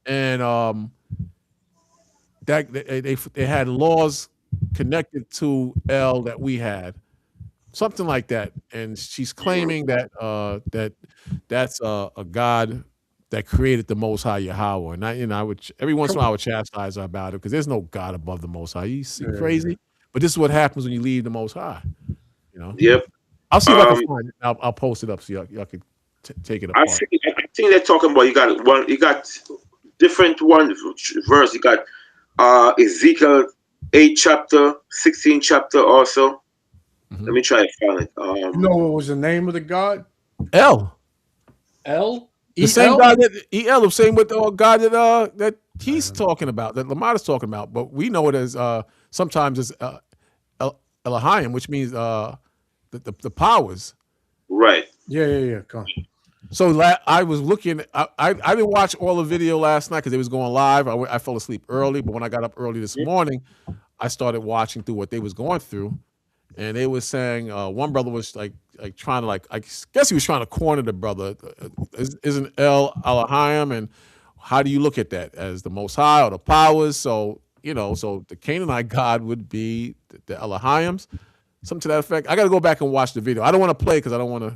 and that they had laws connected to El that we had, something like that. And she's claiming that that's a god that created the Most High Yahweh. And I would every once in a Come while I would chastise her about it because there's no God above the Most High. You see, on. crazy. But this is what happens when you leave the Most High. You know. yep. I'll see if I can Um, find it. I'll post it up so y'all can take it I apart. think I think they're talking about you got different one verse. You got Ezekiel 8 chapter, 16 chapter also. Let Mhm. me try to find it. You know what was the name of the God? El, L the E same L. God that El, the same with the God that he's Man, talking about, that Lamont is talking about, but we know it as sometimes as Elohim, which means the powers. right. yeah. Come on. So I was looking. I didn't watch all the video last night because it was going live. I fell asleep early, but when I got up early this morning, I started watching through what they was going through, and they was saying one brother was like trying to I guess he was trying to corner the brother. Isn't El Elohim, and how do you look at that as the Most High or the powers? So so the Canaanite god would be the Elohims, something to that effect. I got to go back and watch the video. I don't want to play because I don't want to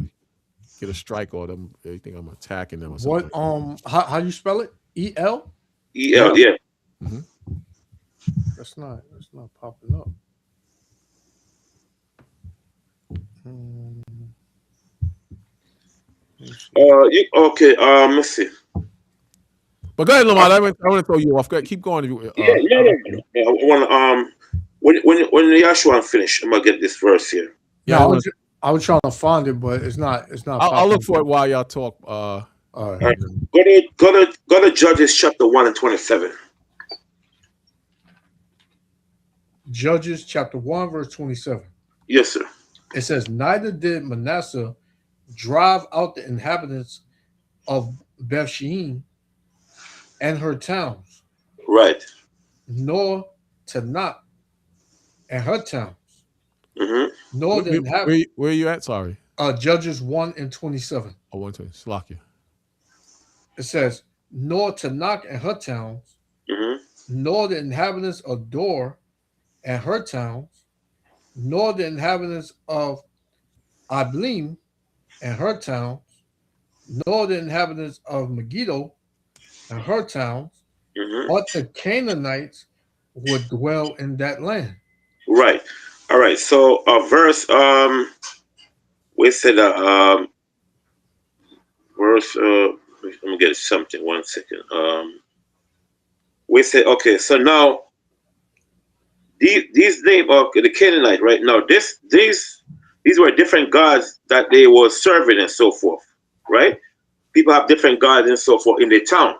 get a strike or them. They think I'm attacking them or something. What how you spell it? E-L? EL, yeah. Mm-hmm. That's not popping up. Okay. Let's see. But go ahead, Lamar. I want to throw you off. Go ahead, keep going. If you, Yeah, no. I want when Yahshua finish, I'm gonna get this verse here. yeah, I was trying to find it, but it's not. I'll look for it while y'all talk. All right. All right. Go to Judges chapter 1 and 27. Judges chapter 1, verse 27. Yes, sir. It says, neither did Manasseh drive out the inhabitants of Bethshean and her towns, Right. nor Tanakh and her towns, Mm-hmm. nor the inhabitants. Where are you at? Sorry. Judges 1 and 27. Oh, 120. Slovakia. It says, nor Tanakh and her towns, Mm-hmm. nor the inhabitants of Dor and her towns, nor the inhabitants of Iblim and her towns, nor the inhabitants of Megiddo and her towns, Mm-hmm. but the Canaanites would dwell in that land. Right. All right. So verse we said verse let me get something 1 second. We said okay, so now these name of the Canaanite right now, these were different gods that they were serving and so forth, right? People have different gods and so forth in their town.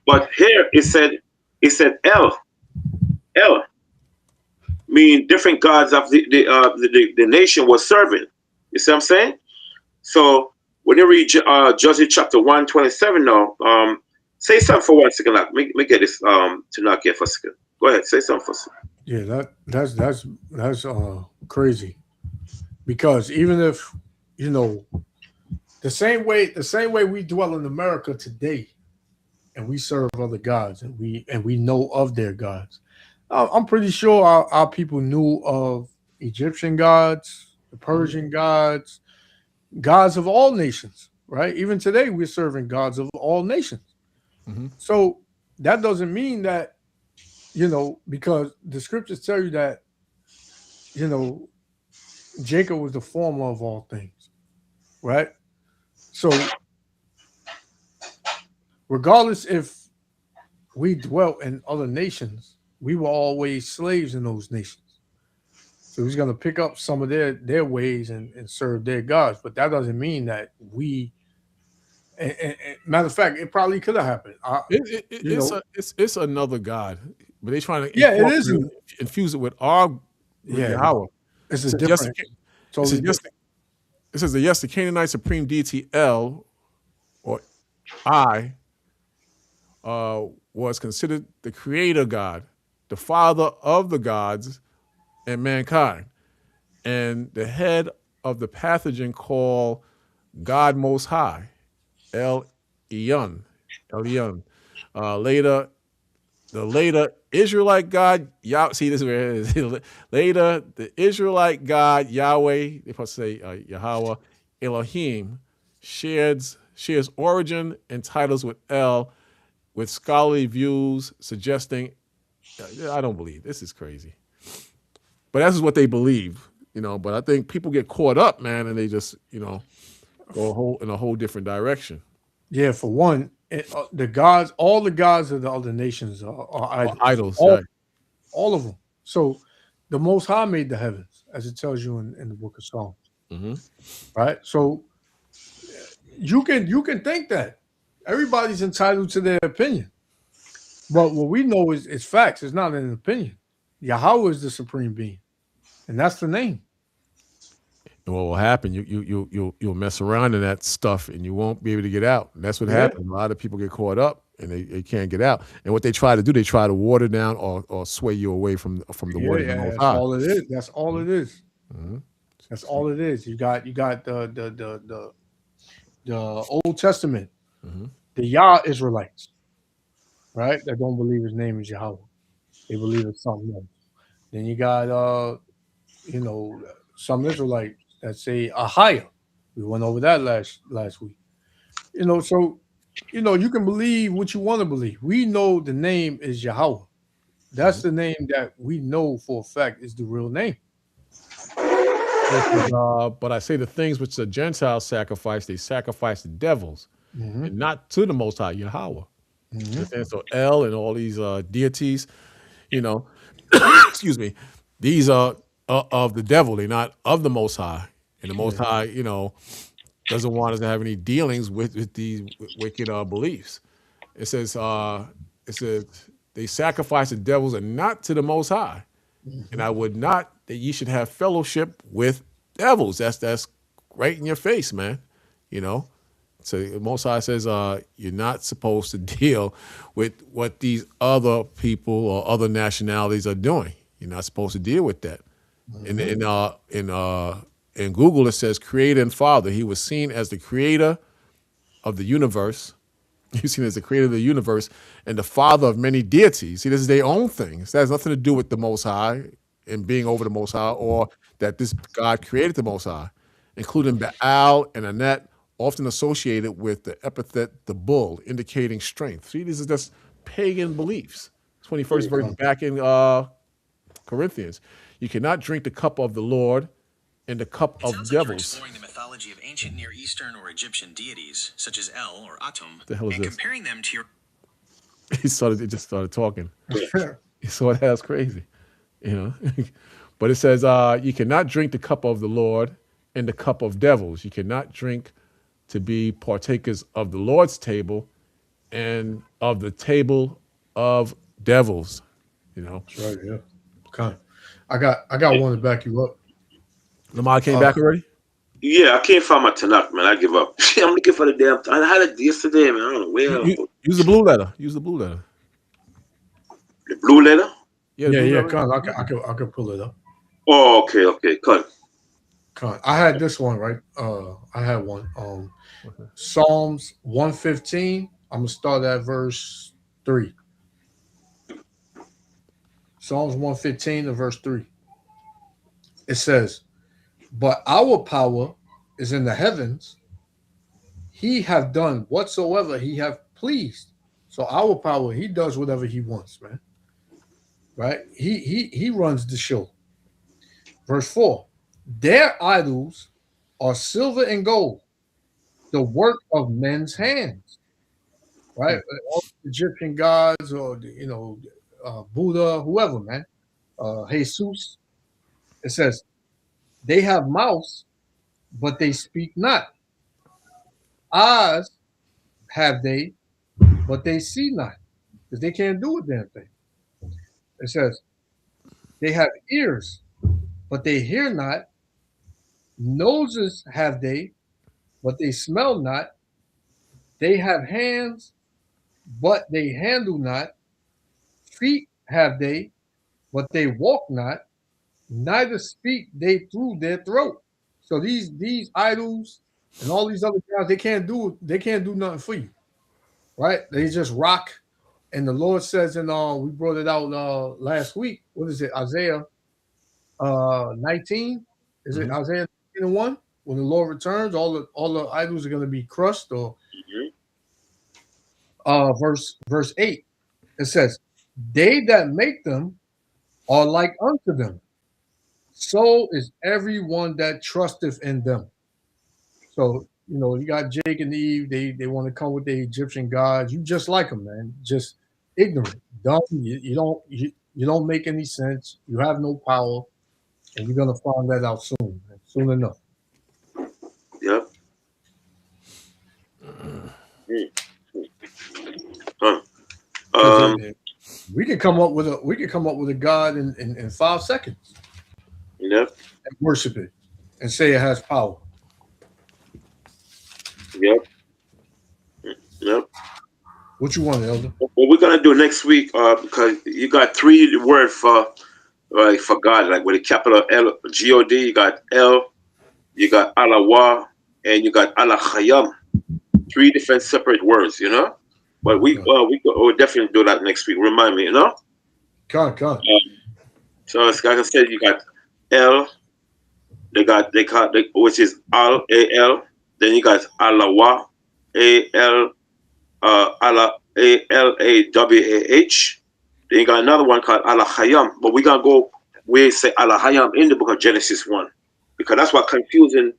But here it said El mean different gods of the nation was serving. You see what I'm saying? So when you read Judges chapter 1, 27 now, say something for 1 second. Let me get this to knock here for a second. Go ahead, say something for a second. Yeah, that's crazy. Because even if the same way we dwell in America today, and we serve other gods, and we know of their gods, I'm pretty sure our people knew of Egyptian gods, the Persian gods, gods of all nations. Right? Even today, we're serving gods of all nations. Mm-hmm. So that doesn't mean that because the scriptures tell you that Jacob was the former of all things, right? So regardless if we dwelt in other nations, we were always slaves in those nations. So he's going to pick up some of their ways and serve their gods. But that doesn't mean that we and matter of fact, it probably could have happened. It's another god, but they're trying to it is infuse it with our Yahweh. It's a different. It says that yes, the Canaanite supreme deity El or I was considered the creator god, the father of the gods and mankind, and the head of the pathogen called God Most High, El Elyon. Later, the later Israelite God, see this is where it is. Later, the Israelite God Yahweh, they probably say Yahweh, Elohim, shares origin and titles with El, with scholarly views suggesting, I don't believe this is crazy, but that's what they believe, But I think people get caught up, man, and they just go in a whole different direction. Yeah, for one, the gods, all the gods of the other nations are idols. All of them. So the Most High made the heavens, as it tells you in the book of Psalms. Mm-hmm. Right? So you can think that. Everybody's entitled to their opinion. But what we know is facts. It's not an opinion. Yahweh is the supreme being. And that's the name. And what will happen? You'll mess around in that stuff, and you won't be able to get out. And that's what happens. A lot of people get caught up, and they can't get out. And what they try to do, they try to water down or sway you away from the word of the Most High. That's all it is. That's all it is. Mm-hmm. That's all it is. You got the Old Testament, mm-hmm. the Yah Israelites, right? That don't believe his name is Yahweh. They believe it's something else. Then you got you know, some Israelites that say Ahia. We went over that last week. So you can believe what you want to believe. We know the name is Yahweh. That's Mhm. the name that we know for a fact is the real name. But I say the things which the Gentiles sacrifice, they sacrifice to devils Hmm. and not to the Most High Yahweh. You Hmm. understand? So El and all these deities, you know, excuse me, these are of the devil. They're not of the Most High. And the Most Yeah. High, doesn't want us to have any dealings with these wicked beliefs. It says, they sacrifice to devils and not to the Most High. And Hmm. I would not that ye should have fellowship with devils. That's right in your face, man. You know. So Most High says, you're not supposed to deal with what these other people or other nationalities are doing. You're not supposed to deal with that. In Hmm. in uh in uh in Google it says creator and father. He was seen as the creator of the universe. He's seen as the creator of the universe and the father of many deities. See, this is their own thing. This has nothing to do with the Most High and being over the Most High, or that this God created the Most High, including Baal and Anet, often associated with the epithet the bull, indicating strength. See, these are just pagan beliefs. 21st verse Con. back in Corinthians. You cannot drink the cup of the Lord and the cup It of sounds like you're devils. exploring the mythology of ancient Near Eastern or Egyptian deities, such as El or Atum, What the hell is and this? comparing them to your. It just started talking. So that's crazy, you know. But it says, you cannot drink the cup of the Lord and the cup of devils. You cannot drink to be partakers of the Lord's table and of the table of devils. You know. That's right. Yeah. Con. I got one to back you up. Lamar came Uh, back already? Yeah, I can't find my Tanakh, man. I give up. I'm looking for the damn. I had it yesterday, man. I don't know You, where I you, put use the blue letter. Use the blue letter. the blue letter. Yeah, the yeah, blue yeah. letter. Con. I could pull it up. Oh, okay, okay, cut. Con. I had this one right. I had one. Psalms 115. I'm gonna start at verse 3. Psalms 115 and verse 3. It says, "But our power is in the heavens. He have done whatsoever he have pleased." So our power, he does whatever he wants, man. Right? He runs the show. Verse 4. Their idols are silver and gold, the work of men's hands. Right? All the Egyptian gods or Buddha, whoever, man. Jesus. It says, they have mouths, but they speak not. Eyes have they, but they see not, because they can't do a damn thing. It says, they have ears, but they hear not. Noses have they, but they smell not. They have hands, but they handle not. Feet have they, but they walk not. Neither speak they through their throat. So these idols and all these other guys, they can't do nothing for you, right? They just rock. And the Lord says, and we brought it out last week. What is it? Isaiah 19? Is it Mhm. Isaiah 19 and 1? When the Lord returns, all the idols are going to be crushed. Or Mhm. verse 8, it says, they that make them are like unto them. So is everyone that trusteth in them. So, you got Jake and Eve. They want to come with the Egyptian gods. You just like them, man. Just ignorant, dumb. You don't make any sense. You have no power, and you're gonna find that out soon, man. Soon enough. Yep. Mm. Huh. Because Um. we could come up with a god in 5 seconds Yep. and worship it and say it has power. Yep. Yep. What you want, Elder? What we're gonna do next week? Because you got three word for for God, like with a capital L, God. You got El, you got Alawa, and you got Alachayam. Three different separate words, you know. But we Okay. we'll definitely do that next week. Remind me, you know. Con. So it's like I said, you got L. They which is Al. Then you got Alawa, Al Alawah. Then you got another one called Alahayam. But we gotta go we say Alahayam in the book of Genesis 1. Because that's what confusing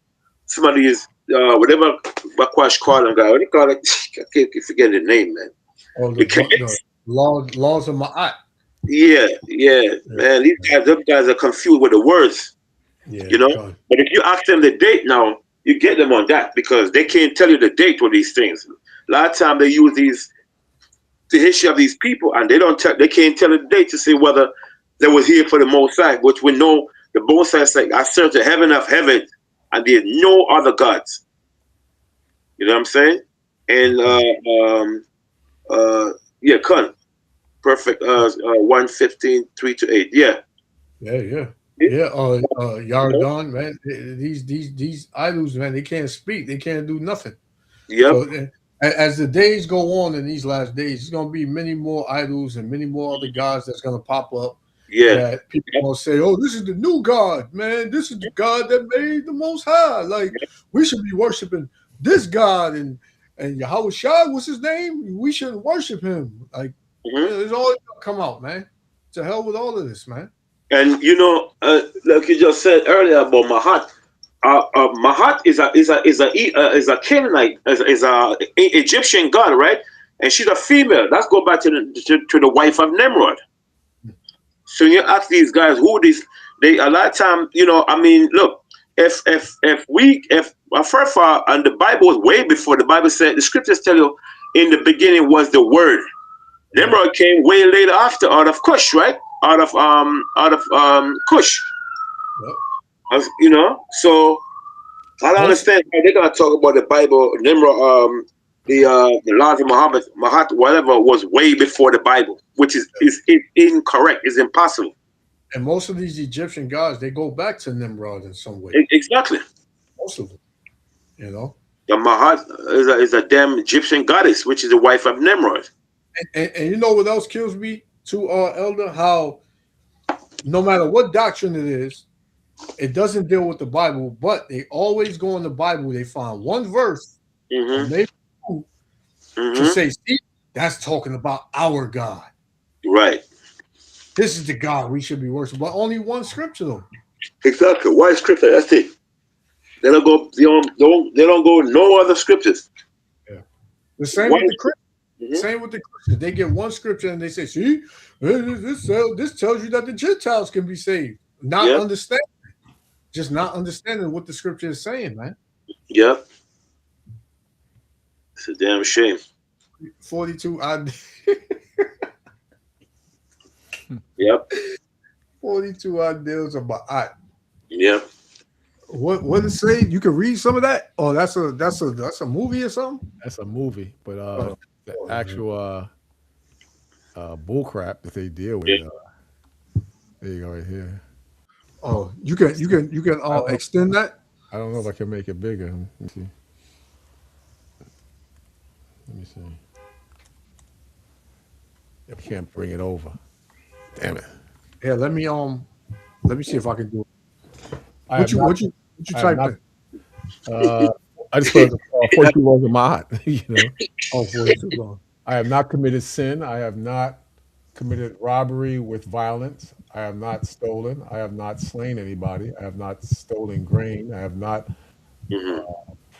some of these whatever Bakwash call them guy. What do you call it? I keep forgetting the name, man. Or Because the laws of Ma'at. yeah, man. These guys, them guys are confused with the words, Yeah, you know. con. But if you ask them the date now, you get them on that because they can't tell you the date for these things. A lot of time they use these the history of these people, and they can't tell the date to say whether they was here for the Most High, which we know the Most High say, "I search the heaven of heavens, and there's no other gods." You know what I'm saying? And yeah, con perfect. 1:15, 3 to 8. Yeah, Yeah. yeah, Yeah, Yargon, man. These idols, man, they can't speak, they can't do nothing. yep, So as the days go on in these last days, there's gonna be many more idols and many more other gods that's gonna pop up yeah, that people yep, gonna say, "Oh, this is the new God, man. This is the God that made the Most High. Like we should be worshiping this God and Yahweh Shai, what's his name? We shouldn't worship him. Like hmm it's always gonna come out, man. To hell with all of this, man. And like you just said earlier about Mahat. Mahat is a Canaanite, is a Egyptian god, right? And she's a female. Let's go back to the wife of Nimrod. So you ask these guys who this they a lot of time, I mean, look, if our forefather and the Bible was way before the Bible said the scriptures tell you in the beginning was the word. Right. Nimrod came way later after out of Cush, right? Out of Cush. Yep. So I don't Most understand how they're gonna talk about the Bible, Nimrod, the laws of Muhammad, Mahat, whatever was way before the Bible, which is incorrect, is impossible. and most of these Egyptian gods, they go back to Nimrod in some way. Exactly. Most of them, you know. The Mahat is a damn Egyptian goddess, which is the wife of Nimrod. And you know what else kills me to Elder? How no matter what doctrine it is, it doesn't deal with the Bible, but they always go in the Bible. They find one verse or Mm-hmm. maybe two to Mm-hmm. say, see, that's talking about our God. Right. This is the God we should be worshiping. But only one scripture though. Exactly. Why scripture? That's it. They don't go. They don't go no other scriptures. Yeah. The same Why? with the Christians. Mm-hmm. Same with the Christians. They get one scripture and they say, see, this tells you that the Gentiles can be saved. Not Yep. understanding. Just not understanding what the scripture is saying, man. Yep. It's a damn shame. 42 odd Yep. 42 odd deals about Yep. what does it say? You can read some of that? Oh, that's a movie or something? That's a movie, but the Oh, actual bull crap that they deal with. Yeah. There you go, right here. oh, you can extend that? I don't know if I can make it bigger. Let me see. Let me see. I can't bring it over. Damn it! Yeah, let me see if I can do it. I have not. What you I have type not. in? I just put 42 laws of my heart. Oh, 42 long. I have not committed sin. I have not committed robbery with violence. I have not stolen. I have not slain anybody. I have not stolen grain. I have not Mm-hmm.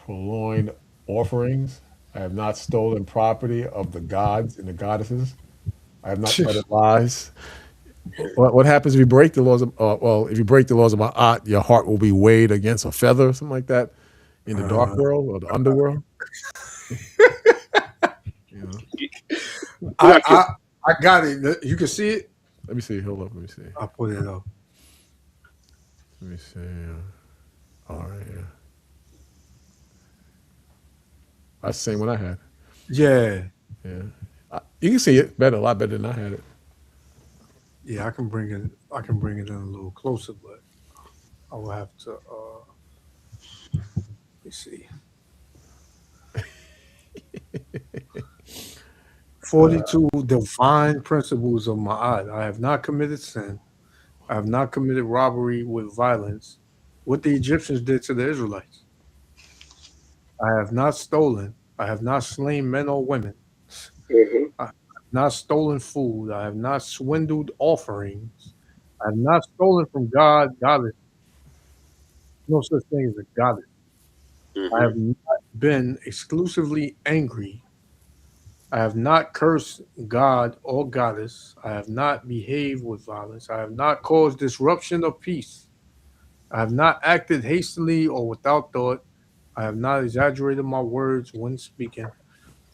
purloined offerings. I have not stolen property of the gods and the goddesses. I have not uttered lies. What happens if you break the laws of? If you break the laws of Ma'at, your heart will be weighed against a feather, something like that, in the dark world or the underworld. You know. I got it. You can see it. Let me see. Hold up. Let me see. I'll put it up. Let me see. All right. Yeah. That's the same one I had. Yeah. Yeah. You can see it better, a lot better than I had it. Yeah, I can bring it in a little closer, but I will have to let me see. 42 divine principles of Ma'at. I have not committed sin. I have not committed robbery with violence. What the Egyptians did to the Israelites. I have not stolen. I have not slain men or women. Mhm. I have not stolen food. I have not swindled offerings. I have not stolen from God, goddess. No such thing as a goddess. I Mhm. have not been exclusively angry. I have not cursed God or goddess. I have not behaved with violence. I have not caused disruption of peace. I have not acted hastily or without thought. I have not exaggerated my words when speaking.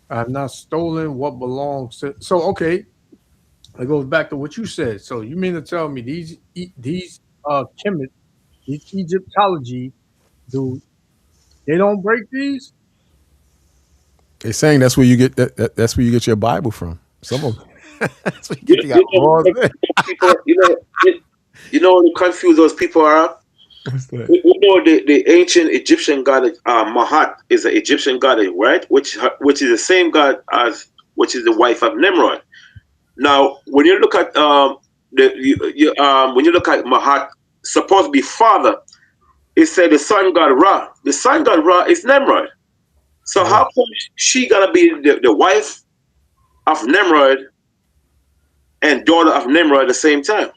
I have not stolen what belongs to. So, okay, it goes back to what you said. So, you mean to tell me these chemists, these Egyptology dudes, they don't break these? They're saying that's where you get that's where you get your Bible from. Some of them. That's where you You, get the you outlaws. know, people. You know, what confuse those people are. What's that? We know the ancient Egyptian god Mahat is an Egyptian god, right? Which is the same god as which is the wife of Nimrod. Now, when you look at when you look at Mahat, supposed to be father, it said the sun god Ra. The sun god Ra is Nimrod. So Yeah. how come she gonna be the wife of Nimrod and daughter of Nimrod at the same time?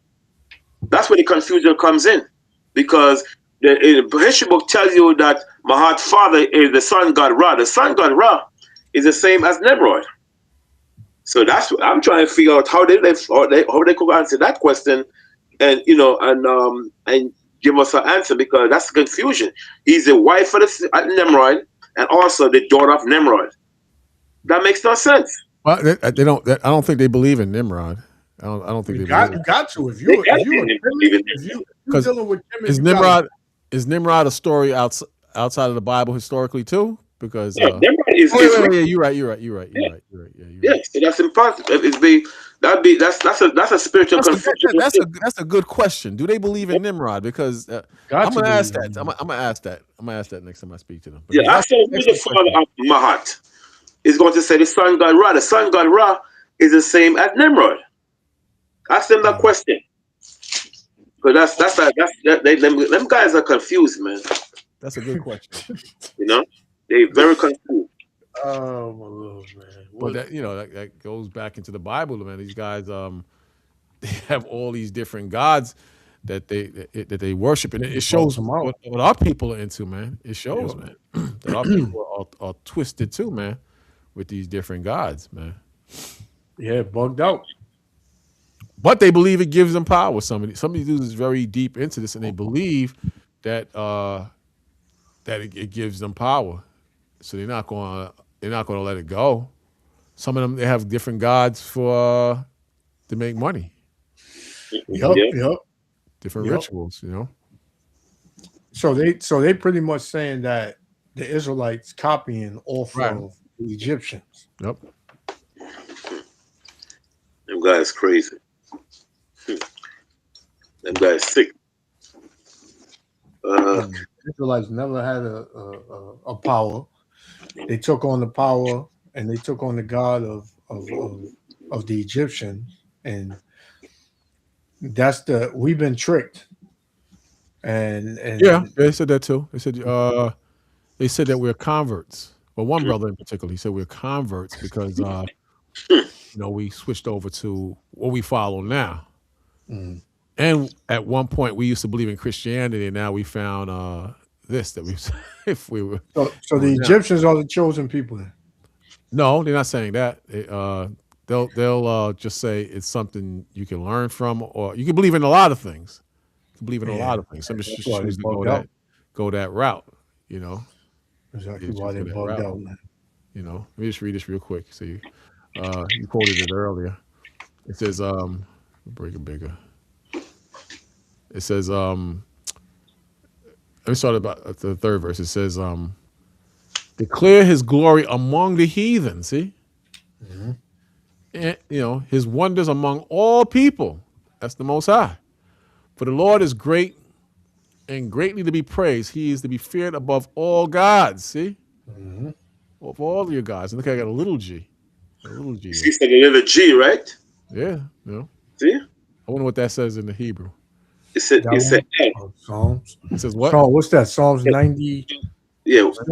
That's where the confusion comes in, because the history book tells you that Mahat's father is the sun god Ra. The sun god Ra is the same as Nimrod. So that's what I'm trying to figure out how they could answer that question, and and give us an answer, because that's confusion. He's the wife of Nimrod and also the daughter of Nimrod. That makes no sense. Well, they don't. I don't think they believe in Nimrod. I don't think You they got believe you got to. If They you gotta if you a be chemist, believing if you because dealing with chemists, is you gotta Nimrod a story outside of the Bible historically too? Because Yeah, Nimrod is oh, wait, is wait, real. wait, you're right. You're right. You're right. You're Yeah, right. You're right. Yeah, you're yeah. right. So that's impossible. That's a spiritual confusion. That's a good question. Do they believe in Nimrod? Because got I'm to gonna ask believe that. in I'm gonna ask that. I'm gonna ask that next time I speak to them. Yeah, Because ask that's them an who's the excellent question. father of Mahat. Is going to say the sun god Ra. The sun god Ra is the same as Nimrod. Ask them that them. question. Because them guys are confused, man. That's a good question. You know, they very confused. Oh my lord, man! But What? that goes back into the Bible, man. These guys they have all these different gods that they worship, and it Bugs shows them out. what our people are into, man. It shows, Yep. man, that our people are twisted too, man, with these different gods, man. Yeah, bugged out. But they believe it gives them power. Some of these dudes is very deep into this, and they believe that it gives them power. So they're not gonna let it go. Some of them they have different gods for to make money, Yep, Yeah, yep, different yep. rituals. So they pretty much saying that the Israelites copying off Right. of the Egyptians. Yep. them guys crazy. Them guys sick. Uh, And Israelites never had a power. They took on the power and they took on the god of the Egyptians, and that's the we've been tricked. And Yeah, and they said that too. They said that we're converts. Well, one brother in particular, he said we're converts because we switched over to what we follow now. mm. And at one point, we used to believe in Christianity, and now we found this that we if we were So the doing now. Egyptians are the chosen people. Then. No, they're not saying that. They'll just say it's something you can learn from, or you can believe in a lot of things. You can believe in a Yeah, lot of things. Some just that's why they choose to go bugged that out. go that route. You know, they Exactly why choose to they go that bugged route. out, man. Let me just read this real quick. So you quoted it earlier. It says, break it bigger. It says, let me start about the third verse. It says, declare his glory among the heathen. See, hmm and, his wonders among all people. That's the Most High. For the Lord is great and greatly to be praised. He is to be feared above all gods. See, hmm of all your gods. And look, I got a little g. A little G You there. see, it's like a little G, right? Yeah. You know. See, I wonder what that says in the Hebrew. That it said one? L. Oh, Psalms. It says what? Psalm, what's that? Psalms 96? Yeah. So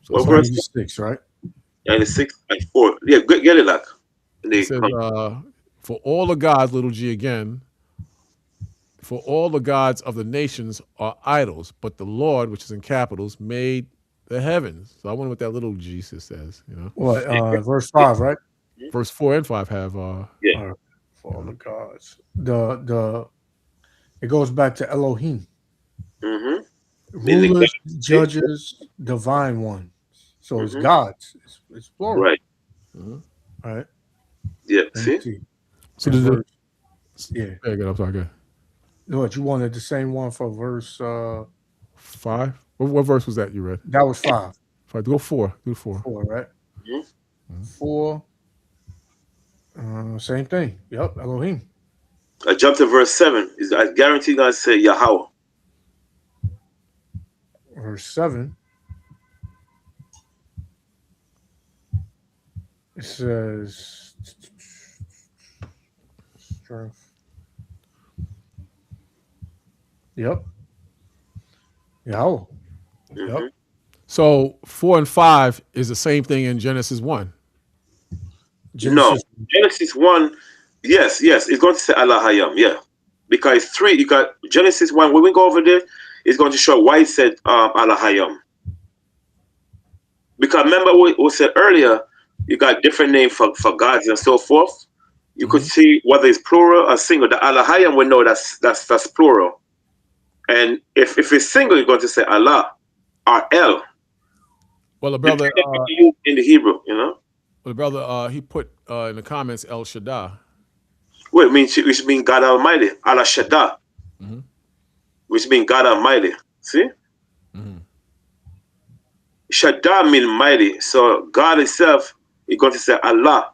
What Psalm, verse? 96, right? 96 and 4. Yeah, get it, like. And it they says, come. for all the gods, little G again, for all the gods of the nations are idols, but the Lord, which is in capitals, made the heavens. So I wonder what that little G says. You know, What? Verse 5, right? verse 4 and 5 have. Yeah. All right. For all the gods. It goes back to Elohim. Mm-hmm. Meaning God. Rulers, judges, divine ones. So it's Mm-hmm. gods. It's plural. Right. Mhm. All right. Yeah. Let me See? see. So And did verse, it? yeah. Yeah, good. I'm sorry. Good. What you wanted the same one for verse 5. What verse was that you read? that was 5. 5. Go 4. Do 4. 4, right? Mm-hmm. 4. Same thing. Yep, Elohim. I jumped to verse 7. I guarantee God say Yahweh. Verse 7. It says strength. Yep. Yahweh. Mm-hmm. Yep. So 4 and 5 is the same thing in Genesis 1. No. Genesis. Genesis 1, yes, it's going to say Allah Hayam, yeah. Because 3, you got Genesis 1, when we go over there, it's going to show why it said Allah Hayam. Because remember what we said earlier, you got different names for gods and so forth. You could see whether it's plural or single. The Allah Hayam, we know that's plural. And if it's single, you're going to say Allah or El. Well, the brother, Depending on what you use in the Hebrew, you know. he put in the comments El Shaddai. Well, which means God Almighty, Allah Shaddai, Mhm. which means God Almighty. See? Mhm. Shaddai means mighty. So God Himself, you're going to say Allah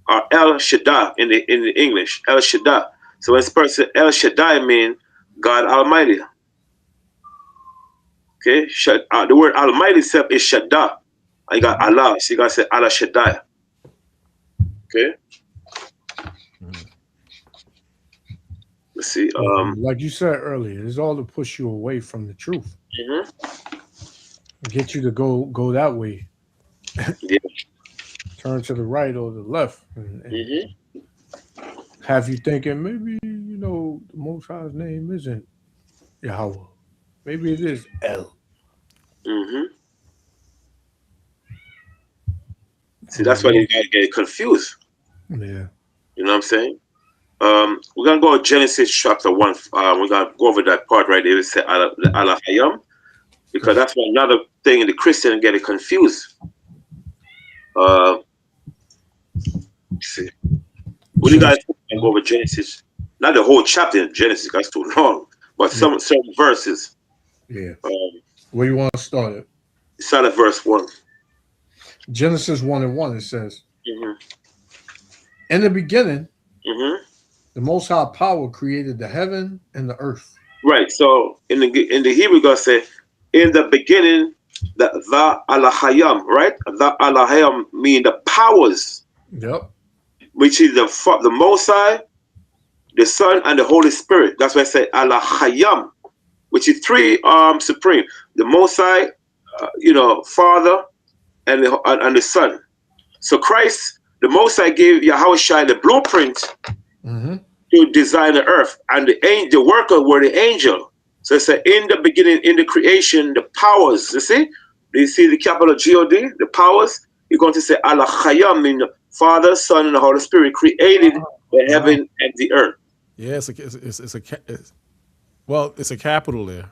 or El Shaddai in the English, El Shaddai. So when this person El Shaddai means God Almighty. Okay, the word Almighty itself is Shaddai. And you got Allah, so you got to say Allah Shaddai. Okay, let's see. Like you said earlier, it's all to push you away from the truth. Mhm. Get you to go that way. Yeah. Turn to the right or the left. And Mhm. have you thinking maybe, the Most High's name isn't Yahweh. Maybe it is El. Mhm. See, Oh, that's why you gotta get confused. yeah. You know what I'm saying? We're gonna go to Genesis chapter 1. We're gonna go over that part right there. It said Allah Hayam, because that's one another thing in the Christian get it confused. Let's see. What do you guys think? Go over Genesis? Not the whole chapter in Genesis, that's too long. But some certain verses. Yeah. Where you want to start it? Start at verse 1. Genesis 1:1, it says, Mm-hmm. in the beginning, Mm-hmm. the Most High Power created the heaven and the earth. Right. So in the Hebrew, God say, in the beginning, the Alahayam, right? The Alahayam mean the powers, Yep. which is the Most High, the Son, and the Holy Spirit. That's why I say Alahayam, which is three supreme. The Most High, Father, and the Son. So Christ, the Most High, gave Yahweh Shai the blueprint Mm-hmm. to design the earth, and the worker were the angel. So it's in the beginning, in the creation, the powers. You see, do you see the capital God? The powers. You're going to say Allah Chayam, mean the Father, Son, and the Holy Spirit created the heaven and the earth. Yeah, it's a capital there.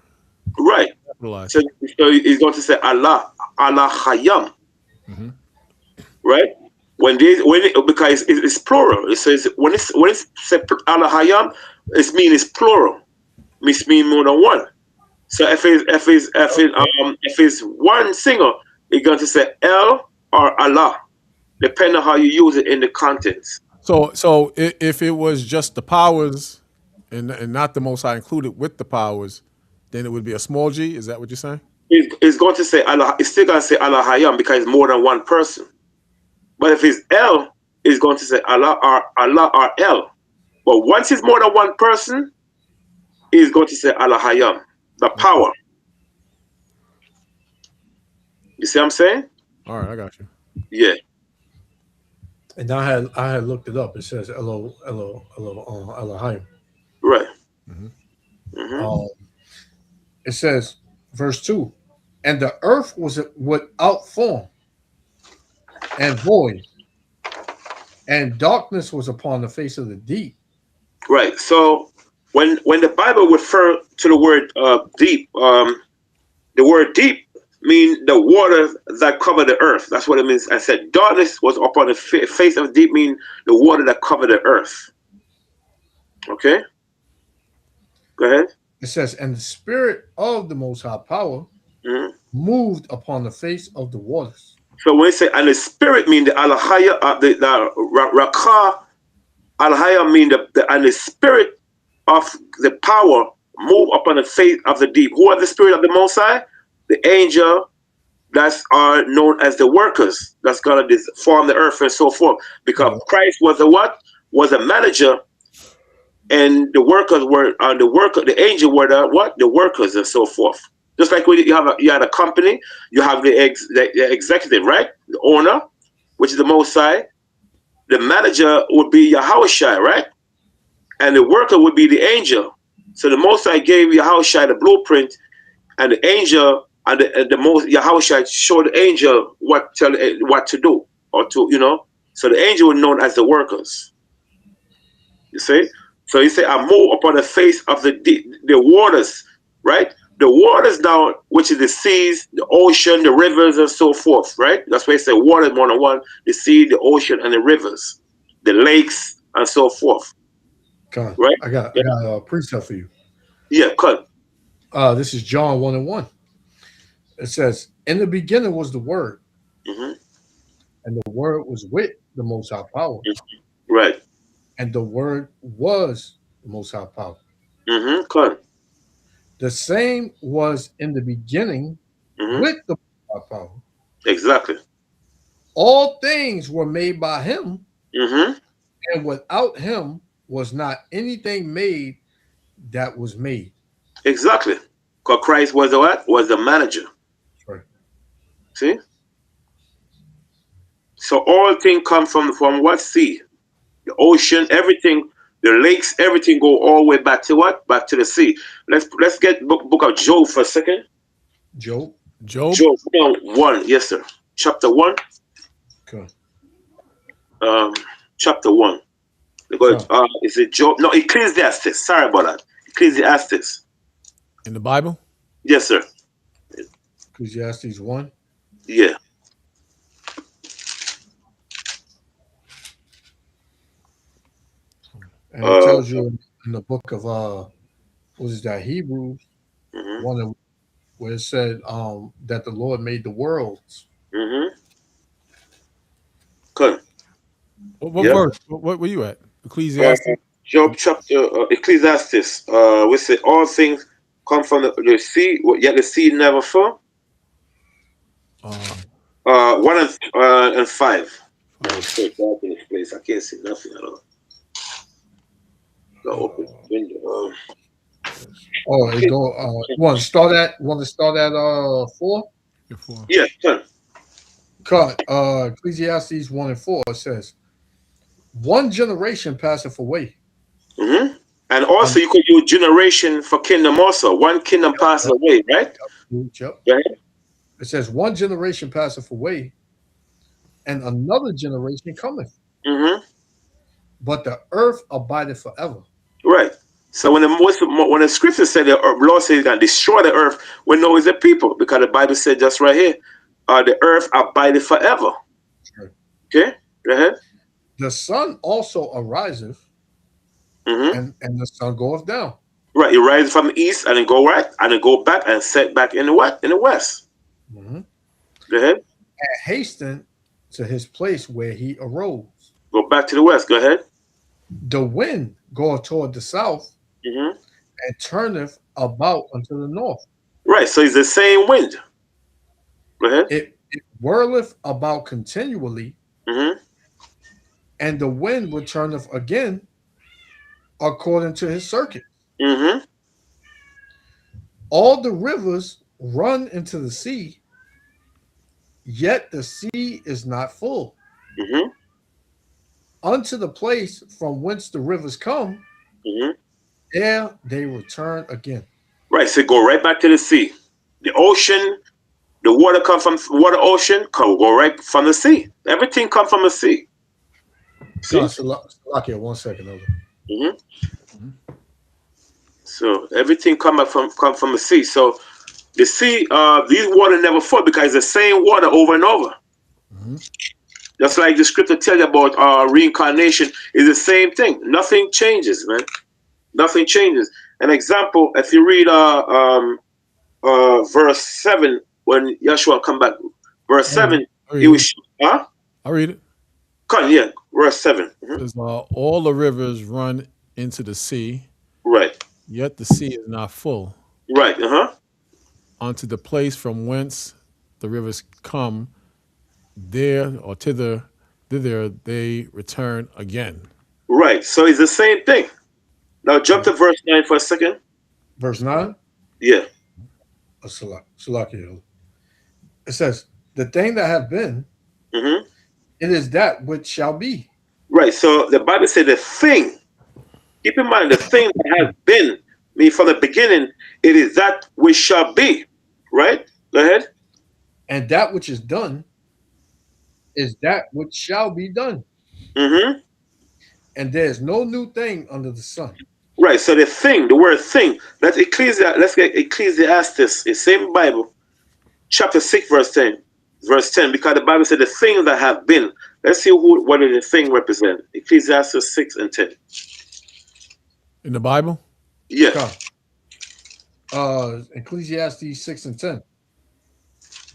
Right. Capitalized. So he's going to say Allah Chayam. Mm-hmm. Right. Because it's plural. It says when it's said Allah Hayam, it's plural. It means more than one. So if it's one single, you're going to say El or Allah, depending on how you use it in the contents. So if it was just the powers and not the Most High included with the powers, then it would be a small g. Is that what you're saying? It's going to say Allah. It's still going to say Allah Hayam because it's more than one person. But if it's El, it's going to say Allah or El. But once it's more than one person, it's going to say Allah Hayam, the power. You see what I'm saying? All right, I got you. Yeah. And I had looked it up. It says Elohim. Right. Mm-hmm. Mm-hmm. It says, verse 2, and the earth was without form and void, and darkness was upon the face of the deep. Right. So when the Bible refer to the word deep, the word deep mean the water that cover the earth. That's what it means. I said darkness was upon the face of the deep, mean the water that cover the earth. Okay. Go ahead. It says, and the spirit of the Most High Power Mm-hmm. moved upon the face of the waters. So when you say and the spirit mean the alahaya, the rakah alahaya mean the and the spirit of the power move upon the face of the deep. Who are the spirit of the Most High? The angel that are known as the workers. That's gonna form the earth and so forth. Because Christ was a what? Was a manager, and the workers were the angel were the what? The workers and so forth. Just like when you had a company, you have the executive, right? The owner, which is the Most High. The manager would be Yahushua, right? And the worker would be the angel. So the Most High gave Yahushua the blueprint, and the angel and the most Yahushua showed the angel what to do or to. So the angel was known as the workers. You see? So he said, I move upon the face of the waters, right? The waters down, which is the seas, the ocean, the rivers, and so forth, right? That's why he said water is one, the sea, the ocean, and the rivers, the lakes, and so forth. God, Right? I got a precept for you. Yeah, cut. This is John 1:1. It says, in the beginning was the Word, Mm-hmm. and the Word was with the Most High Power, Right. and the Word was the Most High Power. Mm-hmm. Cut. The same was in the beginning Mm-hmm. with the Most High Power. Exactly. All things were made by Him, Mm-hmm. and without Him was not anything made that was made. Exactly. Because Christ was the what? Was the manager. Right. See? So all things come from what? Sea. The ocean, everything, the lakes, everything go all the way back to what? Back to the sea. Let's get book of Job for a second. Job. Job. Job 1, yes, sir. Chapter 1. Okay. Chapter 1. Because is it Job? No, Ecclesiastes. Sorry about that. Ecclesiastes. In the Bible? Yes, sir. Ecclesiastes 1. Yeah. And it tells you in the book of what is that, Hebrews, Mm-hmm. one where it said that the Lord made the worlds. Mm-hmm. Good. What verse? What were you at? Ecclesiastes? Job chapter Ecclesiastes. We say all things come from the sea, yet the sea never fall. 1 and 5. It's so dark in this place. I can't see nothing at all. Go open the window. It go. Want to start at 4? Yeah, turn. Cut. Ecclesiastes 1 and 4 says, one generation passeth away. Mm-hmm. And also, you could use generation for kingdom also. One kingdom passes away, right? Yep. Right? It says, one generation passeth away, and another generation cometh. Mm-hmm. But the earth abideth forever. Right. So when the scripture said the Lord said he's going to destroy the earth, we know it's the people, because the Bible said just right here, the earth abideth forever. Right. Okay? Go ahead. The sun also ariseth, Mm-hmm. and the sun goeth down. Right. You rise from the east and then go right, and then go back and set back in the what? In the west. Mm-hmm. Go ahead. And hasten to his place where he arose. Go back to the west. Go ahead. The wind goeth toward the south, Mm-hmm. and turneth about unto the north. Right. So it's the same wind. Go ahead. It whirleth about continually, Mm-hmm. and the wind returneth again according to his circuit. Mm-hmm. All the rivers run into the sea, yet the sea is not full. Mm-hmm. Unto the place from whence the rivers come, Mm-hmm. there they return again. Right. So go right back to the sea. The ocean, the water come from water ocean, go right from the sea. Everything come from the sea. God, See? Salakia, 1 second, over. Mm-hmm. So everything come from the sea. So the sea, these water never fall because it's the same water over and over. Mm-hmm. Just like the scripture tell you about reincarnation, is the same thing. Nothing changes, man. Nothing changes. An example, if you read verse 7, when Yeshua come back, verse I'll read 7, it. I'll he read it. was, huh? I'll read it. Come, yeah, verse 7. It says, all the rivers run into the sea, Right, yet the sea is not full. right, uh-huh. Unto the place from whence the rivers come, there or thither they return again. Right, so it's the same thing. Now jump to verse 9 for a second. Verse 9, Yeah, Salakia. It says, the thing that have been, mm-hmm. it is that which shall be. Right, so the Bible said the thing, keep in mind, the thing that has been, me from the beginning, it is that which shall be. Right? Go ahead. And that which is done is that which shall be done. Mm-hmm. And there is no new thing under the sun. Right. So the thing, the word thing, let's get Ecclesiastes, the same Bible, chapter 6, verse 10. Verse 10, because the Bible said the things that have been. Let's see what does the thing represent. Ecclesiastes 6 and 10. In the Bible? Yeah. Come. Ecclesiastes 6 and 10.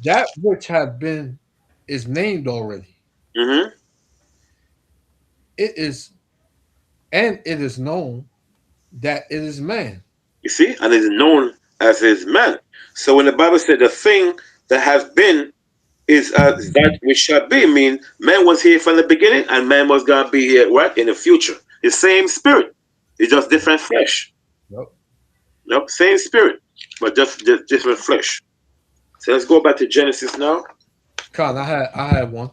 That which have been is named already. Mm-hmm. It is, and it is known that it is man. You see? And it is known as his man. So when the Bible said the thing that has been is that which shall be, mean man was here from the beginning and man was going to be here, right, in the future. The same spirit. It's just different flesh. Yep. Nope, same spirit, but just different flesh. So let's go back to Genesis now. Con, I had one.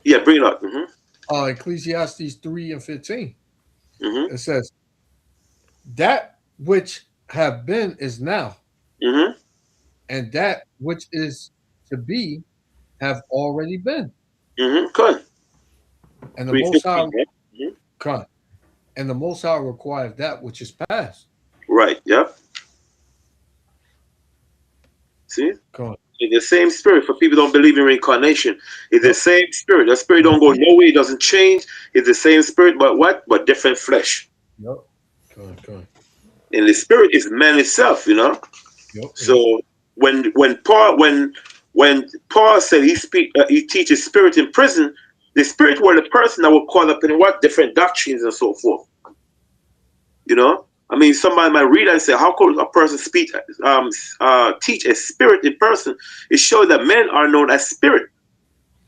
Yeah, bring it up. Mm-hmm. Ecclesiastes 3 and 15. Mm-hmm. It says, that which have been is now, Mm-hmm. and that which is to be have already been. Mm-hmm. Good. And the Most High, 3:15, right? Mm-hmm. con, and the Most High requires that which is past. Right. Yep. See, Con. it's the same spirit. For people who don't believe in reincarnation, it's the Yep. same spirit. That spirit don't go nowhere. It doesn't change. It's the same spirit, but what? But different flesh. Yep. Con. And the spirit is man itself. You know. Yep. So when Paul said he teaches spirit in prison, the spirit were the person that were caught up in what different doctrines and so forth. You know, I mean, somebody might read and say, "How could a person teach a spirit in person?" It shows that men are known as spirit.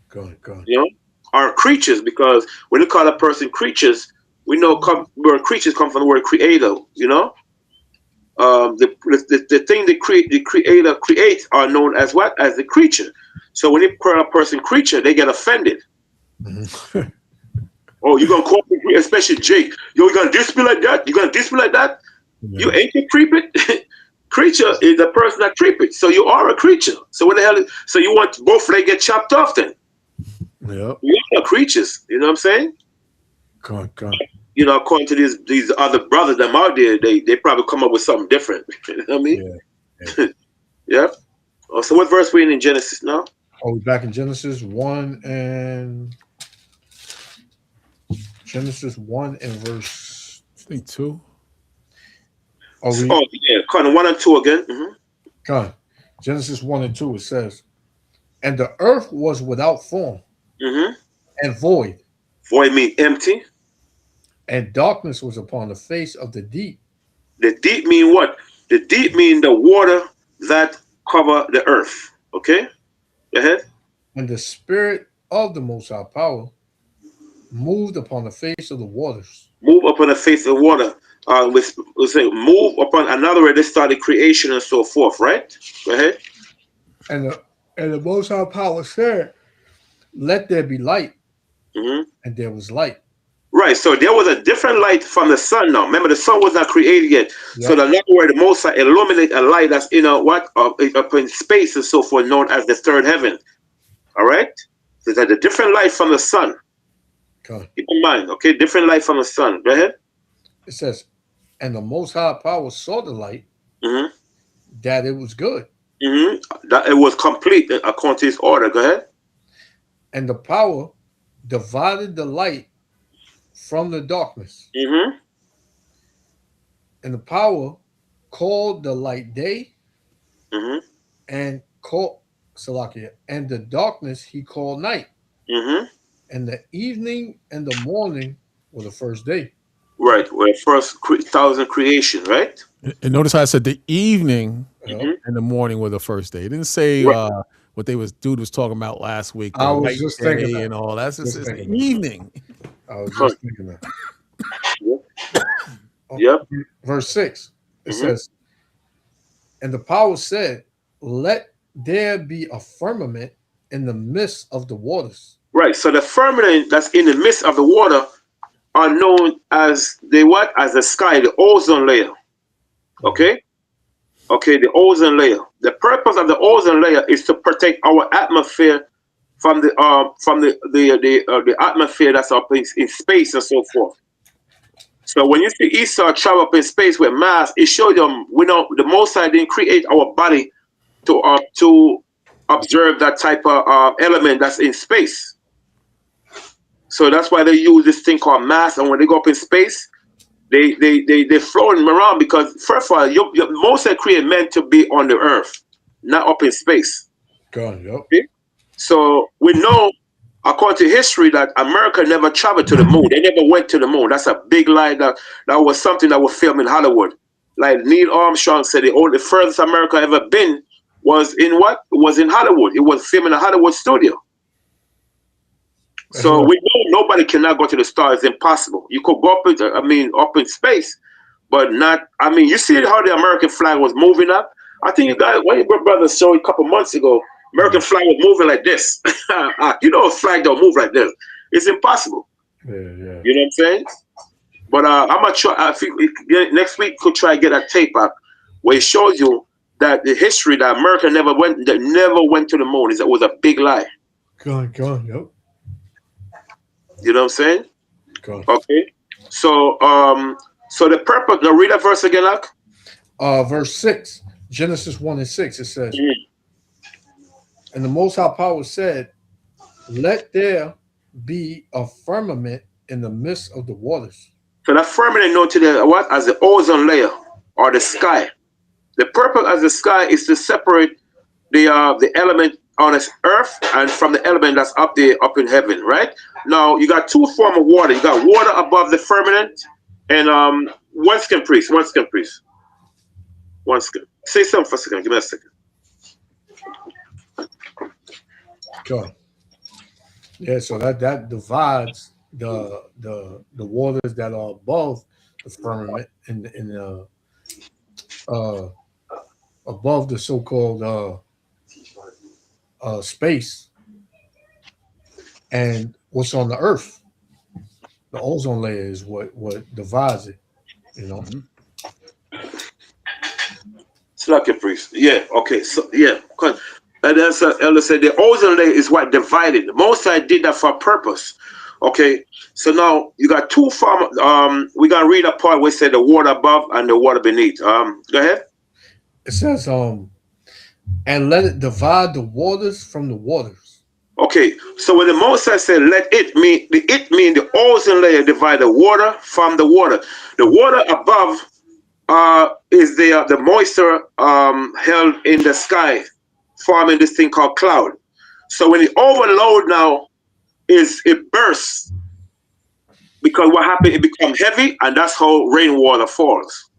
Con. You know, are creatures, because when you call a person creatures, we know where creatures come from the word creator. You know. The thing the creator creates are known as what? As the creature. So when you call a person creature, they get offended. Mm-hmm. Oh, you're gonna call me, especially Jake. Yo, you gonna diss me like that? You gonna diss me like that? Yeah. You ain't a creepy. Creature is the person that creepy. So you are a creature. So what the hell? So you want both legs get chopped off then? Yep. We are creatures. You know what I'm saying? Con. You know, according to these other brothers that out there, they probably come up with something different. You know what I mean? Yeah. Yeah. Oh, so what verse we in Genesis now? Are we back in Genesis 1 and verse? I think 2. Are we? Oh yeah, kind of 1 and 2 again. Mm-hmm. Con. Genesis 1 and 2. It says, and the earth was without form Mm-hmm. and void, Void mean empty. and darkness was upon the face of the deep, The deep mean what? The deep mean the water that cover the earth. Okay? Go ahead. and the spirit of the Most High Power moved upon the face of the waters. Move upon the face of the water. We say move upon another where they started creation and so forth, right? Go ahead. And the Most High Power said, "Let there be light," Hmm. and there was light. Right. So there was a different light from the sun now. Remember, the sun was not created yet. So Yep. the another word, the Most High illuminate a light that's in a what up in space and so forth, known as the third heaven. All right. So there's a different light from the sun. Okay. Keep in mind, okay, different light from the sun. Go ahead. It says, "And the Most High Power saw the light, Hmm. that it was good, Hmm. That it was complete according to his order. Go ahead. and the power divided the light from the darkness. Hmm. And the power called the light day, Hmm. and called Salakia, and the darkness he called night. Hmm. And the evening and the morning were the first day." Right. Well, first thousand creation, right? And notice how I said the evening Yep. Hmm. and the morning were the first day. It didn't say Right. what dude was talking about last week, I the was light just thinking day that. and all. That's just Just it's the thinking that. evening. I was Huh. just thinking that. Yep. Oh, Yep. verse 6, it Hmm. says, "And the power said, Let there be a firmament in the midst of the waters." Right. So the firmament that's in the midst of the water are known as the what? As the sky, the ozone layer. Mhm. Okay. Okay. The ozone layer. The purpose of the ozone layer is to protect our atmosphere from the atmosphere that's up in space and so forth. So when you see Esau travel up in space with mass, it shows them we know the Most High didn't create our body to observe that type of element that's in space. So that's why they use this thing called mass. And when they go up in space, they floating around because first of all, Most High created men to be on the earth, not up in space. God, yep. Okay? So we know, according to history, that America never traveled to the moon. They never went to the moon. That's a big lie. That was something that was filmed in Hollywood. Like Neil Armstrong said, the furthest America ever been was in what? It was in Hollywood. It was filmed in a Hollywood studio. That's So right. we know nobody cannot go to the stars. It's impossible. You could go up in space, but not. I mean, you see how the American flag was moving up. I think you guys, one of your brothers showed a couple months ago. American flag was moving like this. You know, a flag don't move like this. It's impossible. Yeah, yeah. You know what I'm saying? But I'm gonna try. I think next week could try to get a tape up where it shows you that the history that America never went to the moon. It was a big lie. God, yep. You know what I'm saying? God. Okay. So so the purpose. Now read that verse again, Ak. Verse 6, Genesis 1 and 6, it says, Mhm. "And the Most High Power said, Let there be a firmament in the midst of the waters." So that firmament known to the what as the ozone layer or the sky. The purpose of the sky is to separate the element on this earth and from the element that's up there up in heaven, right? Now you got two form of water. You got water above the firmament, and one second, priest, one second, priest, one second. Say something for a second. Give me a second. God. Yeah, so that divides the waters that are above the firmament in uh above the so-called space, and what's on the earth. The ozone layer is what divides it, you know. Mhm. Slack your priest. Yeah. Okay. So yeah. And as Elder said, the ozone layer is what divided. The Most High did that for a purpose. Okay. So now you got two form. We gonna read a part where it said the water above and the water beneath. Go ahead. It says, "And let it divide the waters from the waters." Okay. So when the Most High said, "Let it mean the ozone layer divide the water from the water." The water above is the moisture held in the sky, forming this thing called cloud. So when it overload now is it bursts because what happened? It become heavy, and that's how rainwater falls.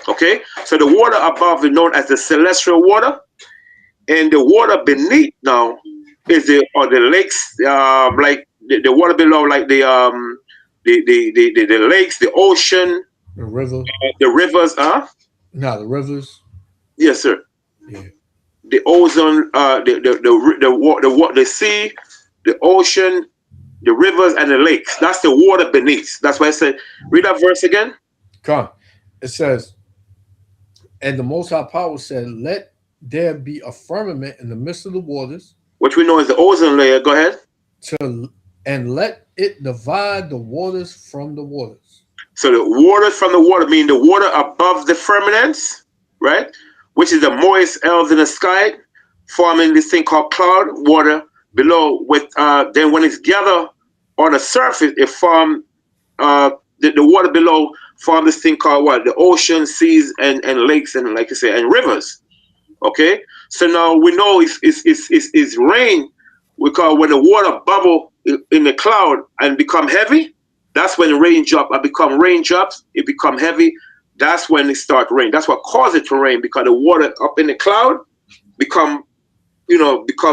Okay, so the water above is known as the celestial water, and the water beneath now is the lakes, like the water below, like the lakes, the ocean, The river. the rivers. Nah, the rivers. Yes, sir. Yeah. The ozone, the sea, the ocean, the rivers, and the lakes. That's the water beneath. That's why I said, read that verse again. Come. It says, and the Most High Power said, "Let there be a firmament in the midst of the waters, Which we know is the ozone layer. Go ahead. and let it divide the waters from the waters." So the water from the water, meaning the water above the firmaments, right? Which is the moist elves in the sky, forming this thing called cloud water below. With then when it's gathered on the surface, it form the water below form this thing called what? The ocean, seas, and lakes, and like you say, and rivers. Okay, so now we know it's rain. We call when the water bubble in the cloud and become heavy. That's when the raindrop become raindrops. It become heavy. That's when it start rain. That's what causes it to rain, because the water up in the cloud become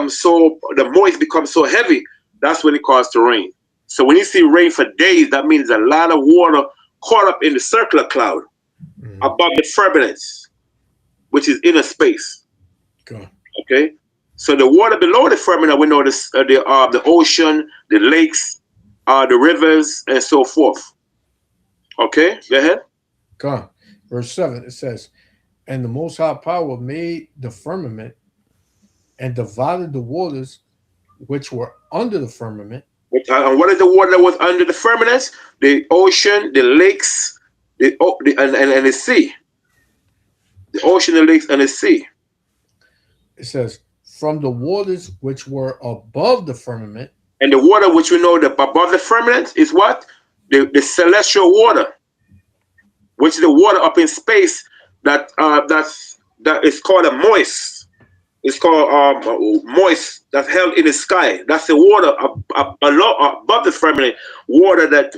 so, the moist becomes so heavy. That's when it causes to rain. So when you see rain for days, that means a lot of water caught up in the circular cloud above the firmaments, which is inner space. Go. Okay, so the water below the firmament, we know this, the ocean, the lakes, the rivers, and so forth. Okay, go ahead. Come. Verse 7, it says, and the Most High Power made the firmament and divided the waters which were under the firmament. And what is the water that was under the firmaments? The ocean, the lakes, and the sea. The ocean, the lakes, and the sea. It says, from the waters which were above the firmament. And the water which we know that above the firmament is what? The celestial water, which is the water up in space that is called a moist. It's called moist, that's held in the sky. That's the water above the firmament, water that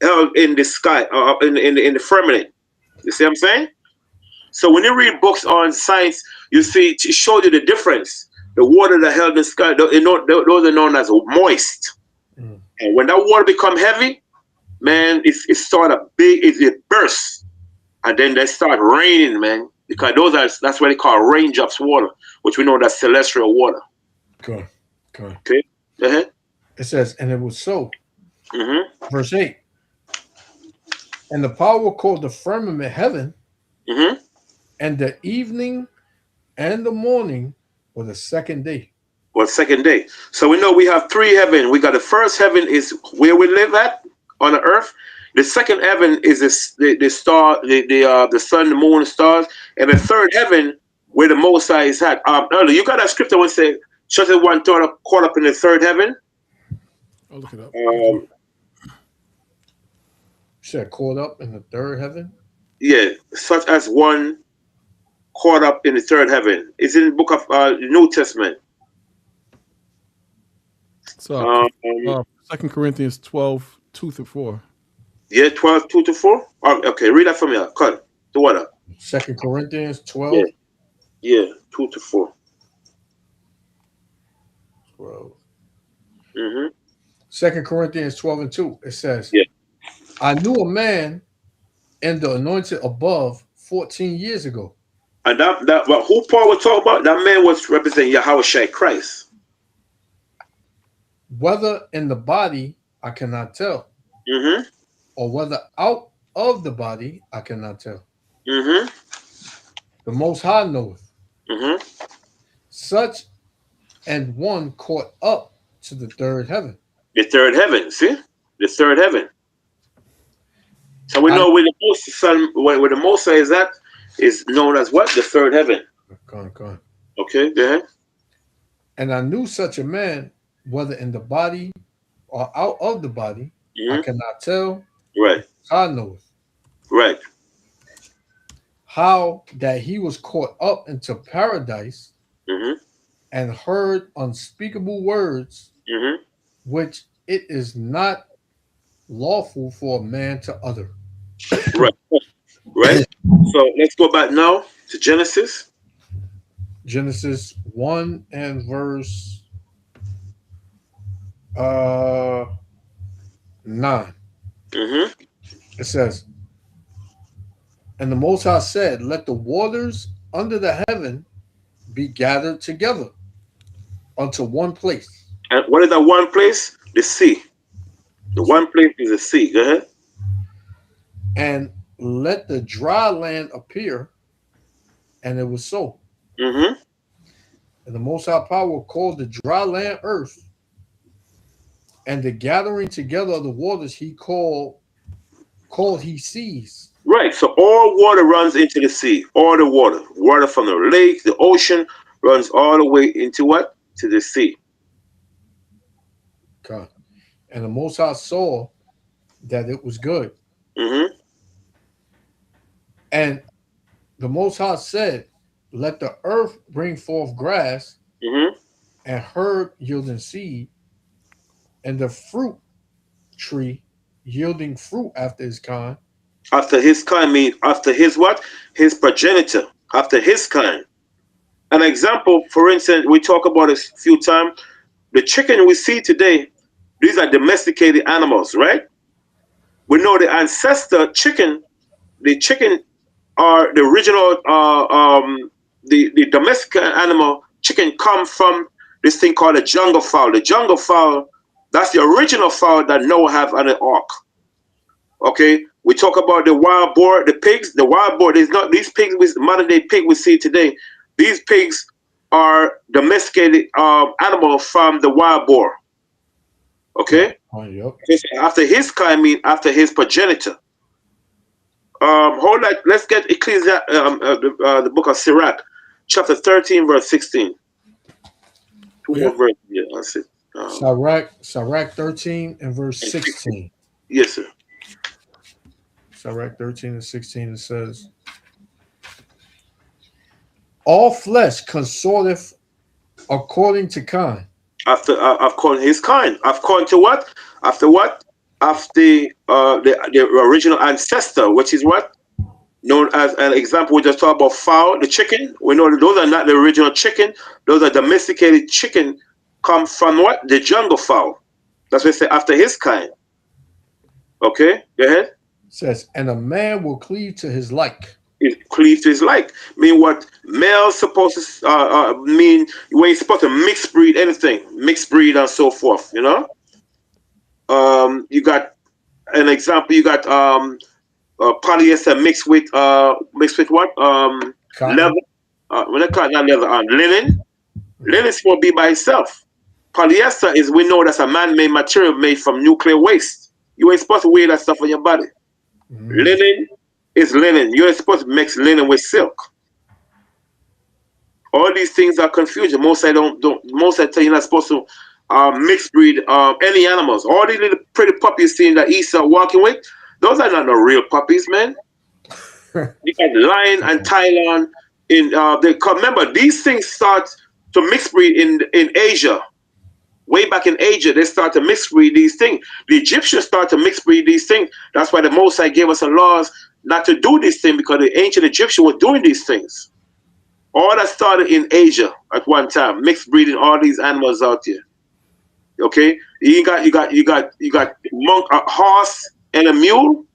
held in the sky, in the firmament. You see what I'm saying? So when you read books on science, you see it showed you the difference. The water that held in the sky, those are known as moist. And when that water become heavy, man, it sort of big, it bursts, and then they start raining, man. Because that's what they call raindrops water, which we know that's celestial water. Good. Okay. Go ahead. It says, and it was so. Verse 8. And the power called the firmament heaven, and the evening and the morning were the second day. Well, second day. So we know we have three heaven. We got the first heaven is where we live at on the earth. The second heaven is the star, the sun, the moon, the stars, and the third heaven where the Most High is at. Earlier, you got that scripture when say church is one caught up in the third heaven. I'll look it up. You said caught up in the third heaven? Yeah, such as one caught up in the third heaven. It's in the book of the New Testament. So 2 Corinthians 12, 2-4. Yeah, 12, 2-4. Okay, read that for me. Cut. The what up? 2 Corinthians 12. Yeah, 2-4. 12. 2 2 Corinthians 12 and 2. It says, I knew a man in the anointed above 14 years ago. And that who Paul was talking about, that man was representing Yahweh Christ. Whether in the body, I cannot tell. Or whether out of the body, I cannot tell. The Most High knoweth. Such and one caught up to the third heaven. The third heaven, see? The third heaven. So we know where the Most High is at is known as what? The third heaven. Go on. Okay, go ahead. And I knew such a man, whether in the body or out of the body, I cannot tell. Right. God knoweth. Right. How that he was caught up into paradise and heard unspeakable words, which it is not lawful for a man to utter. Right. Right. So let's go back now to Genesis. Genesis 1 and verse uh 9. Mm-hmm. It says, and the Most High said, let the waters under the heaven be gathered together unto one place, And what is that one place? The sea. The one place is the sea. Go ahead. and let the dry land appear. And it was so. Mm-hmm. And the Most High Power called the dry land earth, and the gathering together of the waters called he seas. Right. So all water runs into the sea. All the water. Water from the lake, the ocean, runs all the way into what? To the sea. Okay. And the Most High saw that it was good. Mm-hmm. And the Most High said, let the earth bring forth grass, Mm-hmm. and herb yielding seed, and the fruit tree yielding fruit after his kind. After his kind means after his what? His progenitor. After his kind. An example, for instance, we talk about it a few times. The chicken we see today, these are domesticated animals, right? We know the ancestor chicken, the chicken are the original, the domestic animal chicken come from this thing called a jungle fowl. The jungle fowl, that's the original fowl that Noah have on the ark. Okay, we talk about the wild boar, the pigs. The wild boar, there's not these pigs with modern day pig we see today. These pigs are domesticated animal from the wild boar. Okay, Oh, yep. after his kind mean after his progenitor. Hold on, let's get Ecclesiastes, the book of Sirach, chapter 13, verse 16. Two more Yep. verses. Yeah, that's it. Sirach 13 and verse And 16. 16. Yes, sir. Sirach 13 and 16, it says, all flesh consorteth according to kind. After I've called his kind. I've called to what? After what? After the original ancestor, which is what? Known as an example, we just talked about fowl, the chicken. We know that those are not the original chicken. Those are domesticated chicken come from what? The jungle fowl. That's what they say after his kind. Okay, go ahead. It says, and a man will cleave to his like. It cleave to his like. Mean what male supposed to mean when you're supposed to mix breed anything, mixed breed and so forth, you know? You got an example, you got polyester mixed with what? Leather. Cotton. When I call not leather, linen. Linen is supposed to be by itself. Polyester is we know that's a man-made material made from nuclear waste. You ain't supposed to wear that stuff on your body. Mm. Linen is linen. You ain't supposed to mix linen with silk. All these things are confusion. Most I don't most I tell you you're not supposed to mix breed any animals. All these little pretty puppies seeing that Esau walking with, those are not no real puppies, man. You got lion and Thailand in remember these things start to mix breed in Asia. Way back in Asia, they start to mix breed these things. The Egyptians start to mix breed these things. That's why the Mosai gave us the laws not to do these things because the ancient Egyptians were doing these things. All that started in Asia at one time, mixed breeding all these animals out there. Okay, you got monk, a horse and a mule.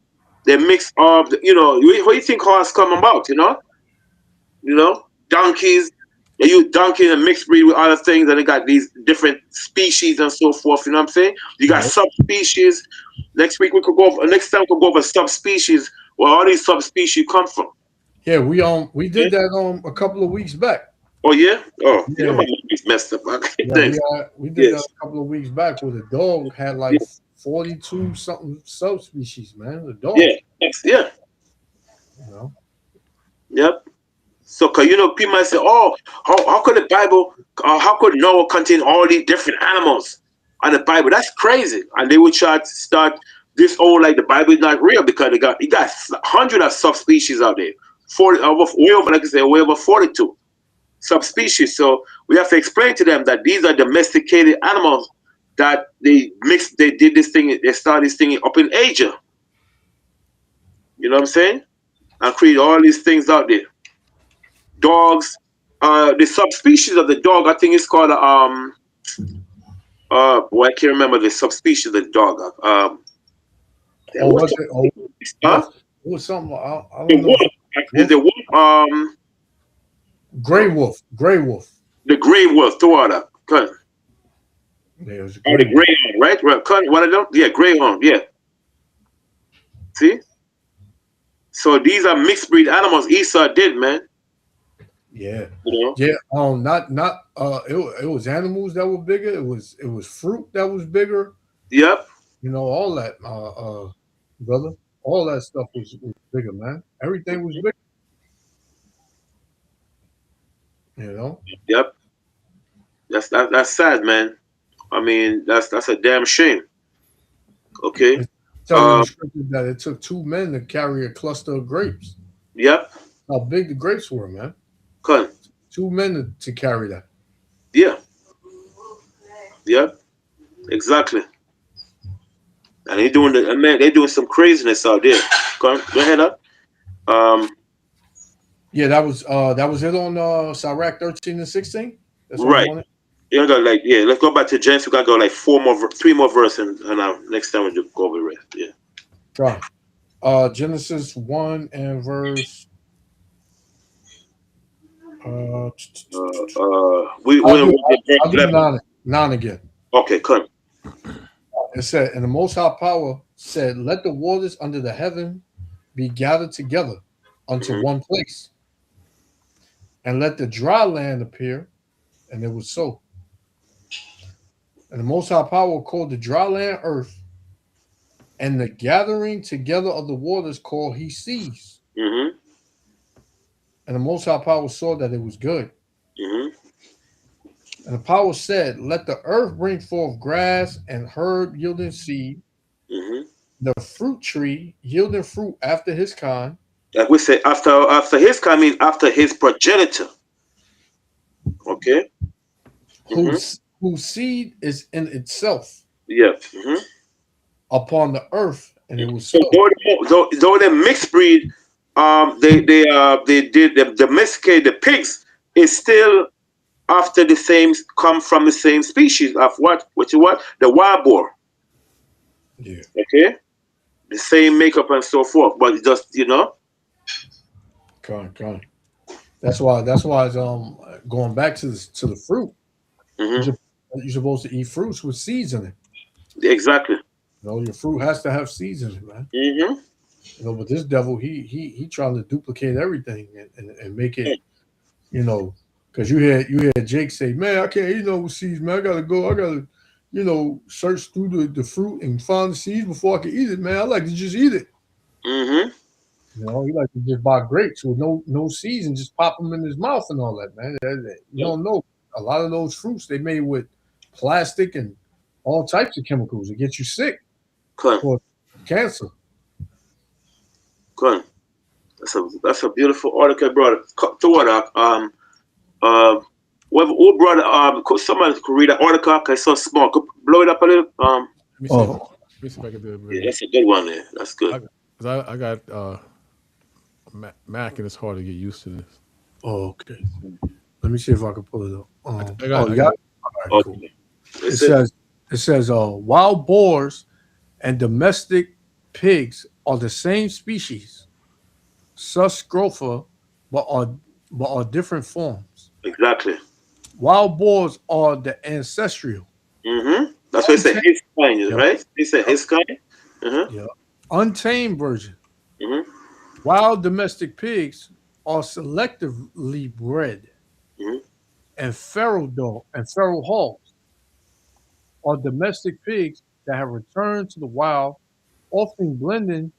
They mix up. You know, what do you think horse come about? You know, donkeys. They use donkey and mixed breed with other things, and they got these different species and so forth. You know what I'm saying? You got subspecies. Next week we could go over. Next time we could go over subspecies where all these subspecies come from. Yeah, we did that a couple of weeks back. Oh yeah. Oh, Yeah. you know, my memory's messed up. Okay, Yeah, thanks. we did Yes. that a couple of weeks back where the dog had like 42 something subspecies, man. The dog. Yeah. Yeah. You know? Yep. So, cause you know, people might say, "Oh, how could the Bible? How could Noah contain all these different animals on the Bible? That's crazy." And they would try to start this whole like the Bible is not real because you got hundreds of subspecies out there, 40 way over, like I said, way over 42 subspecies. So we have to explain to them that these are domesticated animals that they did this thing, they started this thing up in Asia. You know what I'm saying? And create all these things out there. Dogs, the subspecies of the dog, I think it's called Boy, I can't remember the subspecies of the dog. There Oh, was was it? Oh, huh? wolf. It was something. I The don't know if wolf. it Is wolf, the wolf? gray wolf, gray wolf. The gray wolf. Two other. Yeah, it was a Oh, the gray wolf. greyhound, right? Right. One of them. Yeah, greyhound. Yeah. See. So these are mixed breed animals. Esau did, man. Yeah, You know. yeah. Not. It was animals that were bigger. It was fruit that was bigger. Yep. You know, all that, brother. All that stuff was bigger, man. Everything was bigger. You know. Yep. That's sad, man. I mean, that's a damn shame. Okay. It tell you in the Um. scripture that it took two men to carry a cluster of grapes. Yep. How big the grapes were, man. Con. Two men to carry that. Yeah. Yep. Exactly. And they doing the man. They doing some craziness out there. Go ahead up. Um. Yeah, that was it on Sirach 13 and 16. That's all you Right. wanted. You got like yeah. Let's go back to Genesis. We gotta go like three more verses, and next time we just go over the rest. Yeah. Try. Genesis 1 and verse uh We verse I'll do 11. nine again. Okay, come. It said, and the most high power said, let the waters under the heaven be gathered together unto Mm-hmm. one place, and let the dry land appear, and it was so. And the most high power called the dry land earth, and the gathering together of the waters called he seas. Mm-hmm. And the most high power saw that it was good. Mm-hmm. And the power said, let the earth bring forth grass and herb yielding seed, Mm-hmm. the fruit tree yielding fruit after his kind, Like we say, after his coming, after his progenitor. Okay. Mm-hmm. whose seed is in itself Yeah. Mm-hmm. upon the earth, and it was So so. though they're mixed breed, they did the domesticate the pigs is still after the same come from the same species of what? Which is what? The wild boar. Yeah. Okay. The same makeup and so forth, but just Kind. That's why it's going back to the fruit. You're, Mm-hmm. sup- you're supposed to eat fruits with seeds in it. Exactly. You know, your fruit has to have seeds in it, man. Mm-hmm. You know, but this devil, he trying to duplicate everything and make it, you know, because you had Jake say, man, I can't eat no seeds, man. I gotta, search through the fruit and find the seeds before I can eat it, man. I like to just eat it. Mm-hmm. You know, he like to just buy grapes with no seeds and just pop them in his mouth and all that, man. You don't know. A lot of those fruits they made with plastic and all types of chemicals that get you sick Cool. for cancer. Cool. That's a beautiful article, brother. To what? Uh, who brought somebody could read an article? Cause it's so small. Could blow it up a little. Let me see. Oh, Let me see if I can do it. Yeah, Bigger. that's a good one there. That's good. I got Mac, and it's hard to get used to this. okay. Let me see if I can pull it up. I got. You I got got. it? All right, cool. Okay. It says wild boars and domestic pigs are the same species, sus scrofa, but are different forms. Exactly. Wild boars are the ancestral, Mm-hmm. That's what it said. untamed, His kind, yep, right? He said yep, his kind. Uh-huh. yep, untamed version. Mm-hmm. Wild domestic pigs are selectively bred, Mm-hmm. and feral hogs are domestic pigs that have returned to the wild, often blending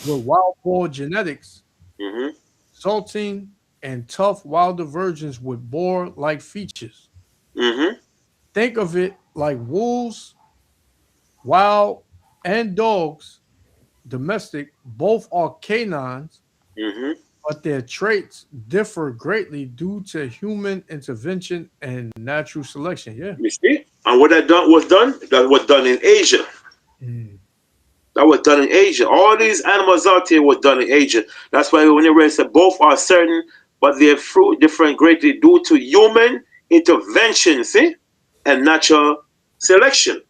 with wild boar genetics, Mm-hmm. resulting in tough wilder versions with boar-like features. Mm-hmm. Think of it like wolves, wild, and dogs, domestic, both are canines, Mm-hmm. but their traits differ greatly due to human intervention and natural selection. Yeah. You see? And what that was done in Asia. Mm. That was done in Asia. All these animals out here were done in Asia. That's why when you read said both are certain, but their fruit different greatly due to human intervention, see? And natural Selection.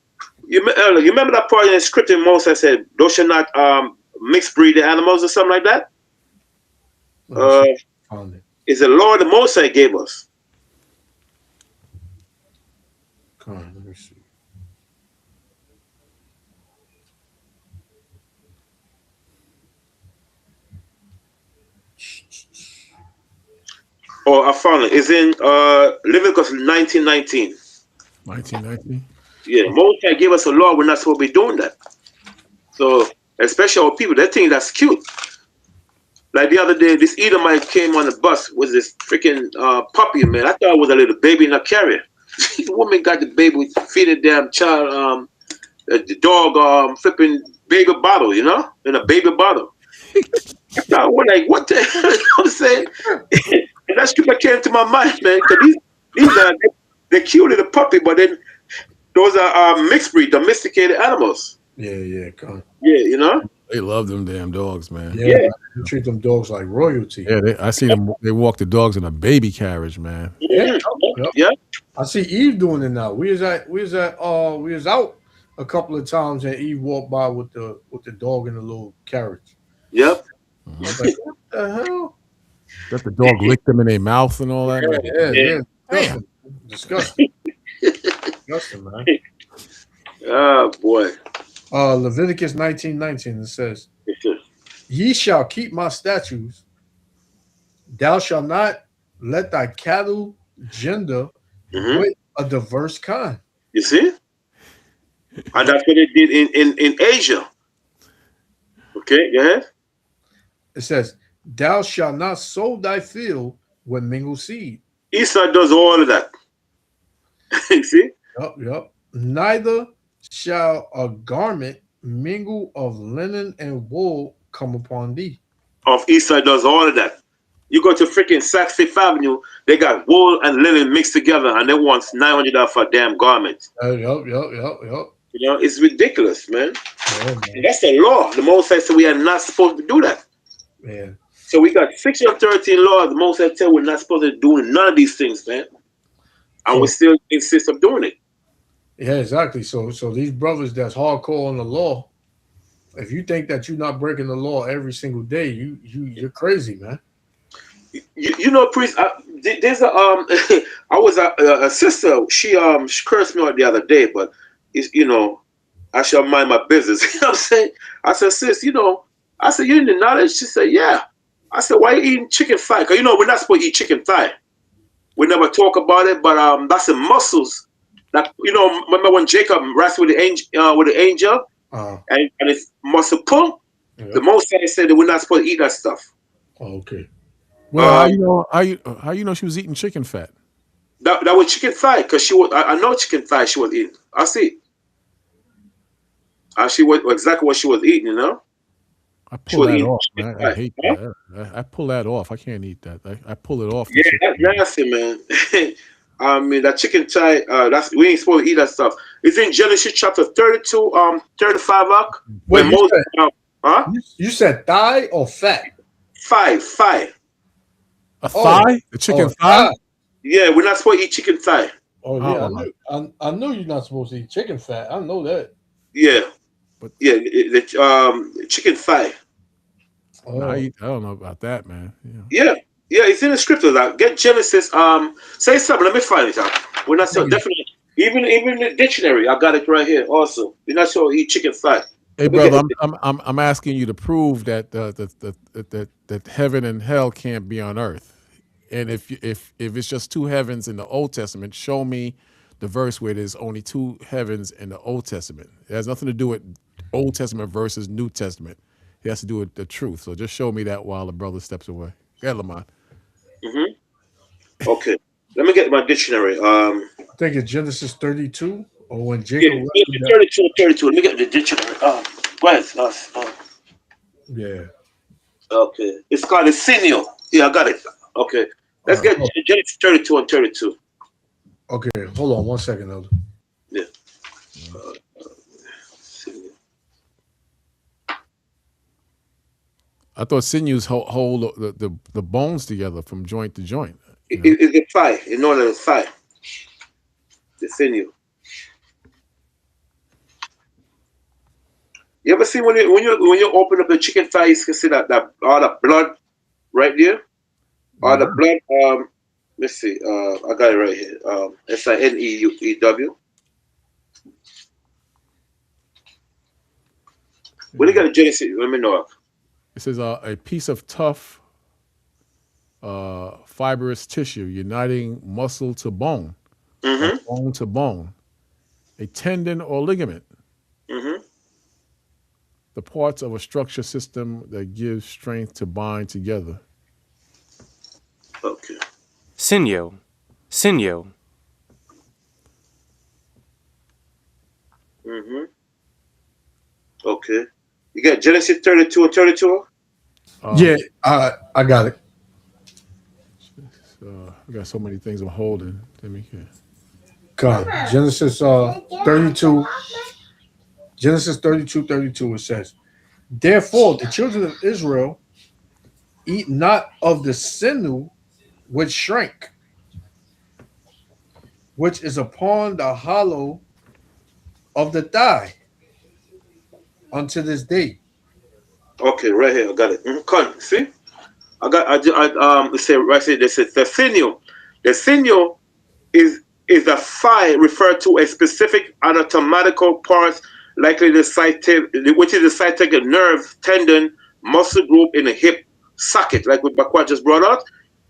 You remember that part in the script in Moses said, "Thou shalt not mix breed the animals" or something like that. Is the law the Moses gave us? Come on, let me see. Oh, I found it. It's in Leviticus 19:19. 1919. Yeah, Moses gave us a law. We're not supposed to be doing that. So, especially our people, they think that's cute. Like the other day, this Edomite came on the bus with this freaking puppy, man. I thought it was a little baby in a carrier. The woman got the baby, feeding damn child, the dog, flipping baby bottle, you know, in a baby bottle. I thought, well, like, what the hell? You know what I'm saying? And that script came to my mind, man, because these are, they're cute little puppy, but then those are mixed breed, domesticated animals. Yeah, come on. Yeah, you know? They love them damn dogs, man. Yeah, man, you treat them dogs like royalty. Yeah, I see them. They walk the dogs in a baby carriage, man. Yeah, Yeah. I see Eve doing it now. We was out a couple of times and Eve walked by with the dog in the little carriage. Yep. I was like, what the hell? Let the dog lick them in their mouth and all that. Yeah. Disgusting. Disgusting, man. Oh boy. Leviticus 19:19 it says, "Ye shall keep my statutes. Thou shalt not let thy cattle gender with a diverse kind." You see? And that's what they did in Asia. Okay, go ahead. It says, "Thou shalt not sow thy field with mingled seed." Esau does all of that. You see? Yep. Neither shall a garment mingle of linen and wool come upon thee. Of Esau does all of that. You go to freaking Saks Fifth Avenue, they got wool and linen mixed together, and they want $900 for a damn garment. Yep. You know, it's ridiculous, man. Yeah, man. That's the law. The Moses said we are not supposed to do that. Yeah. So we got 613 laws. The Moses said we're not supposed to do none of these things, man. And we still insist of doing it. Yeah, exactly. So these brothers that's hardcore on the law, if you think that you're not breaking the law every single day, you're crazy, man. You know, priest. There's a I was a sister. She cursed me out the other day, but it's, you know, I shall mind my business. You know what I'm saying? I said, sis, you know, I said, you in the knowledge? She said, yeah. I said, why are you eating chicken thigh? Because you know we're not supposed to eat chicken thigh. We never talk about it, but that's the muscles. That, you know, remember when Jacob wrestled with the angel, and it's muscle pull. Yeah. The Moses said that we're not supposed to eat that stuff. Oh, okay. Well, how you know she was eating chicken fat? That was chicken thigh, because she was. I know chicken thigh she was eating. I see. She was exactly what she was eating. You know. I pull that off, man. I hate that. I pull that off. I can't eat that. I pull it off. Yeah, that's nasty, man. I mean, that chicken thigh, we ain't supposed to eat that stuff. It's in Genesis chapter 32, 35. Wait, you said thigh or fat? Thigh. A thigh? The chicken thigh? Yeah, we're not supposed to eat chicken thigh. Oh yeah, I know you're not supposed to eat chicken fat. I know that. Yeah. But yeah, the chicken thigh. Oh. I don't know about that, man. Yeah, it's in the scriptures. Get Genesis. Say something. Let me find it out. We're not so definitely. Even in the dictionary, I got it right here. Also, we're not sure eat chicken thigh. Hey, brother, I'm asking you to prove that that heaven and hell can't be on earth. And if it's just two heavens in the Old Testament, show me the verse where there's only two heavens in the Old Testament. It has nothing to do with Old Testament versus New Testament. It has to do with the truth. So just show me that while the brother steps away. Yeah, Lamont. Okay. Let me get my dictionary. I think it's Genesis 32 or when Jacob. Yeah, 32. Let me get the dictionary. Go ahead. Yeah. Okay. It's called a sinew. Yeah, I got it. Okay. Let's get Genesis 32 and 32. Okay, hold on 1 second, Elder. Yeah. I thought sinews hold the bones together from joint to joint. It's the thigh. You know the thigh. The sinew. You ever see when you open up the chicken thigh, you can see that all the blood right there, all the Yeah. blood. Let's see. I got it right here. SINEW. When you got a Genesis, let me know. It says a piece of tough, fibrous tissue uniting muscle to bone or Mm-hmm. bone to bone, a tendon or ligament, Mm-hmm. the parts of a structure system that gives strength to bind together. Okay. Sinew. Sinew. Mm-hmm. Okay. You got Genesis 32 and 32? Yeah, I got it. We got so many things I'm holding. Let me hear. Got it. Genesis 32. Genesis 32:32. It says, "Therefore the children of Israel eat not of the sinew which shrank, which is upon the hollow of the thigh unto this day." Okay, right here. I got it. Come, see? It say right here, they said the sinew. The sinew is a thigh referred to a specific anatomical parts, likely the sciatic, which is the sciatic nerve, tendon, muscle group in the hip socket, like what Bakwa just brought out.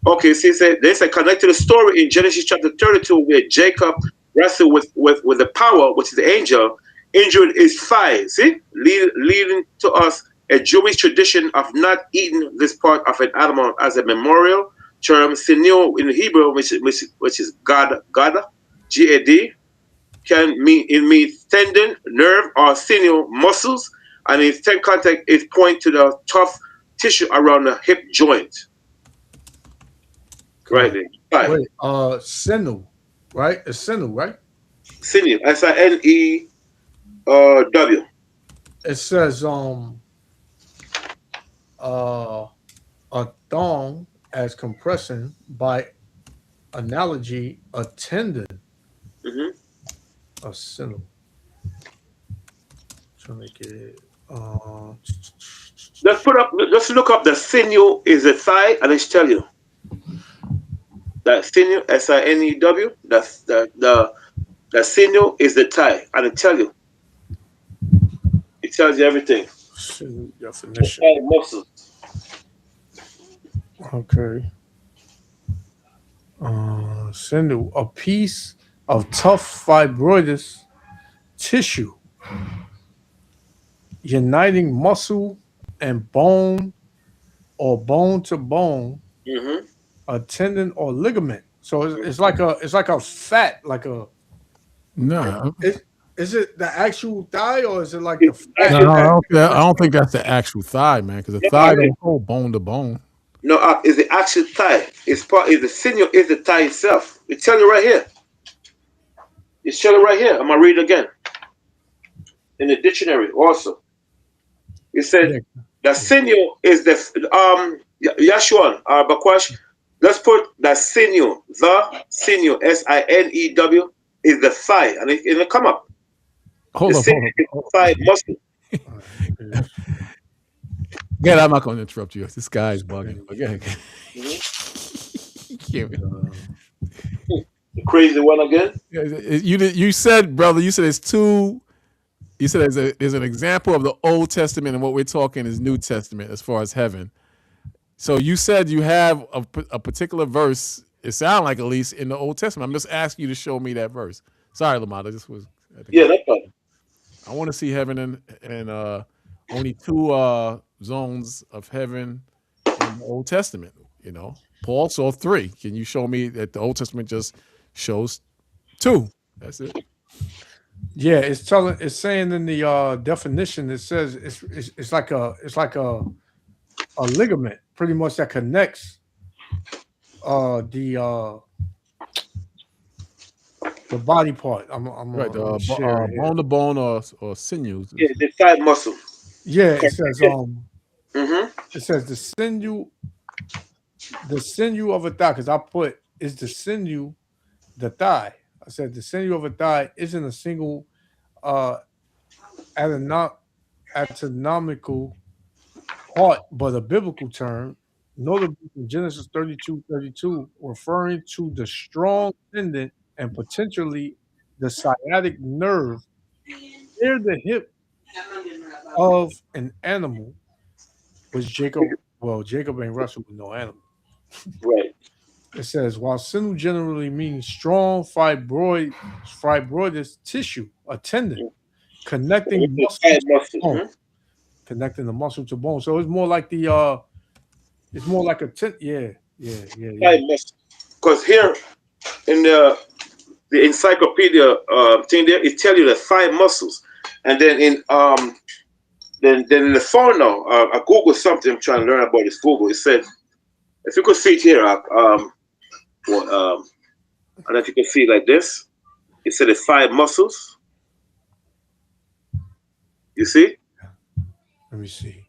Okay, so there's a connected story in Genesis chapter 32 where Jacob wrestled with the power, which is the angel, injured his thigh. See, leading to us a Jewish tradition of not eating this part of an animal as a memorial term. Sinew in Hebrew, which is gada, Gad, can mean it means tendon, nerve, or sinew muscles, and its ten contact is point to the tough tissue around the hip joint. Right God. there. Right. Wait, sinew, right? It's sinew, right? Sinew. SINEW. It says uh a thong as compressing by analogy a tendon, Mm-hmm. a sinew. Trying to get it. Let's look up the sinew is a thigh, and let's tell you that sinew SINEW. That's the sinew is the thigh, and it tell you. It tells you everything. Sinew The definition. thigh muscles. Okay. Sinew, a piece of tough fibrous tissue uniting muscle and bone or bone to bone, Mm-hmm. a tendon or ligament. So it's like a fat, like a No, is is it the actual thigh or is it like the It's fat? no, actually I don't think that's the actual thigh, man. Because the no, thigh don't hold bone to bone. no, is the actual thigh. It's part. Is the sinew is the thigh itself. It tell you right here. It's telling you right here. I'm gonna read it again in the dictionary. Also, it said Yeah. the sinew is the Yashwan Bakwash. Let's put the sinew. The sinew SINEW is the thigh, and it'll come up. The sinew is the Hold thigh up. muscle. Again, I'm not going to interrupt you. This guy is bugging. Again, Mhm. Uh, The crazy one again. you said, brother. You said it's two. You said there's an example of the Old Testament, and what we're talking is New Testament as far as heaven. So you said you have a particular verse. It sounds like at least in the Old Testament. I'm just asking you to show me that verse. Sorry, Lamont. This was. I think Yeah, that's fine. I want to see heaven and only two zones of heaven in the Old Testament. You know, Paul saw three. Can you show me that the Old Testament just shows two? That's it. yeah, it's saying in the definition it says it's like a ligament pretty much that connects the body part. Right, I'm gonna share it here. bone to bone or sinews. Yeah, the thigh muscle. Yeah, Yeah. Mm-hmm. it says the sinew of a thigh because I put is the sinew the thigh. I said the sinew of a thigh isn't a single uh anatom- anatomical part, but a biblical term, notably in Genesis 32:32, referring to the strong tendon and potentially the sciatic nerve near the hip of an animal, which Jacob, well, Jacob ain't wrestled with no animal. Right. It says, while sinew generally means strong fibroidous tissue, a tendon, connecting muscle Thigh to muscle. bone, connecting the muscle to bone. So it's more like it's more like a Thigh muscle. Because here in the encyclopedia thing there, it tell you the thigh muscles, and then in then in the phone now, I Google something. I'm trying to learn about this Google. It said, if you could see it here, well, I don't know if you can see it like this. It said the thigh muscles. You see? Let me see.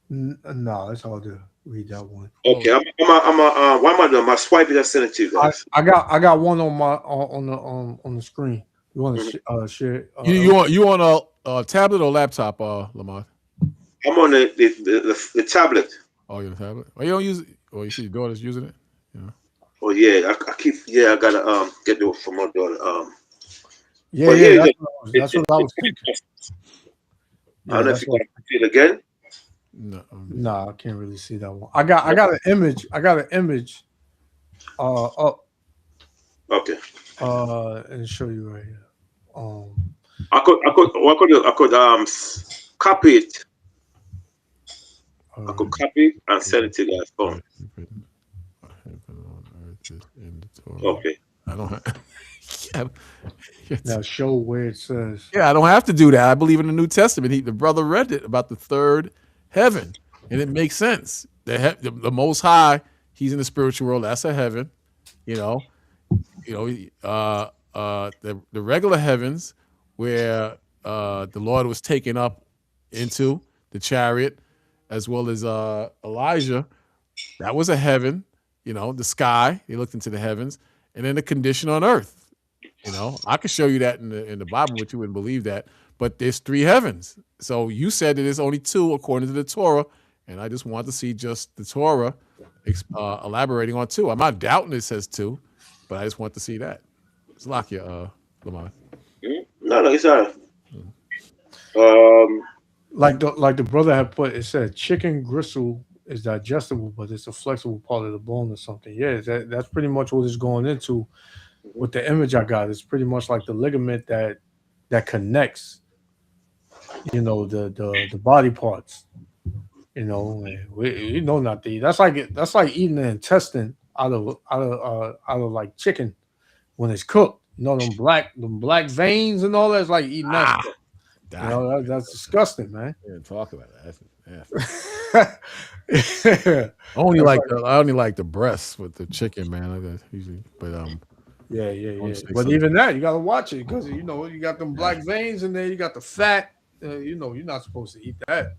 No, it's hard to read that one. Okay, why am I doing? My swipe it. I send it to you guys. I got one on my on the screen. You want to share? You on a tablet or laptop, Lamont? I'm on the tablet. Oh, you're on the tablet. Oh, you don't use it. Oh, you see your daughter's using it. Yeah. Oh yeah, I keep. Yeah, I gotta get it from my daughter. Yeah, that's what I was thinking. I don't know if you can see it again. No, I can't really see that one. I got an image. I got an image. Up. Okay. And show you right here. I could copy it. I could copy and send it to you guys. Phone. Okay. I don't have. Now show where it says. Yeah, I don't have to do that. I believe in the New Testament. The brother read it about the third heaven, and it makes sense. The Most High, he's in the spiritual world. That's a heaven. The regular heavens where the Lord was taken up into the chariot, as well as Elijah. That was a heaven. The sky. He looked into the heavens, and then the condition on earth. I could show you that in the Bible, but you wouldn't believe that. But there's three heavens. So you said that there's only two according to the Torah, and I just want to see just the Torah elaborating on two. I'm not doubting it says two, but I just want to see that. It's Lakia, Lamar. No, it's not. Like the brother had put, it said chicken gristle is digestible, but it's a flexible part of the bone or something. Yeah, that's pretty much what it's going into. With the image I got, it's pretty much like the ligament that connects, the body parts. We know not to eat. That's like eating the intestine out of like chicken when it's cooked. Them black veins and all that. It's like eating that stuff. That's disgusting, man. Yeah, talk about that. Yeah. I only like the breasts with the chicken, man. Usually, but Yeah. But even that, you gotta watch it because you got them black veins in there. You got the fat. You're not supposed to eat that.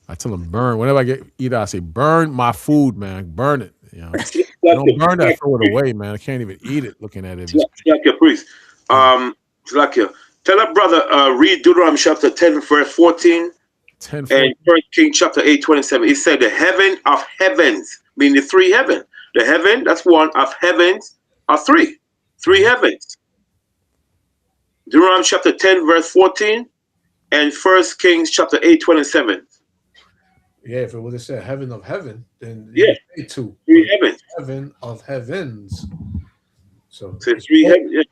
I tell them burn. Whenever I eat, I say burn my food, man. Burn it. Don't burn that. Throw it away, man. I can't even eat it. Looking at it. Slakia, priest. Slakia, tell a brother read Deuteronomy chapter 10, verse 14. 10, and 1 King chapter 8:27. He said the heaven of heavens, meaning the three heaven. The heaven, that's one of heavens, are three. Three heavens. Deuteronomy chapter 10, verse 14, and 1 Kings chapter 8:27. Yeah, if it would have said heaven of heaven, then two. Three heavens. Heaven of heavens. So three heavens. Yeah.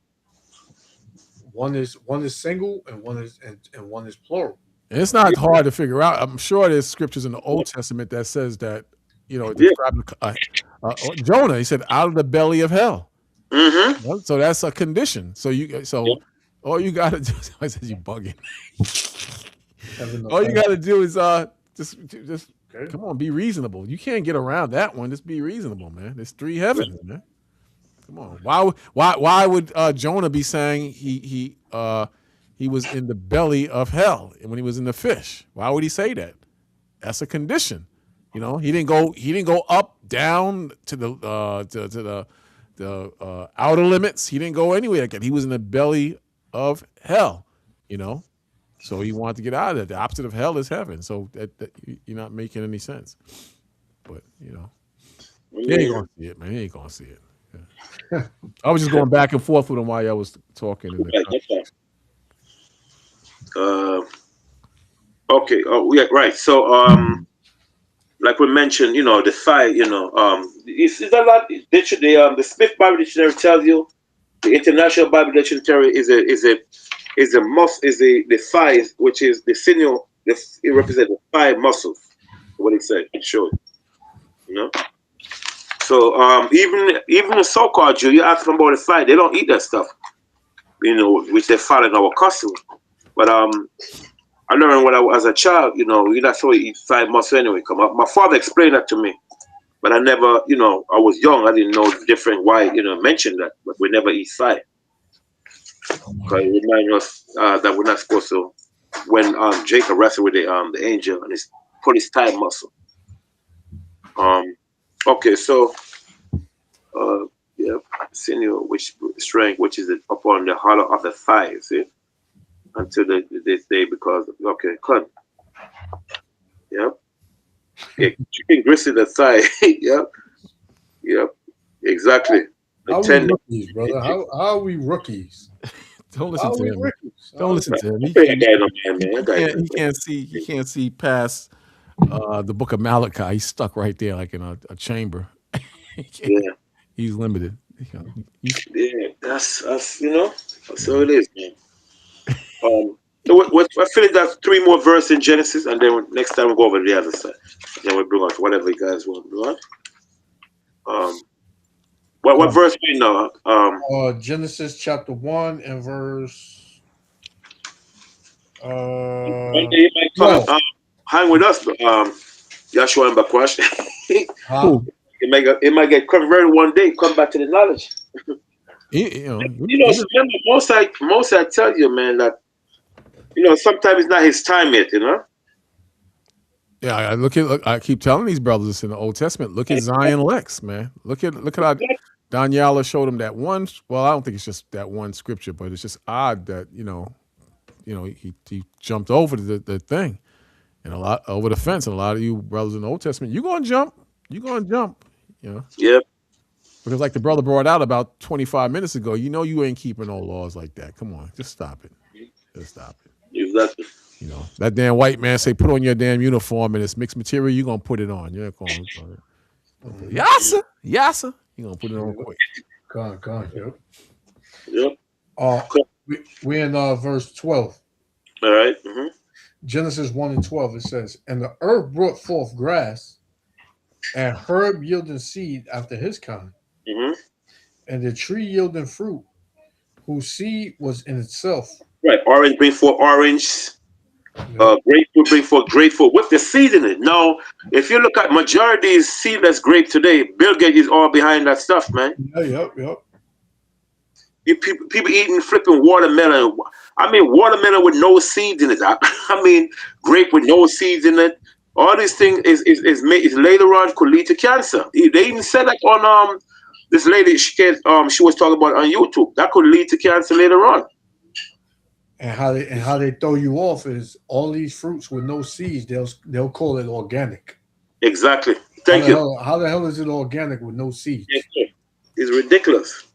One is single and one is plural. And it's not hard to figure out. I'm sure there's scriptures in the Old Testament that says that, Jonah, he said, out of the belly of hell. Mm-hmm. So that's a condition. All you got to do, I said you bugging. All you got to do is just come on, be reasonable. You can't get around that one. Just be reasonable, man. There's three heavens, man. Come on. Why would Jonah be saying he was in the belly of hell when he was in the fish? Why would he say that? That's a condition. He didn't go up, down to the outer limits. He didn't go anywhere like that. He was in the belly of hell. So he wanted to get out of it. The opposite of hell is heaven. So you're not making any sense. But you know, he ain't gonna see it, man. He ain't gonna see it. Yeah. I was just going back and forth with him while I was talking. Right, that's fine. Okay. Oh, yeah. Right. So, like we mentioned, the fight. It's a lot. The Smith Bible Dictionary tells you the International Bible Dictionary is a the thigh, which is the sinew. It represents the thigh muscles. What it said, it showed. You know. So even the so-called Jew, you ask them about the thigh, they don't eat that stuff. Which they follow in our custom. But I learned when I was a child, you're not supposed to eat thigh muscle anyway. My father explained that to me, but I never, I was young, I didn't know different why, mentioned that, but we never eat thigh. Because it reminds us that we're not supposed to. When Jacob wrestled with the angel and put his thigh muscle. Okay, so yeah, sinew, which strength, which is upon the hollow of the thigh, see, until this day, because okay, cut. Yep. Yeah, chicken gristle the thigh. Yep. Yep. Exactly. How are we Tendon. rookies, brother? How are we rookies? Don't How listen are to we him. rookies? Don't listen to him. I think that guy no man, man. That guy He can't see. He can't see past the book of Malachi. He's stuck right there, like in a chamber. yeah, He's limited. yeah. That's That's how it is, man. So I feel like that's three more verses in Genesis, and then next time we'll go over the other side. Then we'll bring on whatever you guys want. Right? What verse we know? Genesis chapter 1 and verse One day you might come 12. hang with us, Yahshua and Bakwash. Huh? It might get converted one day, come back to the knowledge. Remember, most I tell you, man, that sometimes it's not his time yet, Yeah, I keep telling these brothers in the Old Testament. Look at Zion Lex, man. Look at how Daniela showed him that one. Well, I don't think it's just that one scripture, but it's just odd that he jumped over the thing and a lot over the fence. And a lot of you brothers in the Old Testament, you're gonna jump. Yep. Because like the brother brought out about 25 minutes ago, you ain't keeping no laws like that. Come on, just stop it. Just stop it. Exactly. That damn white man say put on your damn uniform and it's mixed material, you're gonna put it on. You're going Yassa. You're gonna put it on quick. Yep. Yep. We in verse 12. All right. Mm-hmm. Genesis 1 and 12. It says, and the earth brought forth grass and herb yielding seed after his kind, Mm-hmm. and the tree yielding fruit, whose seed was in itself. Right. Orange bring forth orange. Grapefruit bring forth grapefruit with the seed in it. Now, if you look at majority of seedless grape today, Bill Gates is all behind that stuff, man. Yep. People eating flipping watermelon. I mean, watermelon with no seeds in it. I mean, grape with no seeds in it. All these things is later on could lead to cancer. They even said that on this lady she was talking about on YouTube. That could lead to cancer later on. And how they throw you off is all these fruits with no seeds. They'll call it organic. Exactly. Thank you. How the hell is it organic with no seeds? Yes, it's ridiculous.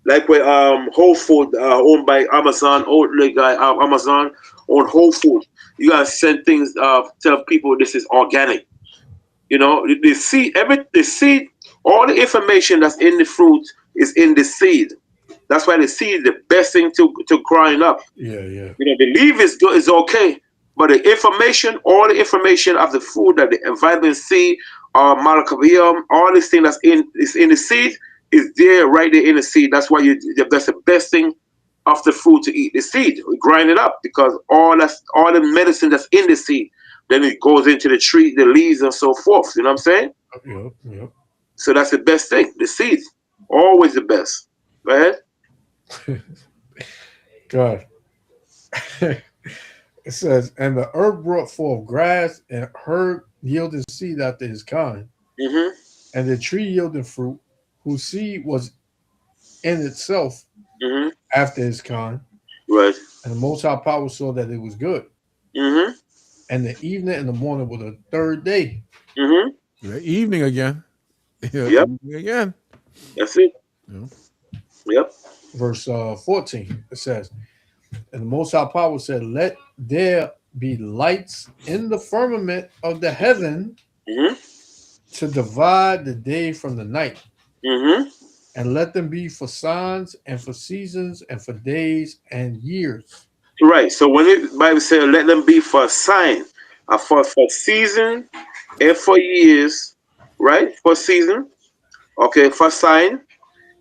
Like where Whole Food owned by Amazon, Amazon owned Whole Food. You gotta send things tell people this is organic. The seed, all the information that's in the fruit is in the seed. That's why the seed is the best thing to grind up. Yeah. The leaf is good, is okay, but the information, all the information of the food, that the vitamin C, monocobium, all this thing is in the seed is there right there in the seed. That's why that's the best thing of the food to eat. The seed, we grind it up because all the medicine that's in the seed, then it goes into the tree, the leaves, and so forth. You know what I'm saying? Yep. So that's the best thing. The seed, always the best. Go ahead. God. It says, and the earth brought forth grass and herb yielding seed after his kind, Mm-hmm. and the tree yielding fruit, whose seed was in itself Mm-hmm. after his kind. Right. And the Most High Power saw that it was good. Mm-hmm. And the evening and the morning were the third day. Mm-hmm. The evening again. Yeah, Yep. evening again. That's it. Yeah. Yep. Verse 14, it says, and the Most High Power said, let there be lights in the firmament of the heaven Mm-hmm. to divide the day from the night. Mm-hmm. And let them be for signs and for seasons and for days and years. Right. So when the Bible says, let them be for a sign, for season and for years, right? For season, okay, for sign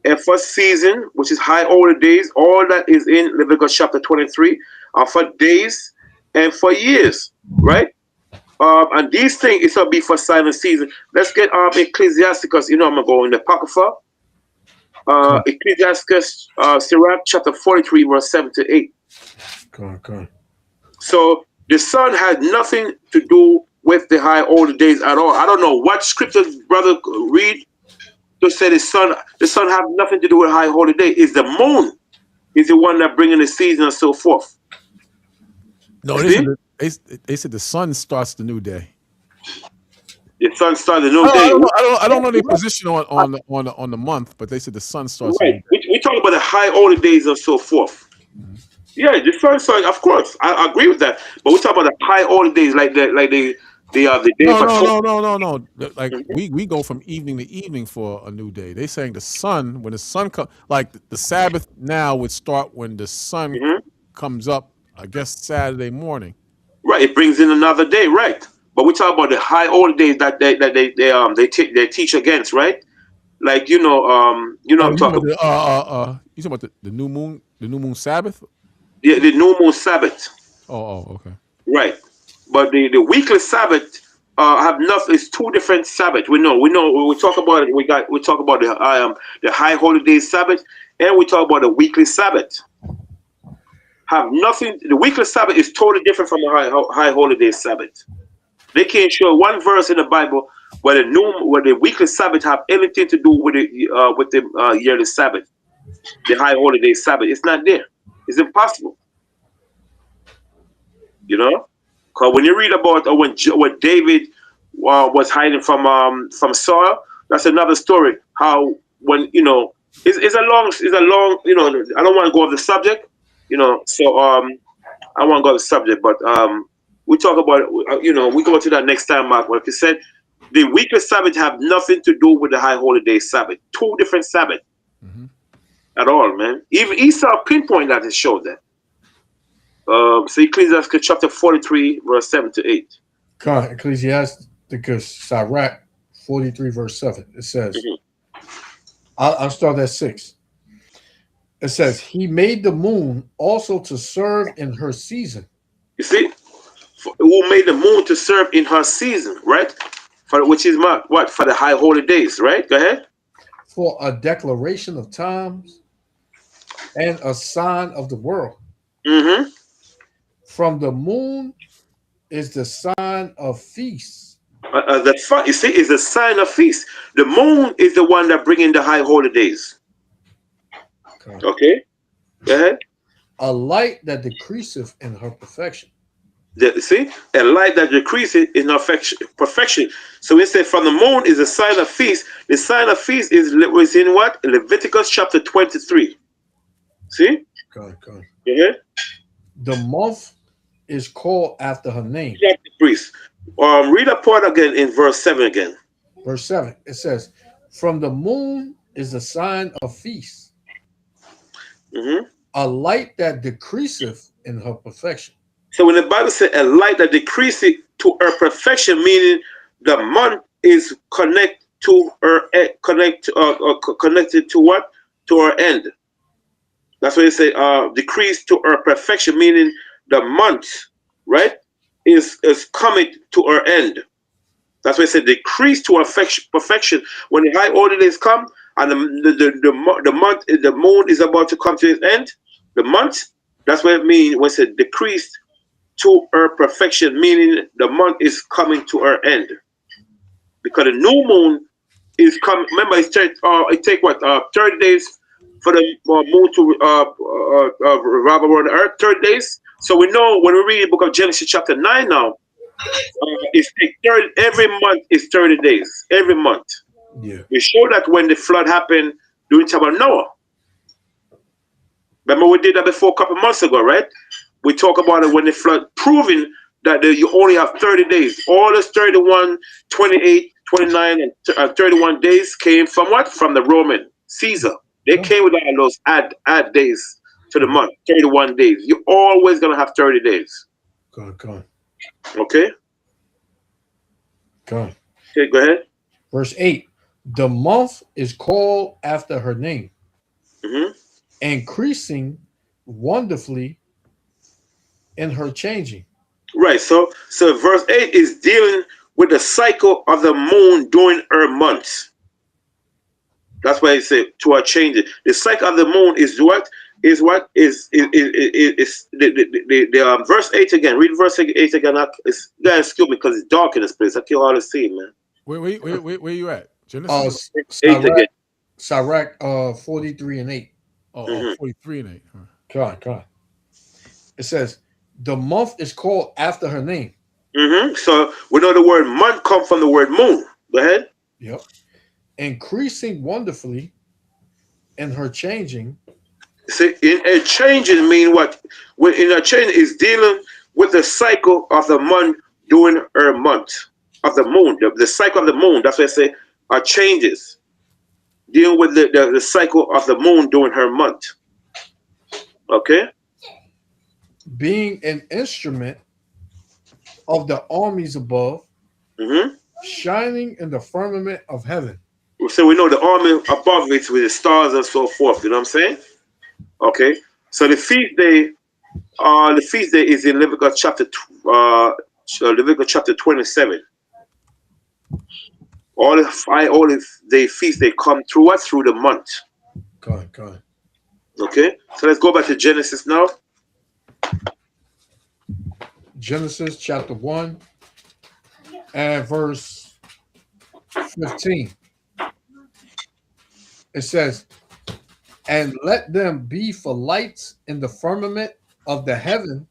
and for season, which is high holy days, all that is in Leviticus chapter 23, for days and for years, right? And these things is to be for sign and season. Let's get Ecclesiasticus, I'm gonna go in the Apocrypha. Ecclesiasticus, Sirach chapter 43, verse 7 to 8. Okay. So the sun had nothing to do with the high holy days at all. I don't know what scripture brother read to say the sun have nothing to do with high holy day. Is the moon is the one that bringing the season and so forth. No, See? they said the sun starts the new day. The sun started a new I day. don't, I don't know their position on the month, but they said the sun starts the new Right. day. We talk about the high holy days and so forth. Mm-hmm. Yeah, the sun, of course. I agree with that. But we talk about the high holy days like the day No, for no. Like we go from evening to evening for a new day. They saying the sun, when the sun comes, like the Sabbath now would start when the sun Mhm. comes up. I guess Saturday morning. Right, it brings in another day, right? But we talk about the high holy days that they teach against, right? Like Oh, I'm talking you talking about the new moon Sabbath? the new moon Sabbath, Okay. right? But the weekly Sabbath have nothing. It's two different Sabbath. We know. We talk about it. We talk about the high holy day Sabbath, and we talk about the weekly Sabbath. Have nothing. The weekly Sabbath is totally different from the high holy day Sabbath. They can't show one verse in the Bible where the weekly Sabbath have anything to do with the yearly Sabbath, the high holy day Sabbath. It's not there. It's impossible. Because when you read about when David was hiding from Saul, that's another story. How when it's a long I don't want to go off the subject, so I want to go off the subject, but we talk about we go to that next time, Mark. Like you said, the weekly Sabbath have nothing to do with the high holy day Sabbath. Two different Sabbath Mm-hmm. at all, man. Even Esau pinpoint that and showed that. So Ecclesiastes chapter 43, verse 7 to 8. Ecclesiasticus Sirach 43, verse 7. It says, Mm-hmm. I'll start at 6. It says, he made the moon also to serve in her season. You see, who made the moon to serve in her season, right? Which is what? For the high holy days, right? Go ahead. For a declaration of times and a sign of the world. Mm-hmm. From the moon is the sign of feasts. You see, is the sign of feast. The moon is the one that bring in the high holy days. Okay. Go ahead. A light that decreaseth in her perfection. See, a light that decreases in perfection. So we say from the moon is a sign of feast. The sign of feast is in what? Leviticus chapter 23. See? Okay. Mm-hmm. The month is called after her name. Priest. Read a part again in verse 7 again. Verse 7, it says, from the moon is the sign of feast. Mm-hmm. A light that decreaseth in her perfection. So when the Bible says a light that decreases to her perfection, meaning the month is connected to what? To her end. That's what it say. Decrease to her perfection, meaning the month, right, is coming to her end. That's why it said decrease to perfection. When the high holy days come and the moon is about to come to its end, the month. That's what it means when it said decreased to her perfection, meaning the month is coming to her end. Because the new moon is coming. Remember, it take what 30 days for the moon to revolve around the earth, 30 days. So we know when we read the book of Genesis chapter 9 now, it's 30, every month is 30 days. Every month. Yeah. We show that when the flood happened during the time of Noah. Remember we did that before a couple months ago, right? We talk about it when the flood, proving that you only have 30 days. All those 31, 28, 29, and 31 days came from what? From the Roman Caesar. They came with all those add days to the month, 31 days. You're always going to have 30 days. Come on. Okay? Come. Okay, go ahead. Verse 8. The month is called after her name, Mm-hmm. increasing wonderfully in her changing. Right. So verse 8 is dealing with the cycle of the moon during her months. That's why it said to her changing. The cycle of the moon is what? Is the verse 8 again. Read verse 8 again. It's, guys, excuse me because it's dark in this place. I can't hardly see, man. Where you at? Genesis? 8 again. Sirach 43 and 8. Oh, 43 and 8. Huh? Come on. It says, the month is called after her name. Mm-hmm. So we know the word month comes from the word moon. Go ahead. Yep. Increasing wonderfully in her changing. See, in a changing mean what? When in a change is dealing with the cycle of the month during her month of the moon. The cycle of the moon. That's why I say are changes. Dealing with the cycle of the moon during her month. Okay? Being an instrument of the armies above, Mm-hmm. shining in the firmament of heaven. So we know the army above it with the stars and so forth. You know what I'm saying? Okay. So the feast day is in Leviticus chapter 27. All the feast they come through us through the month. Come on. Okay. So let's go back to Genesis now. Genesis chapter 1 and verse 15. It says, and let them be for lights in the firmament of the heaven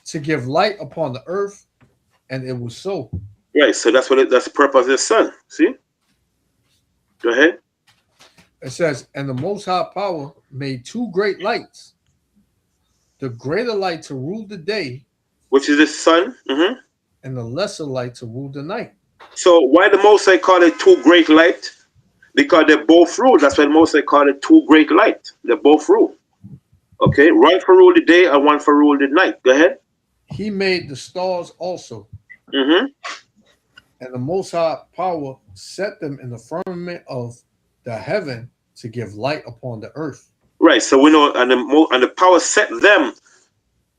to give light upon the earth. And it was so. Right. So that's that's the purpose of the sun. See? Go ahead. It says, and the Most High Power made two great lights, the greater light to rule the day, Which is the sun. Mm-hmm. and the lesser light to rule the night. So why the Most High call it two great light? Because they both rule. That's why the Most High call it two great light. They both rule. Okay, one for rule the day and one for rule the night. Go ahead. He made the stars also, Mm-hmm. and the Most High Power set them in the firmament of the heaven to give light upon the earth. Right. So we know, and the power set them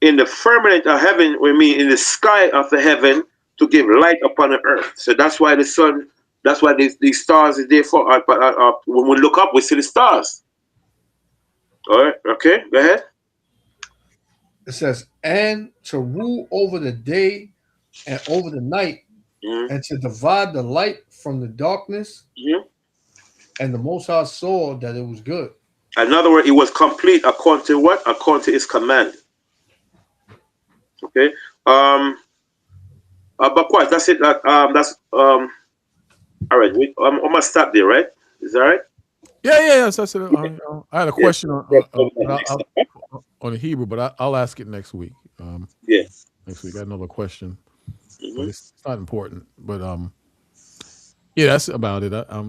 in the firmament of heaven. We mean in the sky of the heaven to give light upon the earth. So that's why the sun. That's why these stars is there for. When we look up, we see the stars. All right. Okay. Go ahead. It says, and to rule over the day and over the night, Mm-hmm. and to divide the light from the darkness. Mm-hmm. And the Most High saw that it was good. In other words, it was complete according to what? According to His command. Okay. But quite. That's it. That's All right. I'm gonna stop there. Right? Is that right? Yeah. So, I had a question on the Hebrew, but I'll ask it next week. Yeah. Next week, I got another question, Mm-hmm. but it's not important. But yeah, that's about it. I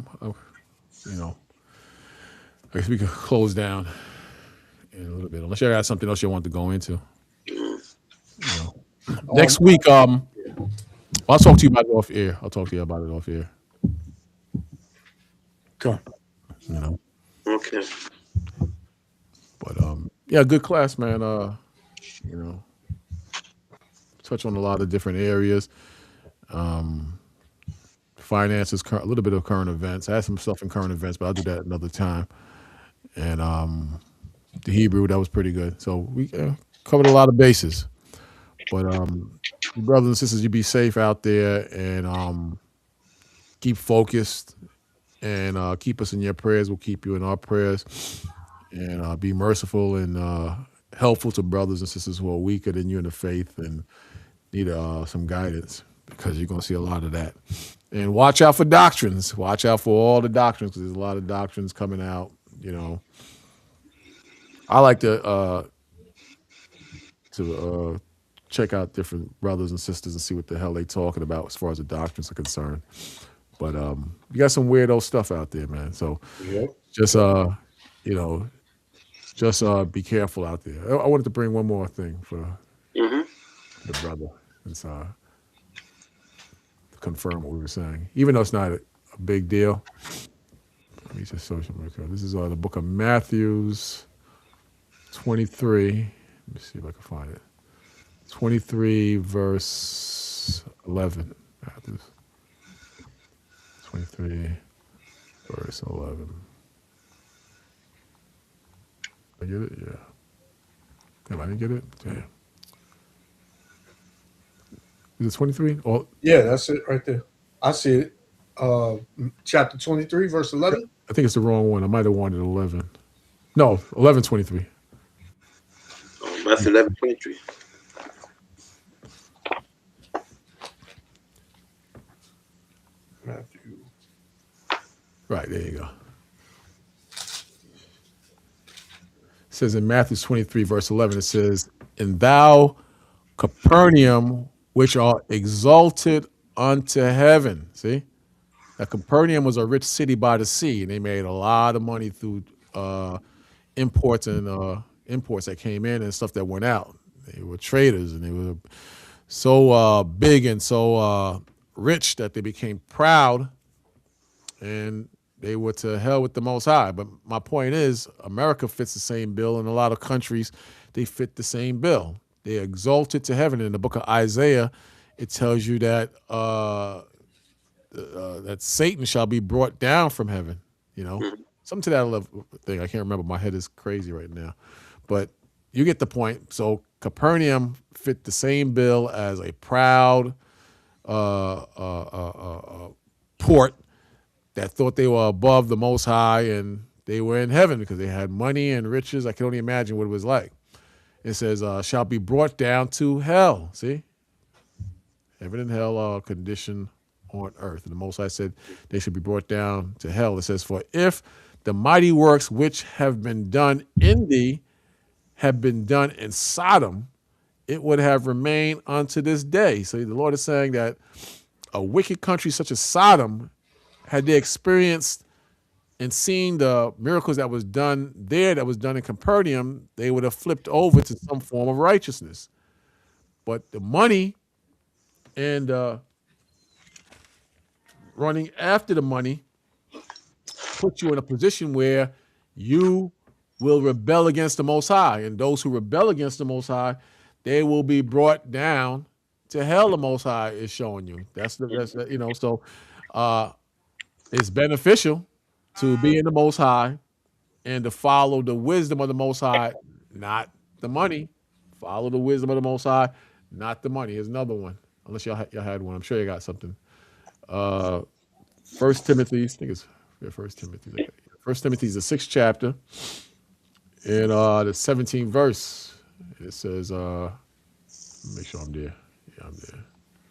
guess we can close down in a little bit, unless you got something else you want to go into. Next week, I'll talk to you about it off air. Come. Okay. But yeah, good class, man. Touch on a lot of different areas. Finances, a little bit of current events. I had some stuff in current events, but I'll do that another time. And the Hebrew, that was pretty good. So we covered a lot of bases. But brothers and sisters, you be safe out there and keep focused and keep us in your prayers. We'll keep you in our prayers. and be merciful and helpful to brothers and sisters who are weaker than you in the faith and need some guidance, because you're going to see a lot of that. And watch out for doctrines. Watch out for all the doctrines, because there's a lot of doctrines coming out. I like to check out different brothers and sisters and see what the hell they talking about as far as the doctrines are concerned. But you got some weirdo stuff out there, man. So Yep. just you know, just be careful out there. I wanted to bring one more thing for Hmm. the brother. It's to confirm what we were saying, even though it's not a big deal. Let me just social media. This is the book of Matthew's 23. Let me see if I can find it. 23 verse 11. Matthew's 23 verse 11. I get it? Yeah. Damn, I didn't get it? Damn. Is it 23? Oh, Yeah, that's it right there. I see it. Chapter 23, verse 11. I think it's the wrong one. I might have wanted 11. No, 11:23. Oh, that's 11:23. Matthew. Right, there you go. It says in Matthew 23, verse 11, it says, "And thou, Capernaum, which art exalted unto heaven." See? Now, Capernaum was a rich city by the sea, and they made a lot of money through imports and imports that came in and stuff that went out. They were traders, and they were so big and so rich that they became proud, and they were to hell with the Most High. But my point is, America fits the same bill, and a lot of countries, they fit the same bill. They exalted to heaven. In the book of Isaiah, it tells you that that Satan shall be brought down from heaven. Something to that level thing. I can't remember. My head is crazy right now, but you get the point. So Capernaum fit the same bill as a proud port that thought they were above the Most High, and they were in heaven because they had money and riches. I can only imagine what it was like. It says, shall be brought down to hell. See? Heaven and hell are a condition on earth. And the Most High said they should be brought down to hell. It says, for if the mighty works which have been done in thee have been done in Sodom, it would have remained unto this day. So the Lord is saying that a wicked country such as Sodom, had they experienced and seen the miracles that was done there, that was done in Capernaum, they would have flipped over to some form of righteousness. But the money and running after the money put you in a position where you will rebel against the Most High. And those who rebel against the Most High, they will be brought down to hell. The Most High is showing you. That's so it's beneficial to be in the Most High and to follow the wisdom of the Most High, not the money. Follow the wisdom of the Most High, not the money. Here's another one. Unless y'all had one. I'm sure you got something. First Timothy, I think it's First Timothy. First Timothy is the 6th chapter, and the 17th verse. It says, make sure I'm there. Yeah, I'm there.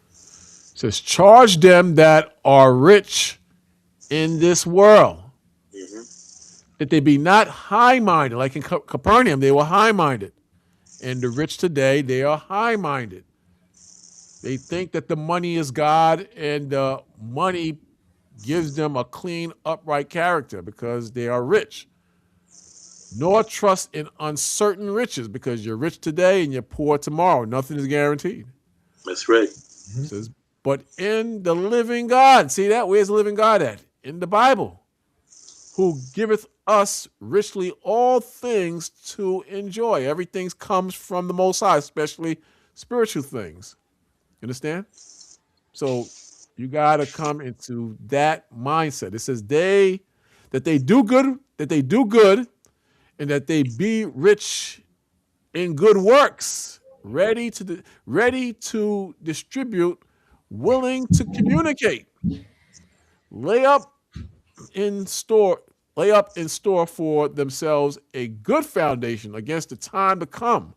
It says, charge them that are rich in this world, that they be not high-minded. Like in Capernaum, they were high-minded. And the rich today, they are high-minded. They think that the money is God, and the money gives them a clean, upright character because they are rich. Nor trust in uncertain riches, because you're rich today and you're poor tomorrow. Nothing is guaranteed. That's right. It says, but in the living God. See that? Where's the living God at? In the Bible. Who giveth us richly all things to enjoy. Everything comes from the Most High, especially spiritual things. You understand? So you got to come into that mindset. It says that they do good, and that they be rich in good works, ready to distribute, willing to communicate. Lay up in store lay up in store for themselves a good foundation against the time to come,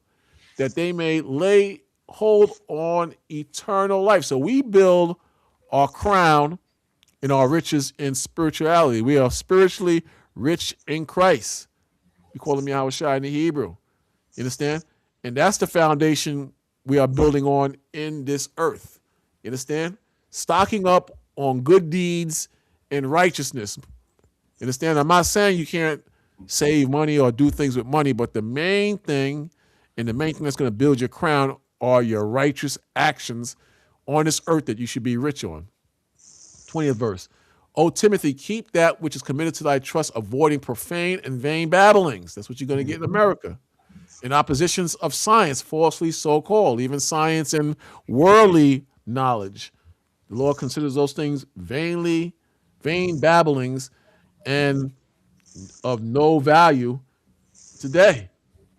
that they may lay hold on eternal life. So we build our crown and our riches in spirituality. We are spiritually rich in Christ. We call him Yahweh Shai in the Hebrew. You understand? And that's the foundation we are building on in this earth. You understand? Stocking up on good deeds and righteousness. You understand? I'm not saying you can't save money or do things with money, but the main thing and the main thing that's going to build your crown are your righteous actions on this earth that you should be rich on. 20th verse. O Timothy, keep that which is committed to thy trust, avoiding profane and vain babblings. That's what you're going to get in America. In oppositions of science, falsely so-called, even science and worldly knowledge. The Lord considers those things vain babblings, and of no value today.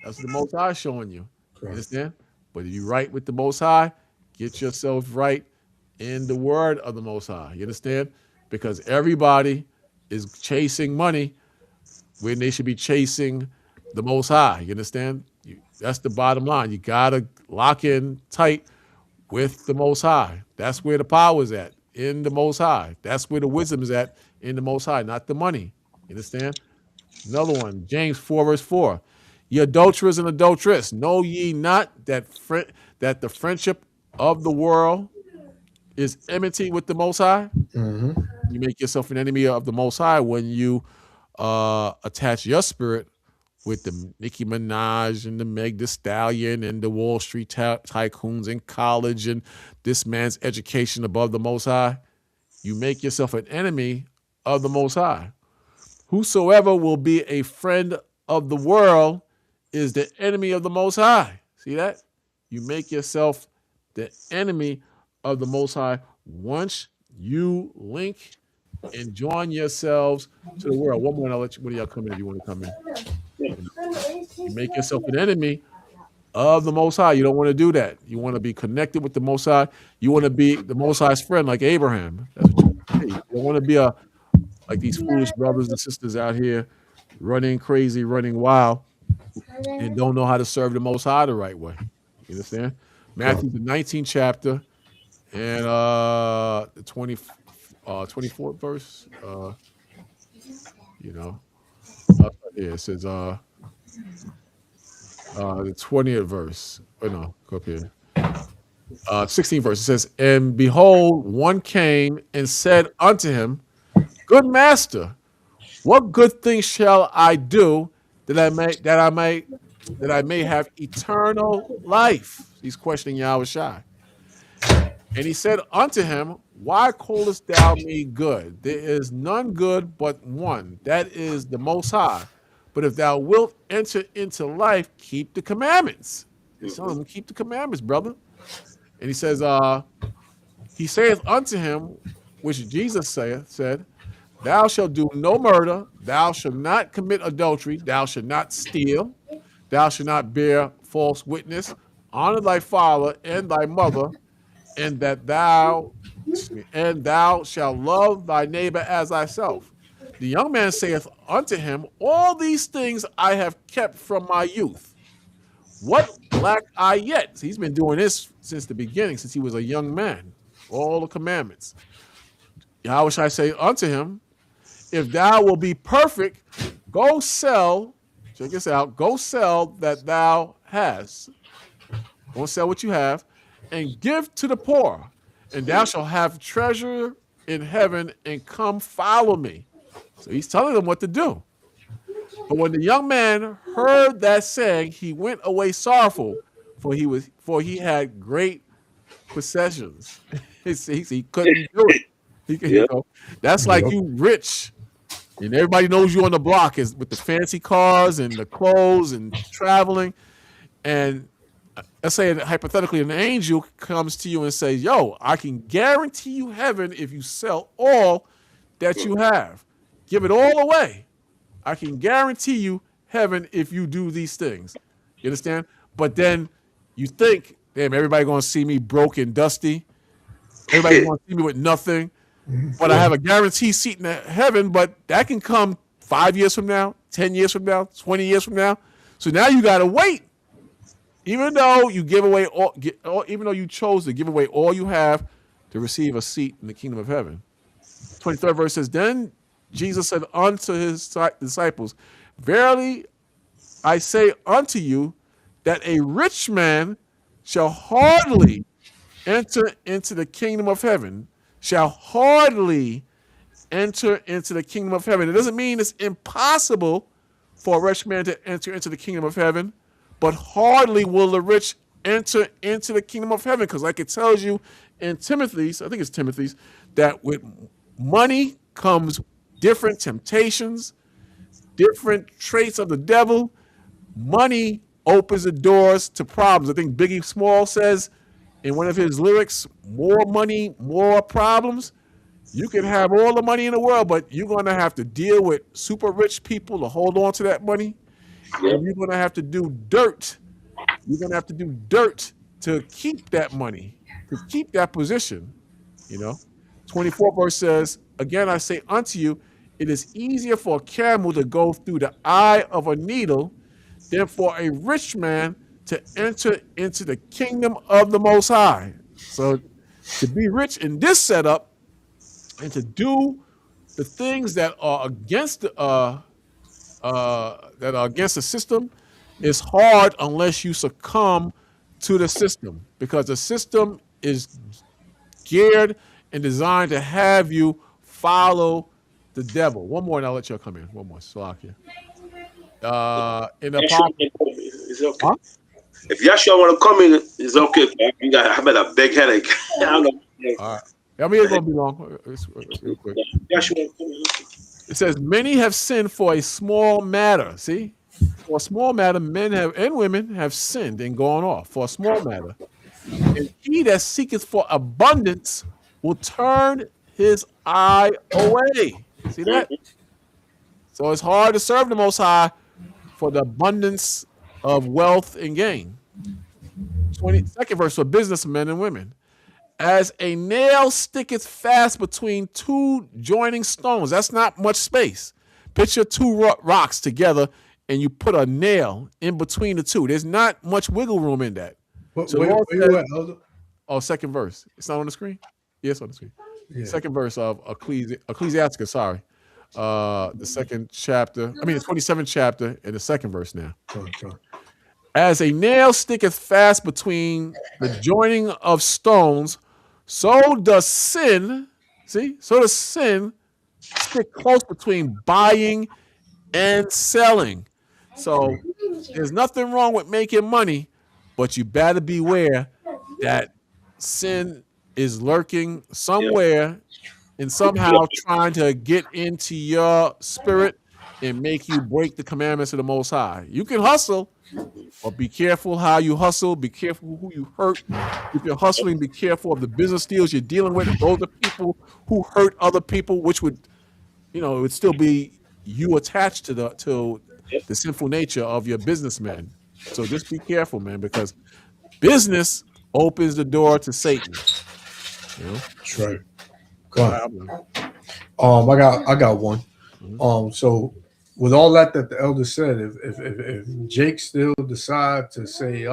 That's the Most High showing you. You understand? But if you right with the Most High, get yourself right in the word of the Most High. You understand? Because everybody is chasing money when they should be chasing the Most High. You understand? That's the bottom line. You got to lock in tight with the Most High. That's where the power is at, in the Most High. That's where the wisdom is at, in the Most High, not the money. You understand? Another one, James 4, verse 4. Ye adulterers and adulteress, know ye not that the friendship of the world is enmity with the Most High? Mm-hmm. You make yourself an enemy of the Most High when you attach your spirit with the Nicki Minaj and the Meg Thee Stallion and the Wall Street tycoons in college and this man's education above the Most High. You make yourself an enemy of the Most High. Whosoever will be a friend of the world is the enemy of the Most High. See that? You make yourself the enemy of the Most High once you link and join yourselves to the world. One more, and I'll let you, one of y'all come in if you want to come in. You make yourself an enemy of the Most High. You don't want to do that. You want to be connected with the Most High. You want to be the Most High's friend, like Abraham. That's what you want to be. You don't want to be like these foolish brothers and sisters out here running crazy, running wild, and don't know how to serve the Most High the right way. You understand? Matthew, the 19th chapter, and the 24th verse. It says the 20th verse. Oh no, go up here. 16th verse. It says, and behold, one came and said unto him, Good master, what good thing shall I do that I may have eternal life? He's questioning Yahweh Shai. And he said unto him, Why callest thou me good? There is none good but one, that is the Most High. But if thou wilt enter into life, keep the commandments. He's telling him, keep the commandments, brother. And he says, he saith unto him, which Jesus said, Thou shalt do no murder, thou shalt not commit adultery, thou shalt not steal, thou shalt not bear false witness, honor thy father and thy mother, and thou shalt love thy neighbor as thyself. The young man saith unto him, All these things I have kept from my youth. What lack I yet? So he's been doing this since the beginning, since he was a young man. All the commandments. How shall I say unto him, If thou will be perfect, go sell, check this out, go sell that thou hast. Go sell what you have, and give to the poor, and thou shalt have treasure in heaven, and come follow me. So he's telling them what to do. But when the young man heard that saying, he went away sorrowful, for he had great possessions. he couldn't do it. That's like you rich, and everybody knows you on the block is with the fancy cars and the clothes and traveling. And let's say hypothetically, an angel comes to you and says, "Yo, I can guarantee you heaven if you sell all that you have. Give it all away. I can guarantee you heaven if you do these things." You understand? But then you think, damn, everybody gonna see me broke and dusty. Everybody's gonna see me with nothing. But I have a guaranteed seat in heaven, but that can come 5 years from now, 10 years from now, 20 years from now. So now you got to wait. Even though you give away even though you chose to give away all you have to receive a seat in the kingdom of heaven. 23rd verse says, then Jesus said unto his disciples, verily I say unto you that a rich man shall hardly enter into the kingdom of heaven, shall hardly enter into the kingdom of heaven. It doesn't mean it's impossible for a rich man to enter into the kingdom of heaven, but hardly will the rich enter into the kingdom of heaven. Because like it tells you in Timothy's, I think it's Timothy's, that with money comes different temptations, different traits of the devil. Money opens the doors to problems. I think Biggie Small says in one of his lyrics, more money, more problems. You can have all the money in the world, but you're going to have to deal with super rich people to hold on to that money. And you're going to have to do dirt. You're going to have to do dirt to keep that money, to keep that position. 24th verse says, again, I say unto you, it is easier for a camel to go through the eye of a needle than for a rich man to enter into the kingdom of the Most High. So to be rich in this setup and to do the things that are against the system is hard unless you succumb to the system, because the system is geared and designed to have you follow the devil. One more and I'll let y'all come in. One more. Salakia. In the It's okay. Huh? If Yashua want to come in, it's okay. I have a big headache. I don't know. All right. I mean, it's going to be long. Real quick. It says, many have sinned for a small matter. See? For a small matter, men have and women have sinned and gone off for a small matter. And he that seeketh for abundance will turn his eye away. See that? So it's hard to serve the Most High for the abundance of wealth and gain. 22nd verse for businessmen and women. As a nail sticketh fast between two joining stones. That's not much space. Picture two rocks together and you put a nail in between the two. There's not much wiggle room in that. Second verse. It's not on the screen? Yes, on the screen. Yeah. Second verse of Ecclesiasticus, sorry. The second chapter, the 27th chapter and the second verse now. Okay. As a nail sticketh fast between the joining of stones, so does sin, stick close between buying and selling. So there's nothing wrong with making money, but you better beware that sin is lurking somewhere and somehow trying to get into your spirit and make you break the commandments of the Most High. You can hustle, but be careful how you hustle. Be careful who you hurt. If you're hustling, be careful of the business deals you're dealing with. Those are people who hurt other people, which would, it would still be you attached to the sinful nature of your businessman. So just be careful, man, because business opens the door to Satan. That's right. I got one. So with all that the elder said, if Jake still decide to say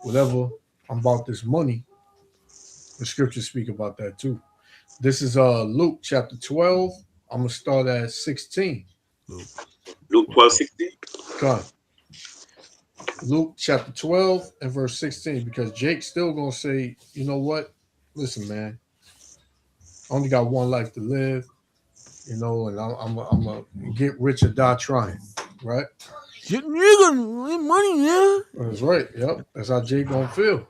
whatever about this money, the scriptures speak about that too. This is Luke chapter 12. I'm gonna start at 16. Luke 12:16. God. Luke chapter 12 and verse 16, because Jake's still gonna say, you know what? Listen, man, I only got one life to live, and I'm gonna get rich or die trying, right? Get money, yeah. That's right. Yep. That's how Jake gonna feel.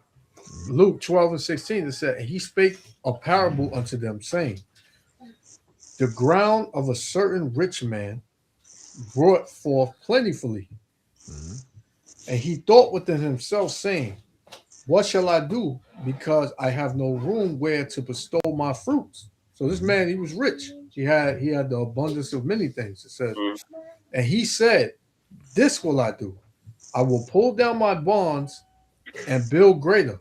Luke 12 and 16, it said, and he spake a parable unto them, saying, the ground of a certain rich man brought forth plentifully. Mm-hmm. And he thought within himself, saying, what shall I do? Because I have no room where to bestow my fruits. So this man, he was rich. He had the abundance of many things. It says, and he said, this will I do. I will pull down my barns and build greater.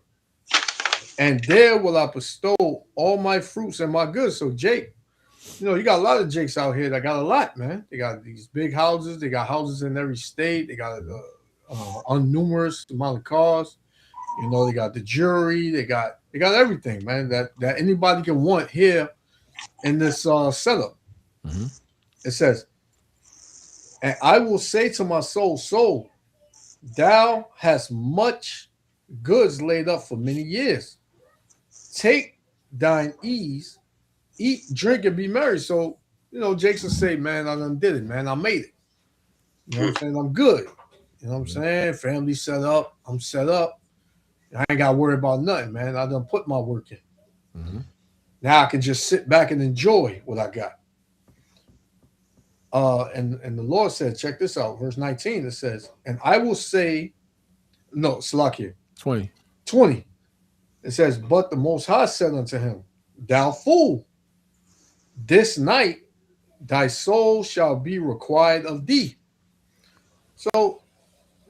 And there will I bestow all my fruits and my goods. So Jake, you got a lot of Jakes out here that got a lot, man. They got these big houses. They got houses in every state. They got unnumerous amount of cars. They got the jury. They got everything, man. That anybody can want here in this setup. Mm-hmm. It says, "And I will say to my soul, thou hast much goods laid up for many years. Take thine ease, eat, drink, and be merry." So, Jason say, man, I done did it, man. I made it. You know what I'm saying? I'm good. You know what I'm saying? Family set up. I'm set up. I ain't got to worry about nothing, man. I done put my work in. Mm-hmm. Now I can just sit back and enjoy what I got. And the Lord said, check this out, verse 19, it says, and I will say, no, Salakia, 20. It says, but the Most High said unto him, thou fool, this night thy soul shall be required of thee. So,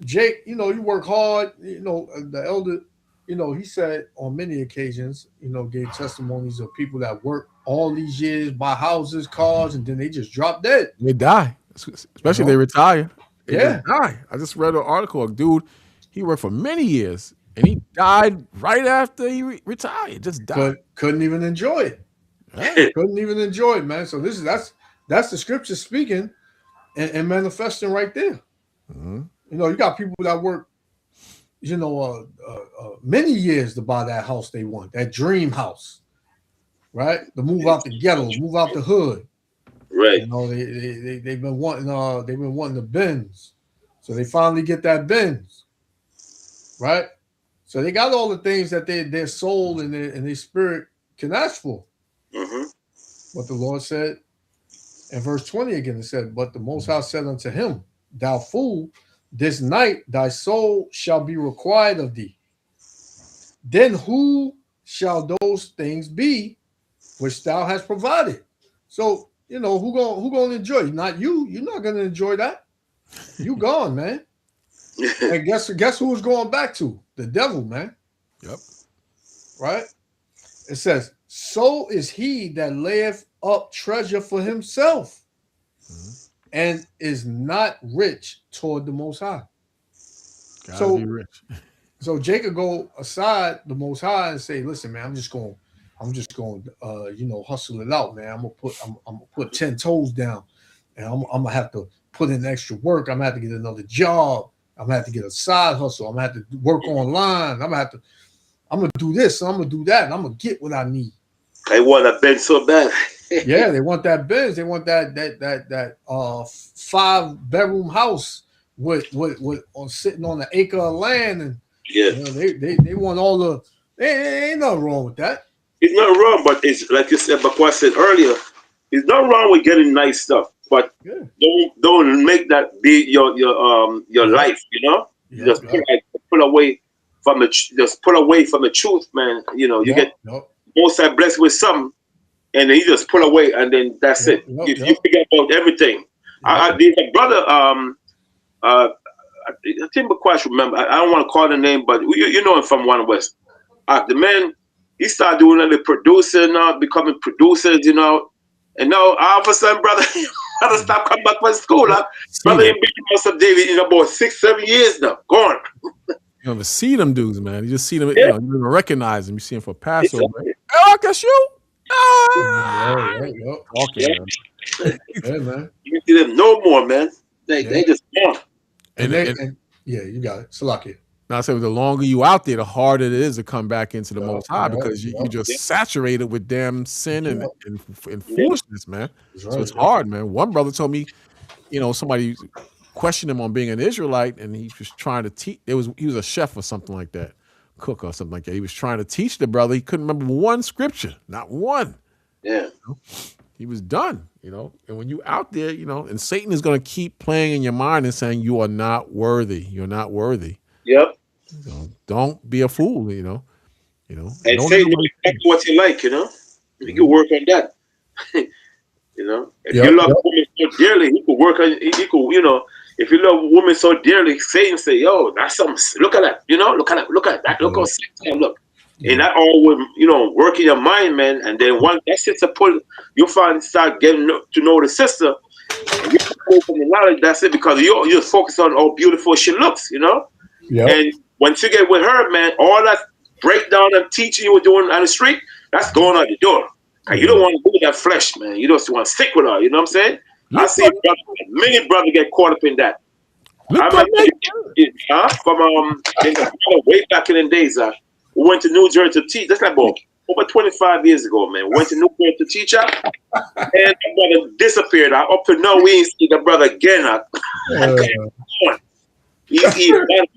Jake, you work hard, the elder, he said on many occasions, gave testimonies of people that work all these years, buy houses, cars, and then they just drop dead. They die, especially if they retire. They just die. I just read an article, a dude, he worked for many years, and he died right after he retired. Just died. Couldn't even enjoy it. Right. Couldn't even enjoy it, man. So that's the scripture speaking and manifesting right there. Mm-hmm. You got people that work, many years to buy that house they want, that dream house, right? To move out the ghetto, move out the hood. Right. They've been wanting the Benz, so they finally get that Benz, right? So they got all the things that their soul and their spirit can ask for. Mm-hmm. What the Lord said in verse 20 again, it said, but the Most High said unto him, thou fool, this night thy soul shall be required of thee. Then who shall those things be which thou hast provided? So, who gonna enjoy? Not you. You're not gonna enjoy that. You gone, man. And guess who it's going back to? The devil, man. Yep. Right? It says, so is he that layeth up treasure for himself, and is not rich toward the Most High. Gotta be rich. So Jacob go aside the Most High and say, listen, man, I'm just going hustle it out, man. I'm gonna put 10 toes down, and I'm gonna have to put in extra work. I'm gonna have to get another job. I'm gonna have to get a side hustle. I'm gonna have to work online. I'm gonna do this, and I'm gonna do that, and I'm gonna get what I need. I want a Benz so bad. Yeah, they want that Benz. They want that 5-bedroom house with sitting on an acre of land, and they want all the. Ain't nothing wrong with that. It's not wrong, but it's like you said, Bakwa said earlier. It's not wrong with getting nice stuff, but don't make that be your life. Just pull away from the truth, man. You get most are blessed with something, and then you just pull away, and then that's it. You forget about everything. There's a brother. I think Bakwa should remember. I don't want to call the name, but you know him from One West. The man, he started doing the producing now, becoming producers, and now all of a sudden, brother, stop coming back from school. Brother, ain't been in House of David in about 6-7 years now. Gone. You never see them dudes, man. You just see them, you don't even recognize them. You see them for Passover. Oh, I guess you. Man. You see them no more, man. They just gone. And you got it. Salakia. Now, I say the longer you out there, the harder it is to come back into the Most High, because you just saturated with damn sin and foolishness, man. So it's hard, man. One brother told me, somebody questioned him on being an Israelite, and he was trying to teach. He was a chef or something like that, cook or something like that. He was trying to teach the brother. He couldn't remember one scripture, not one. Yeah. He was done, And when you out there, and Satan is going to keep playing in your mind and saying, you are not worthy. You're not worthy. Yep. Don't be a fool, And say what you like, You can work on that. If you love a woman so dearly, he could work on. He could, if you love a woman so dearly, Satan say, "Yo, that's something. Look at that. Look at that. Look how sexy. Look." And that all will, work in your mind, man. And then once that sister you'll finally start getting to know the sister. And you pull from the knowledge, that's it, because you're just focused on how beautiful she looks. Yep. And once you get with her, man, all that breakdown and teaching you were doing on the street, that's going out the door. And you don't want to do that flesh, man. You just want to stick with her. You know what I'm saying? I see many brothers get caught up in that. I remember from way back in the days. We went to New Jersey to teach. That's like over 25 years ago, man. We went to New Jersey to teach her, and the brother disappeared. Up to now, we ain't see the brother again. He's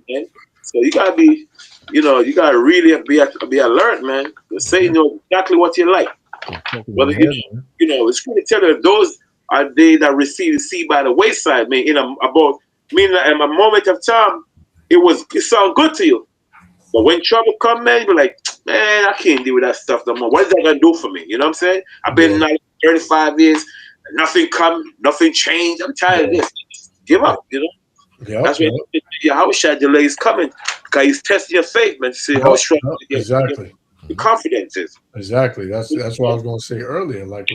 man. So you gotta be, you gotta really be alert, man. Say exactly what you like. Whether it's going to tell you those are they that receive the seed by the wayside. Man, in a moment of time, it sound good to you, but when trouble come, man, you be like, man, I can't deal with that stuff no more. What is that gonna do for me? You know what I'm saying? I've been 35 years, nothing come, nothing changed. I'm tired of this. Give up. That's why Yahweh Shai delay is coming, because he's testing your faith, man, to see how strong exactly the confidence is. Exactly. That's what I was going to say earlier. Like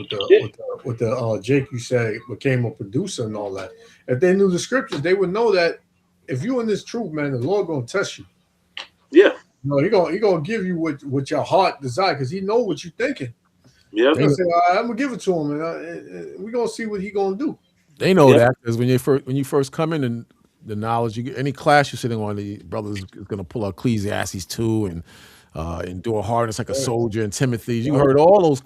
with the Jake, you said became a producer and all that. If they knew the scriptures, they would know that if you in this truth, man, the Lord going to test you. Yeah. He gonna give you what your heart desire, because he know what you're thinking. Yeah. They say, I'm gonna give it to him, and we're gonna see what he gonna do. They know that, because when you first come in and the knowledge, you get any class you're sitting on, the brothers is going to pull out Ecclesiastes 2 and endure hardness like a soldier, and Timothy. You heard all those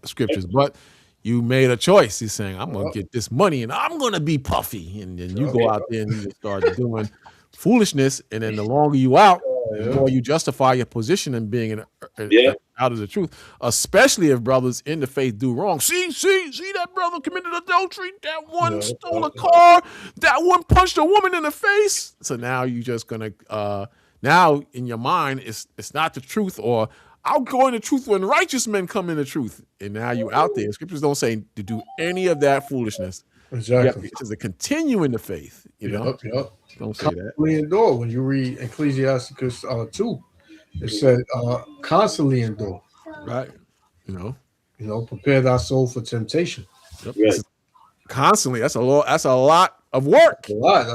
scriptures, but you made a choice. He's saying, I'm going to get this money and I'm going to be puffy. And then you go out there and you just start doing foolishness. And then the longer you out, the more you justify your position in being out of the truth, especially if brothers in the faith do wrong. See that brother committed adultery, that one stole a car, that one punched a woman in the face. So now you just gonna now in your mind it's not the truth, or I'll go in the truth when righteous men come in the truth. And now you out there. Scriptures don't say to do any of that foolishness. Exactly. It says to continue in the faith. You know? Don't say that. Endure. When you read Ecclesiastes 2, it said constantly endure. Right. Prepare thy soul for temptation. Yep. Right. Constantly. That's a lot of work. A lot,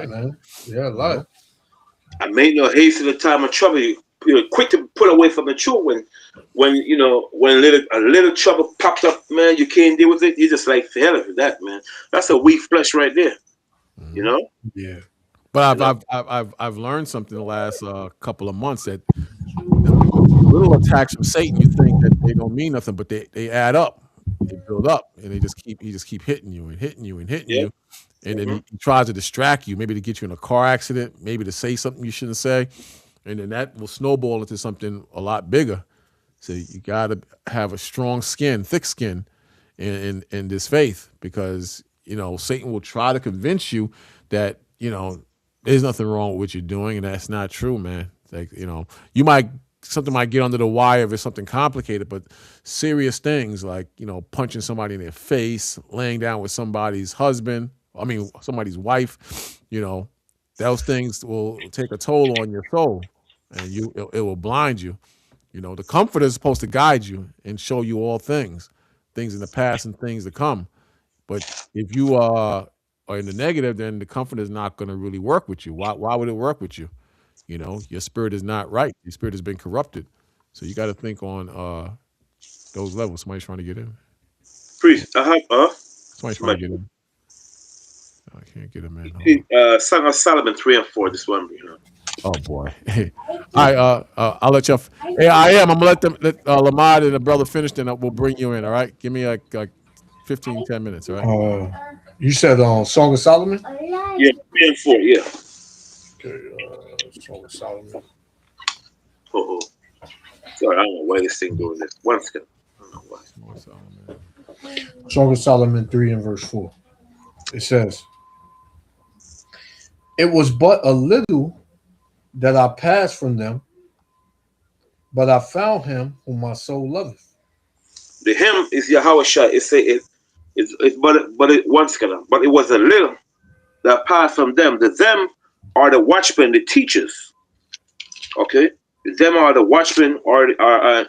man. Yeah, a lot. I made no haste in the time of trouble. You're quick to pull away from the truth when a little trouble popped up, man. You can't deal with it. You're just like, hell of that, man. That's a weak flesh right there. Yeah. But I've learned something the last couple of months, that little attacks from Satan, you think that they don't mean nothing, but they add up, they build up, and he just keep hitting you and hitting you and hitting you, and then he tries to distract you, maybe to get you in a car accident, maybe to say something you shouldn't say, and then that will snowball into something a lot bigger. So you got to have a strong skin, thick skin, in this faith, because Satan will try to convince you that there's nothing wrong with what you're doing, and that's not true, man. Like something might get under the wire if it's something complicated, but serious things like punching somebody in their face, laying down with somebody's somebody's wife, those things will take a toll on your soul, and it will blind you. The Comforter is supposed to guide you and show you all things in the past and things to come. But if you are in the negative, then the Comforter is not going to really work with you. Why would it work with you? Your spirit is not right. Your spirit has been corrupted. So you got to think on those levels. Somebody's trying to get in. Priest, somebody's trying to get in. I can't get him in. Song of Solomon 3 and 4. This one, Oh boy! All right, I'll let you. Hey, I'm gonna let Lamad and the brother finish, then we'll bring you in. All right, give me like 15, 10 minutes. All right. You said Song of Solomon? Yeah, 3 and 4. Yeah. Okay. Song of Solomon. Oh. Sorry, I don't know why this thing doing this. One second. I don't know why. Song of Solomon 3 and verse 4. It says, "It was but a little that I passed from them, but I found him whom my soul loveth." The hymn is Yahweh Shai. It say but it was a little that passed from them. The them are the watchmen, the teachers. Okay, them are the watchmen are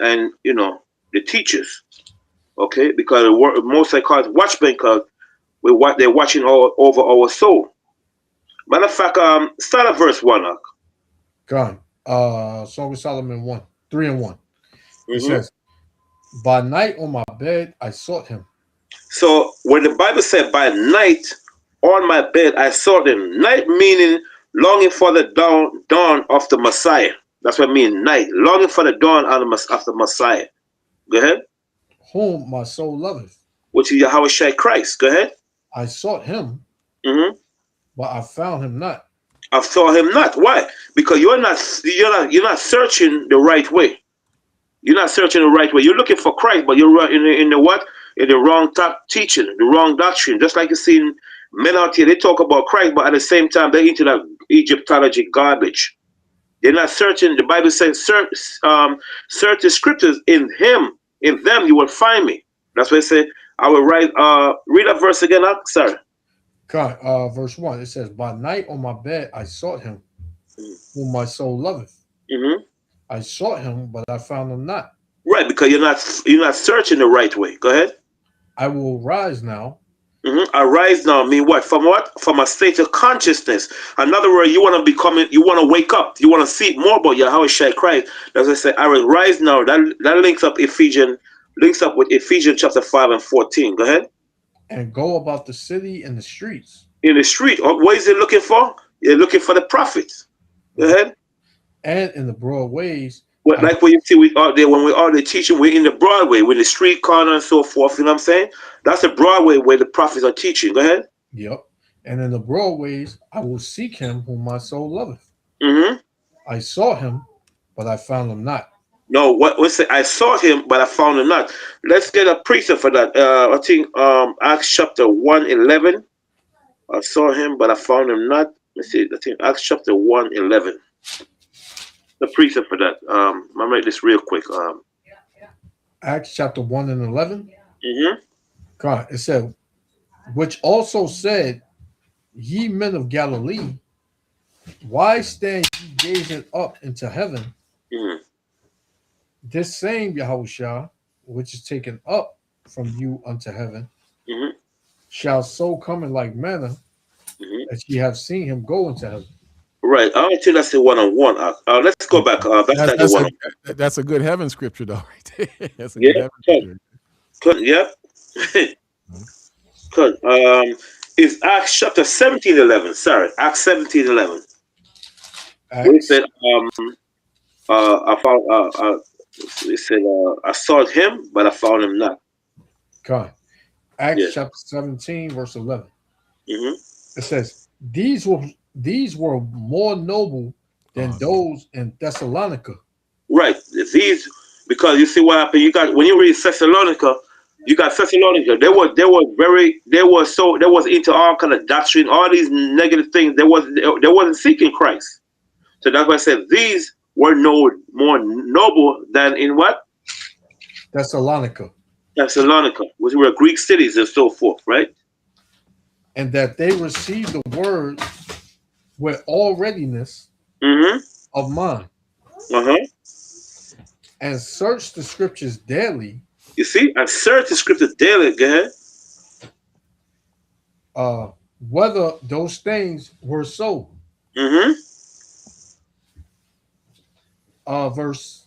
and the teachers. Okay, because most I call it watchmen because they're watching over our soul. Matter of fact, start at verse 1. God. Song of Solomon 1, 3 and 1. It Mm-hmm. says, by night on my bed I sought him. So when the Bible said, by night on my bed I sought him, night meaning longing for the dawn of the Messiah. That's what I mean, night. Longing for the dawn of the Messiah. Go ahead. Whom my soul loveth. Which is Yahweh Christ. Go ahead. I sought him, Mm-hmm. but I found him not. I saw him not. Why? Because you're not searching the right way. You're not searching the right way. You're looking for Christ, but you're in the what? In the wrong teaching, the wrong doctrine. Just like you see men out here, they talk about Christ, but at the same time they're into that Egyptology garbage. They're not searching. The Bible says, search the scriptures in him. In them you will find me. That's what it said. I will write. Read that verse again, sorry. God, verse 1. It says, by night on my bed I sought him, whom my soul loveth. Mm-hmm. I sought him, but I found him not. Right, because you're not searching the right way. Go ahead. I will rise now. Mm-hmm. Arise now mean what? From what? From a state of consciousness. In other words, you want to wake up. You want to see more about Yahweh Shai Christ. As I said, I will rise now. That links up with Ephesians chapter 5 and 14. Go ahead. And go about the city and the streets. In the street. What is it looking for? You're looking for the prophets. Go ahead. And in the broad ways. Like when you see we out there, when we're out there teaching, we're in the Broadway, we're in the street corner and so forth. You know what I'm saying? That's the Broadway where the prophets are teaching. Go ahead. Yep. And in the broad ways, I will seek him whom my soul loveth. Mm-hmm. I sought him, but I found him not. No, what's it? I sought him, but I found him not. Let's get a precept for that. I think Acts chapter 1:11. I saw him, but I found him not. Let's see. I think Acts chapter 1:11. The precept for that. I'm gonna write this real quick. Acts chapter 1 and 11. Mm-hmm. God, it said, which also said, ye men of Galilee, why stand ye gazing up into heaven? Mm-hmm. This same Yahushua, which is taken up from you unto heaven, Mm-hmm. shall so come in like manner Mm-hmm. that ye have seen him go into heaven. Right. I don't think that's the one-on-one. Let's go back. That's the one. That's a good heaven scripture, though, right there. That's a Yeah. good heaven scripture. Yeah. Good. It's Acts chapter 17:11. Sorry, Acts 17:11. We said, I found. It said, I sought him, but I found him not. God. Acts Yeah. chapter 17, verse 11. Mm-hmm. It says, these were more noble than those in Thessalonica. Right. These, because you see what happened. You got when you read Thessalonica, you got Thessalonica. They was into all kind of doctrine, all these negative things. They wasn't seeking Christ. So that's why I said these were more noble than in what? Thessalonica. Thessalonica, which were Greek cities and so forth, right? And that they received the word with all readiness Mm-hmm. of mind, Uh-huh. and searched the scriptures daily. You see, I search the scriptures daily. Go ahead. Whether those things were so. Mm-hmm. Verse.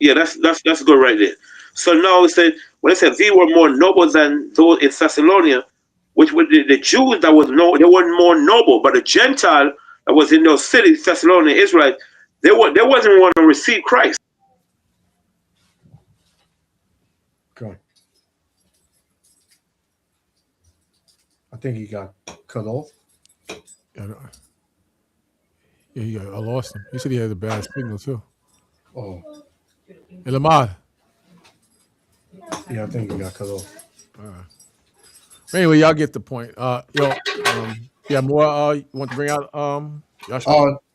Yeah, that's good right there. So now it said when it said they were more noble than those in Thessalonica, which were the Jews they weren't more noble, but the Gentile that was in those cities, Thessalonica, Israel, they wasn't want to receive Christ. Okay. I think he got cut off. Yeah, I lost him. He said he had a bad signal too. Oh, Hey, Lamar. yeah, I think he got cut off. All right. Anyway, y'all get the point. Yeah, more. You want to bring out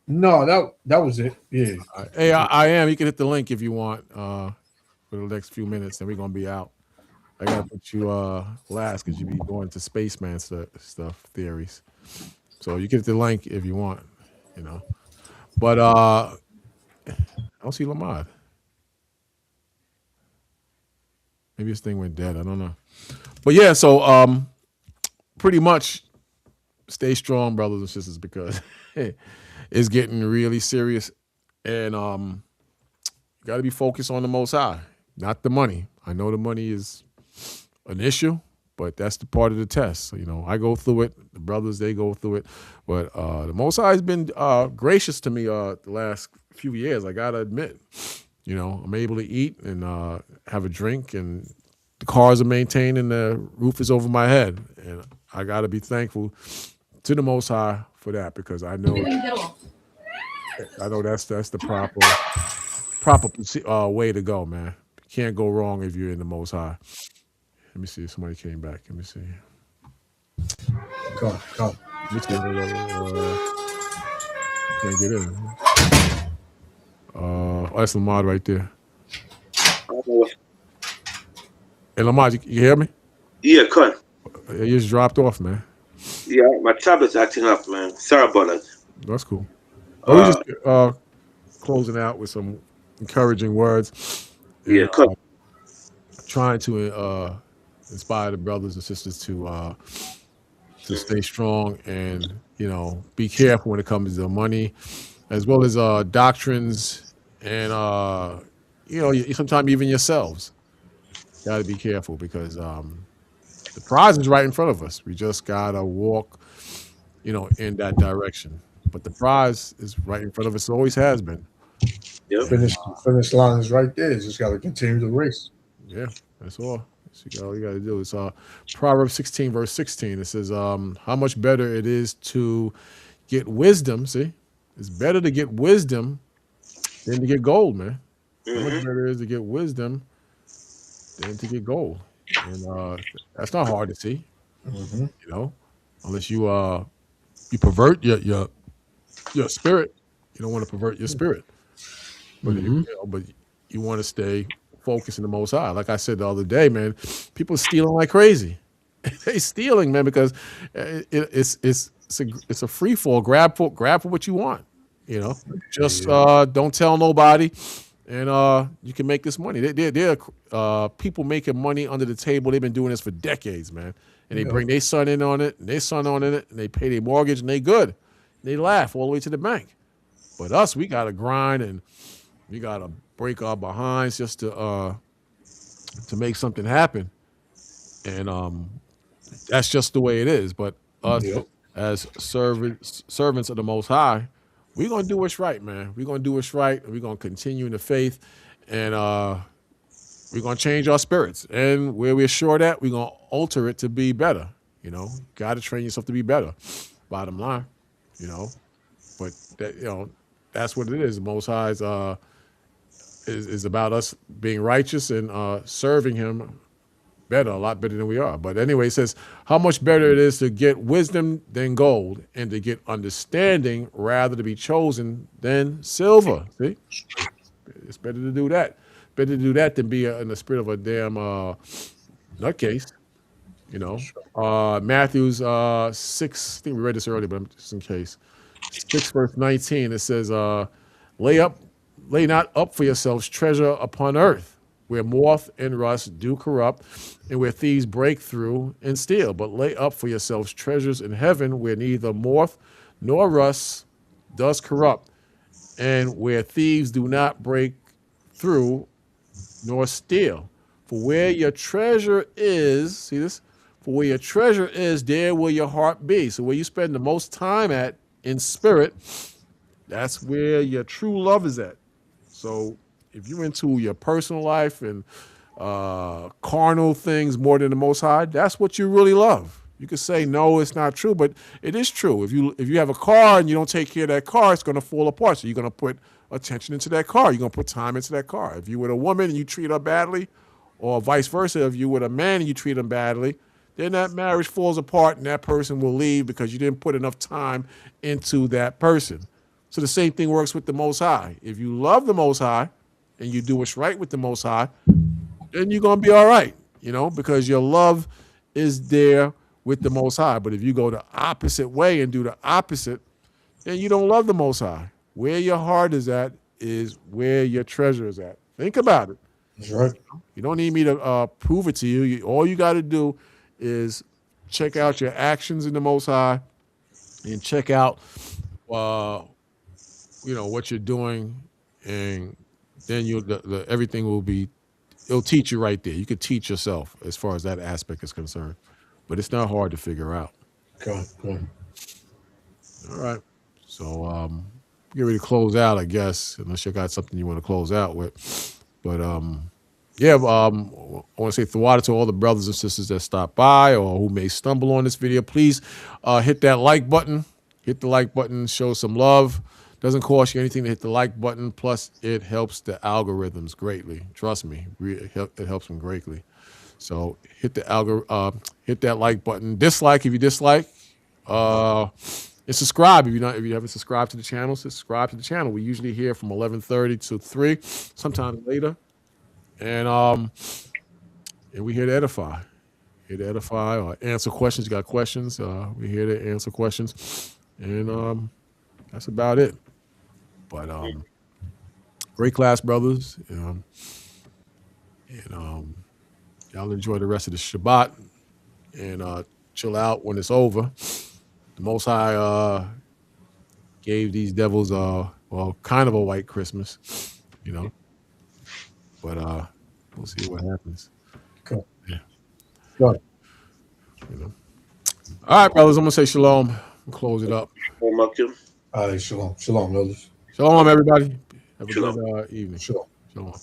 No, that was it. Yeah. Hey, I am. You can hit the link if you want for the next few minutes, and we're gonna be out. I gotta put you last because you be going to spaceman stuff theories. So you can hit the link if you want, But I don't see Lamar. Maybe this thing went dead. I don't know. But yeah, so pretty much stay strong, brothers and sisters, because it's getting really serious. And you got to be focused on the Most High, not the money. I know the money is an issue, but that's the part of the test. So, I go through it. The brothers, they go through it. But the Most High has been gracious to me the last few years. I got to admit, I'm able to eat and have a drink, and the cars are maintained, and the roof is over my head. And I got to be thankful to the Most High for that, because I know that's the proper way to go, man. You can't go wrong if you're in the Most High. Let me see if somebody came back. Let me see. Come. Let me see. Can't get in. That's Lamar right there. Hey, Lamar, you hear me? Yeah, cut. You just dropped off, man. Yeah, my tablet's acting up, man. Sorry about that. That's cool. But we just closing out with some encouraging words. Yeah, And, cut. trying to inspire the brothers and sisters to stay strong and be careful when it comes to money, as well as doctrines, and sometimes even yourselves. Got to be careful, because the prize is right in front of us. We just gotta walk, in that direction. But the prize is right in front of us. It always has been. Yep. Finish line is right there. Just got to continue the race. Yeah, that's all. So all you got to do is Proverbs 16, verse 16. It says, how much better it is to get wisdom. See, it's better to get wisdom than to get gold, man. How much better it is to get wisdom than to get gold. And that's not hard to see, unless you pervert your spirit. You don't want to pervert your spirit, but but you want to stay focused in the Most High. Like I said the other day, man, people are stealing like crazy. They stealing, man, because it's a free fall. Grab for what you want. Just don't tell nobody, and you can make this money. There are people making money under the table. They've been doing this for decades, man. And they bring their son in on it, and their son on it, and they pay their mortgage, and they good. And they laugh all the way to the bank. But us, we gotta grind, and we gotta break our behinds just to make something happen. And that's just the way it is. But us as servants of the Most High, we're gonna do what's right, man. We're gonna do what's right, and we're gonna continue in the faith, and we're gonna change our spirits. And where we're short at, we're gonna alter it to be better. Gotta train yourself to be better. Bottom line, But that that's what it is. The Most High is about us being righteous and serving Him better, a lot better than we are. But anyway, it says how much better it is to get wisdom than gold, and to get understanding rather to be chosen than silver. See, it's better to do that. Better to do that than be in the spirit of a damn nutcase. Matthew's 6. I think we read this earlier, but just in case. 6 verse 19. It says, lay not up for yourselves treasure upon earth, where moth and rust do corrupt, and where thieves break through and steal. But lay up for yourselves treasures in heaven, where neither moth nor rust does corrupt, and where thieves do not break through nor steal. For where your treasure is, see this? For where your treasure is, there will your heart be. So where you spend the most time at in spirit, that's where your true love is at. So if you're into your personal life and carnal things more than the Most High, that's what you really love. You could say, no, it's not true, but it is true. If you have a car and you don't take care of that car, it's going to fall apart. So you're going to put attention into that car. You're going to put time into that car. If you're with a woman and you treat her badly, or vice versa, if you're with a man and you treat him badly, then that marriage falls apart and that person will leave because you didn't put enough time into that person. So the same thing works with the Most High. If you love the Most High and you do what's right with the Most High, then you're going to be all right, because your love is there with the Most High. But if you go the opposite way and do the opposite, then you don't love the Most High. Where your heart is at is where your treasure is at. Think about it. That's right. You don't need me to prove it to you. All you got to do is check out your actions in the Most High and check out, what you're doing, and then everything will be. It'll teach you right there. You could teach yourself as far as that aspect is concerned, but it's not hard to figure out. Good. All right. So get ready to close out, I guess, unless you got something you want to close out with. But I want to say thwada to all the brothers and sisters that stopped by or who may stumble on this video. Please hit that like button. Hit the like button. Show some love. Doesn't cost you anything to hit the like button. Plus, it helps the algorithms greatly. Trust me, it helps them greatly. So hit hit that like button. Dislike if you dislike. And subscribe if you haven't subscribed to the channel. Subscribe to the channel. We usually here from 11:30 to 3, sometimes later. And we're here to edify. Here to edify or answer questions. You got questions? We're here to answer questions. And that's about it. But great class, brothers. And y'all enjoy the rest of the Shabbat and chill out when it's over. The Most High gave these devils kind of a white Christmas, But we'll see what happens. Cool. Yeah. Good. All right, brothers. I'm gonna say shalom and close it up. All right, shalom, elders. Shalom, everybody. Have a Shalom. good evening. Shalom. Shalom.